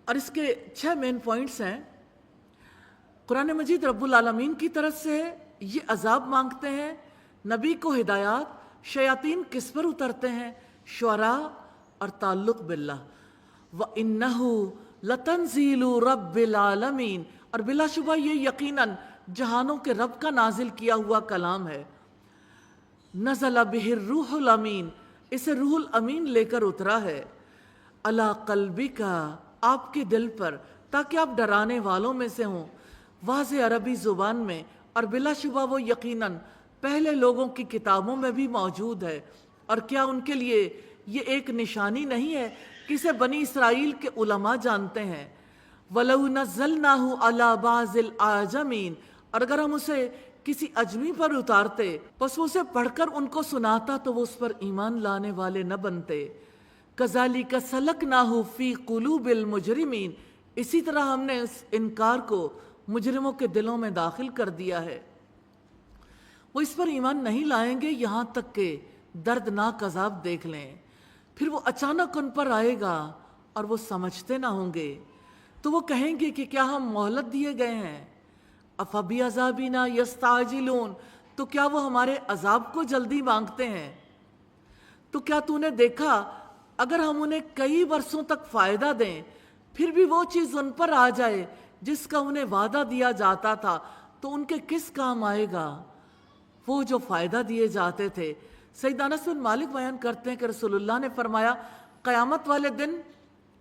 اور اس کے 6 مین پوائنٹس ہیں۔ قرآن مجید رب العالمین کی طرف سے ہے، یہ عذاب مانگتے ہیں، نبی کو ہدایات، شیاطین کس پر اترتے ہیں؟ شعراء اور تعلق باللہ۔ وَإِنَّهُ لَتَنزِيلُ رَبِّ الْعَالَمِينَ، اور بلا شبہ یہ یقیناً جہانوں کے رب کا نازل کیا ہوا کلام ہے۔ نزل بہ الروح الامین، اسے روح الامین لے کر اترا ہے، علی قلبک، آپ کے دل پر، تاکہ آپ ڈرانے والوں میں سے ہوں، واضح عربی زبان میں، اور بلا شبہ وہ یقیناً پہلے لوگوں کی کتابوں میں بھی موجود ہے۔ اور کیا ان کے لیے یہ ایک نشانی نہیں ہے کہ اسے بنی اسرائیل کے علماء جانتے ہیں؟ وَلَوْ نَزَّلْنَاهُ عَلَى بَعْضِ الْأَعْجَمِينَ، اور اگر ہم اسے کسی اجمی پر اتارتے پس وہ اسے پڑھ کر ان کو سناتا تو وہ اس پر ایمان لانے والے نہ بنتے۔ كَذَلِكَ سَلَكْنَاهُ فِي قُلُوبِ الْمُجْرِمِينَ، اسی طرح ہم نے اس انکار کو مجرموں کے دلوں میں داخل کر دیا ہے۔ وہ اس پر ایمان نہیں لائیں گے یہاں تک کہ دردناک عذاب دیکھ لیں، پھر وہ اچانک ان پر آئے گا اور وہ سمجھتے نہ ہوں گے، تو وہ کہیں گے کہ کیا ہم مہلت دیے گئے ہیں؟ أَفَبِعَذَابِنَا يَسْتَعْجِلُونَ، تو کیا وہ ہمارے عذاب کو جلدی مانگتے ہیں؟ تو کیا تو نے دیکھا اگر ہم انہیں کئی برسوں تک فائدہ دیں پھر بھی وہ چیز ان پر آ جائے جس کا انہیں وعدہ دیا جاتا تھا تو ان کے کس کام آئے گا وہ جو فائدہ دیے جاتے تھے؟ سید انس بن مالک بیان کرتے ہیں کہ رسول اللہ نے فرمایا، قیامت والے دن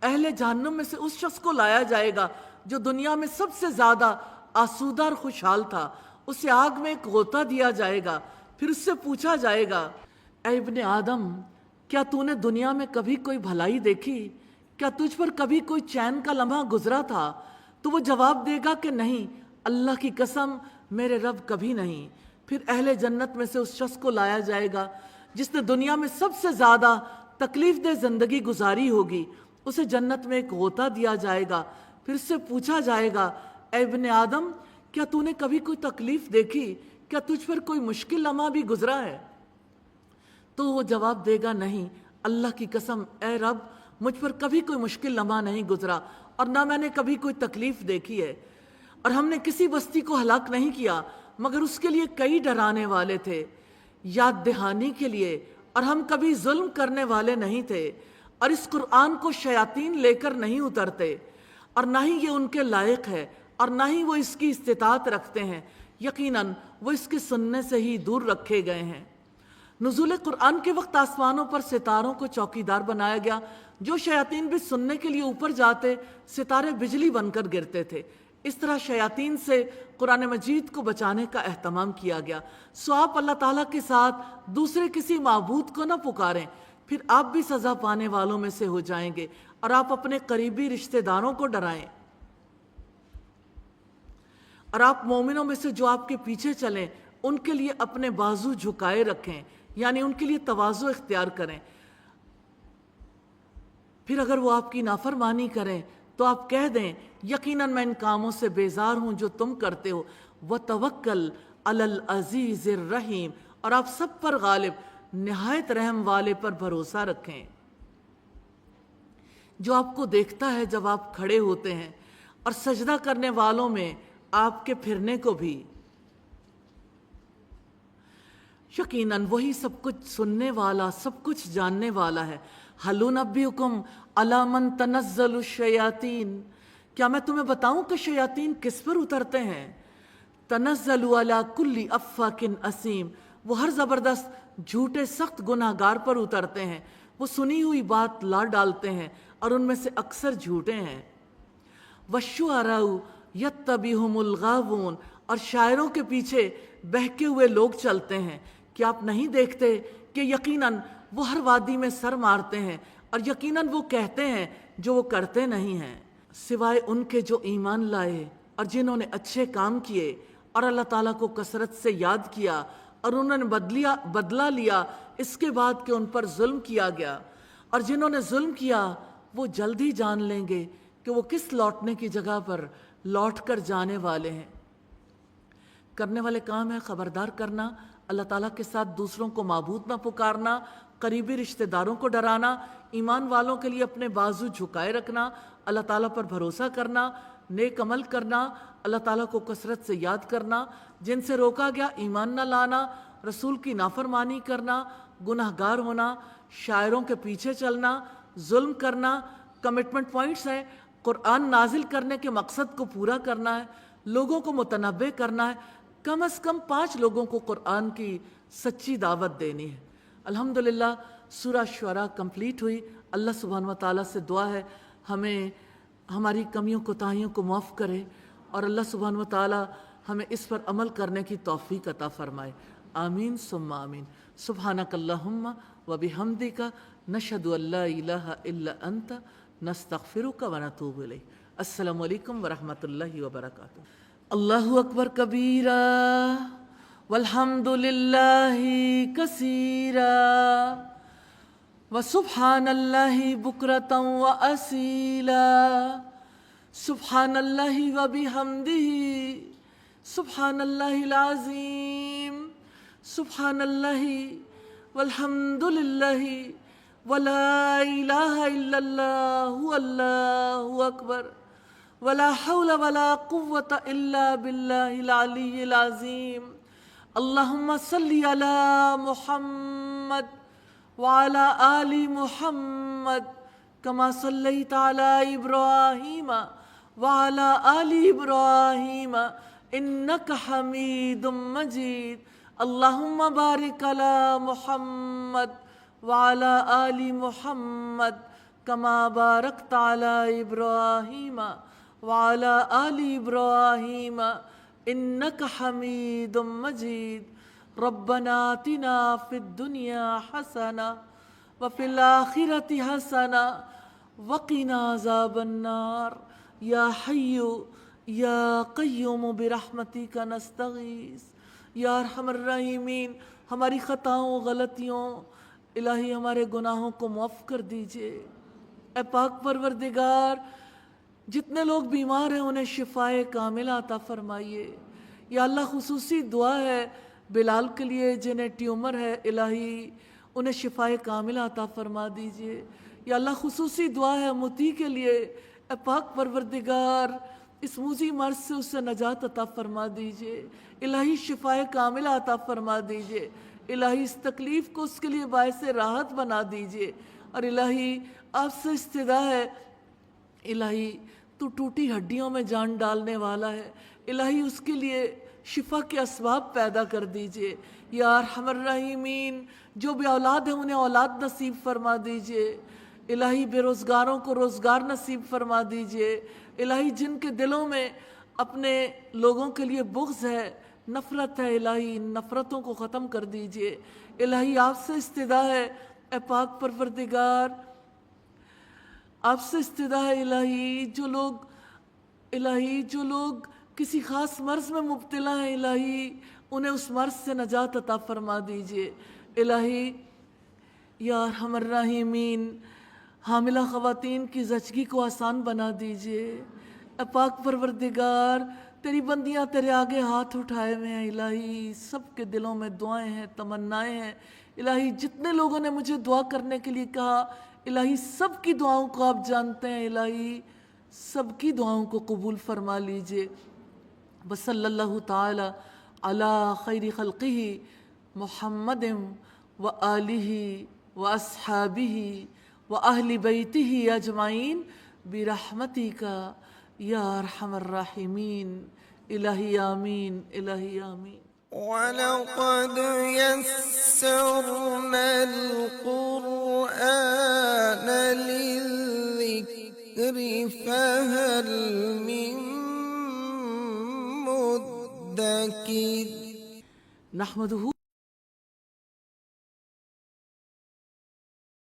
اہل جہنم میں سے اس شخص کو لایا جائے گا جو دنیا میں سب سے زیادہ آسودہ اور خوشحال تھا، اسے آگ میں ایک غوطہ دیا جائے گا، پھر اس سے پوچھا جائے گا، اے ابن آدم، کیا تو نے دنیا میں کبھی کوئی بھلائی دیکھی؟ کیا تجھ پر کبھی کوئی چین کا لمحہ گزرا تھا؟ تو وہ جواب دے گا کہ نہیں، اللہ کی قسم میرے رب کبھی نہیں۔ پھر اہل جنت میں سے اس شخص کو لایا جائے گا جس نے دنیا میں سب سے زیادہ تکلیف دہ زندگی گزاری ہوگی، اسے جنت میں ایک غوطہ دیا جائے گا، پھر اس سے پوچھا جائے گا، اے ابن آدم، کیا تو نے کبھی کوئی تکلیف دیکھی؟ کیا تجھ پر کوئی مشکل لمحہ بھی گزرا ہے؟ تو وہ جواب دے گا، نہیں، اللہ کی قسم اے رب مجھ پر کبھی کوئی مشکل لمحہ نہیں گزرا اور نہ میں نے کبھی کوئی تکلیف دیکھی ہے، اور ہم نے کسی بستی کو ہلاک نہیں کیا مگر اس کے لیے کئی ڈرانے والے تھے، یاد دہانی کے لیے، اور ہم کبھی ظلم کرنے والے نہیں تھے، اور اس قرآن کو شیاطین لے کر نہیں اترتے، اور نہ ہی یہ ان کے لائق ہے، اور نہ ہی وہ اس کی استطاعت رکھتے ہیں، یقیناً وہ اس کے سننے سے ہی دور رکھے گئے ہیں۔ نزول قرآن کے وقت آسمانوں پر ستاروں کو چوکیدار بنایا گیا، جو شیاطین بھی سننے کے لیے اوپر جاتے ستارے بجلی بن کر گرتے تھے۔ اس طرح شیاطین سے قرآن مجید کو بچانے کا اہتمام کیا گیا۔ سو آپ اللہ تعالیٰ کے ساتھ دوسرے کسی معبود کو نہ پکاریں، پھر آپ بھی سزا پانے والوں میں سے ہو جائیں گے، اور آپ اپنے قریبی رشتہ داروں کو ڈرائیں، اور آپ مومنوں میں سے جو آپ کے پیچھے چلیں ان کے لیے اپنے بازو جھکائے رکھیں، یعنی ان کے لیے تواضع اختیار کریں۔ پھر اگر وہ آپ کی نافرمانی کریں تو آپ کہہ دیں، یقیناً میں ان کاموں سے بیزار ہوں جو تم کرتے ہو، وَتَوَكَّلْ عَلَى الْعَزِيزِ الرَّحِيمِ، اور آپ سب پر غالب نہایت رحم والے پر بھروسہ رکھیں، جو آپ کو دیکھتا ہے جب آپ کھڑے ہوتے ہیں، اور سجدہ کرنے والوں میں آپ کے پھرنے کو بھی۔ یقیناً وہی سب کچھ سننے والا، سب کچھ جاننے والا ہے۔ هَلْ أُنَبِّئُكُمْ عَلَىٰ مَنْ تَنَزَّلُ الشَّيَاطِينُ، کیا میں تمہیں بتاؤں کہ شیاطین کس پر اترتے ہیں؟ تَنَزَّلُ عَلَىٰ كُلِّ أَفَّاكٍ أَثِيمٍ، وہ ہر زبردست جھوٹے سخت گناہ گار پر اترتے ہیں، وہ سنی ہوئی بات لا ڈالتے ہیں اور ان میں سے اکثر جھوٹے ہیں۔ وَالشُّعَرَاءُ يَتَّبِعُهُمُ الْغَاوُونَ، اور شاعروں کے پیچھے بہکے ہوئے لوگ چلتے ہیں۔ کیا آپ نہیں دیکھتے کہ یقیناً وہ ہر وادی میں سر مارتے ہیں، اور یقیناً وہ کہتے ہیں جو وہ کرتے نہیں ہیں، سوائے ان کے جو ایمان لائے اور جنہوں نے اچھے کام کیے اور اللہ تعالیٰ کو کثرت سے یاد کیا، اور انہوں نے بدلہ لیا اس کے بعد کہ ان پر ظلم کیا گیا، اور جنہوں نے ظلم کیا وہ جلد ہی جان لیں گے کہ وہ کس لوٹنے کی جگہ پر لوٹ کر جانے والے ہیں۔ کرنے والے کام ہے خبردار کرنا، اللہ تعالیٰ کے ساتھ دوسروں کو معبود نہ پکارنا، قریبی رشتہ داروں کو ڈرانا، ایمان والوں کے لیے اپنے بازو جھکائے رکھنا، اللہ تعالیٰ پر بھروسہ کرنا، نیک عمل کرنا، اللہ تعالیٰ کو کثرت سے یاد کرنا، جن سے روکا گیا ایمان نہ لانا، رسول کی نافرمانی کرنا، گناہ گار ہونا، شاعروں کے پیچھے چلنا، ظلم کرنا، کمٹمنٹ پوائنٹس ہیں، قرآن نازل کرنے کے مقصد کو پورا کرنا ہے، لوگوں کو متنبع کرنا ہے، کم از کم 5 لوگوں کو قرآن کی سچی دعوت دینی ہے۔ الحمدللہ سورہ شعراء کمپلیٹ ہوئی۔ اللہ سبحانہ و تعالیٰ سے دعا ہے ہمیں ہماری کمیوں کوتاہیوں کو معاف کرے، اور اللہ سبحانہ و تعالیٰ ہمیں اس پر عمل کرنے کی توفیق عطا فرمائے۔ آمین ثم آمین۔ سبحانک اللہم و بحمدک نشہد ان لا الہ الا انت نستغفرک و نتوب الیک۔ السلام علیکم ورحمۃ اللہ وبرکاتہ۔ اللہ اکبر کبیرا والحمد للہ کثیرا وسبحان اللہ بکرۃ واسیلا سبحان اللہ وبحمدہ سبحان اللہ العظیم سبحان اللہ والحمد للہ ولا الہ الا اللہ واللہ اکبر ولا حول ولا قوة الا باللہ العلی العظیم۔ اللہم صلی علی محمد وعلى آل محمد كما صليت على إبراهيم وعلى آل إبراهيم إنك حميد مجيد۔ اللهم بارك على محمد وعلى آل محمد كما باركت على إبراهيم وعلى آل إبراهيم إنك حميد مجيد۔ ربنا آتنا في الدنيا حسنة وفي الآخرة حسنة وقنا عذاب النار۔ یا حی یا قیوم برحمتک نستغیث۔ یا ارحم الراحمین، ہماری خطاؤں غلطیوں الہی ہمارے گناہوں کو معاف کر دیجئے۔ اے پاک پروردگار، جتنے لوگ بیمار ہیں انہیں شفائے کاملہ عطا فرمائیے۔ یا اللہ خصوصی دعا ہے بلال کے لیے جنہیں ٹیومر ہے، الہی انہیں شفائے کاملہ عطا فرما دیجئے۔ یا اللہ خصوصی دعا ہے متی کے لیے، اے پاک پروردگار اس موذی مرض سے اسے نجات عطا فرما دیجئے، الہی شفائے کاملہ عطا فرما دیجئے، الہی اس تکلیف کو اس کے لیے باعث راحت بنا دیجئے۔ اور الہی آپ سے استدعا ہے، الہی تو ٹوٹی ہڈیوں میں جان ڈالنے والا ہے، الہی اس کے لیے شفا کے اسباب پیدا کر دیجئے۔ یا ارحم الراحمین، جو بے اولاد ہیں انہیں اولاد نصیب فرما دیجئے، الہی بے روزگاروں کو روزگار نصیب فرما دیجئے، الہی جن کے دلوں میں اپنے لوگوں کے لیے بغض ہے، نفرت ہے، الہی ان نفرتوں کو ختم کر دیجئے۔ الہی آپ سے استدعا ہے اے پاک پروردگار، آپ سے استدعا ہے الہی جو لوگ کسی خاص مرض میں مبتلا ہیں، الہی انہیں اس مرض سے نجات عطا فرما دیجئے۔ الہی یا ارحم الراحمین، حاملہ خواتین کی زچگی کو آسان بنا دیجئے۔ اے پاک پروردگار، تیری بندیاں تیرے آگے ہاتھ اٹھائے ہوئے ہیں، الہی سب کے دلوں میں دعائیں ہیں، تمنائیں ہیں۔ الہی جتنے لوگوں نے مجھے دعا کرنے کے لیے کہا، الہی سب کی دعاؤں کو آپ جانتے ہیں، الہی سب کی دعاؤں کو قبول فرما لیجئے۔ وصلی اللہ تعالی علی خیر خلقہ محمد وآلہ واصحابہ واہل بیتہ اجمعین برحمتک یا ارحم الراحمین۔ الہی آمین، الہی آمین۔ وَلَقَدْ يَسَّرْنَا الْقُرْآنَ لِلذِّكْرِ فَهَلْ مِن مُّدَّكِرٍ۔ نحمدہ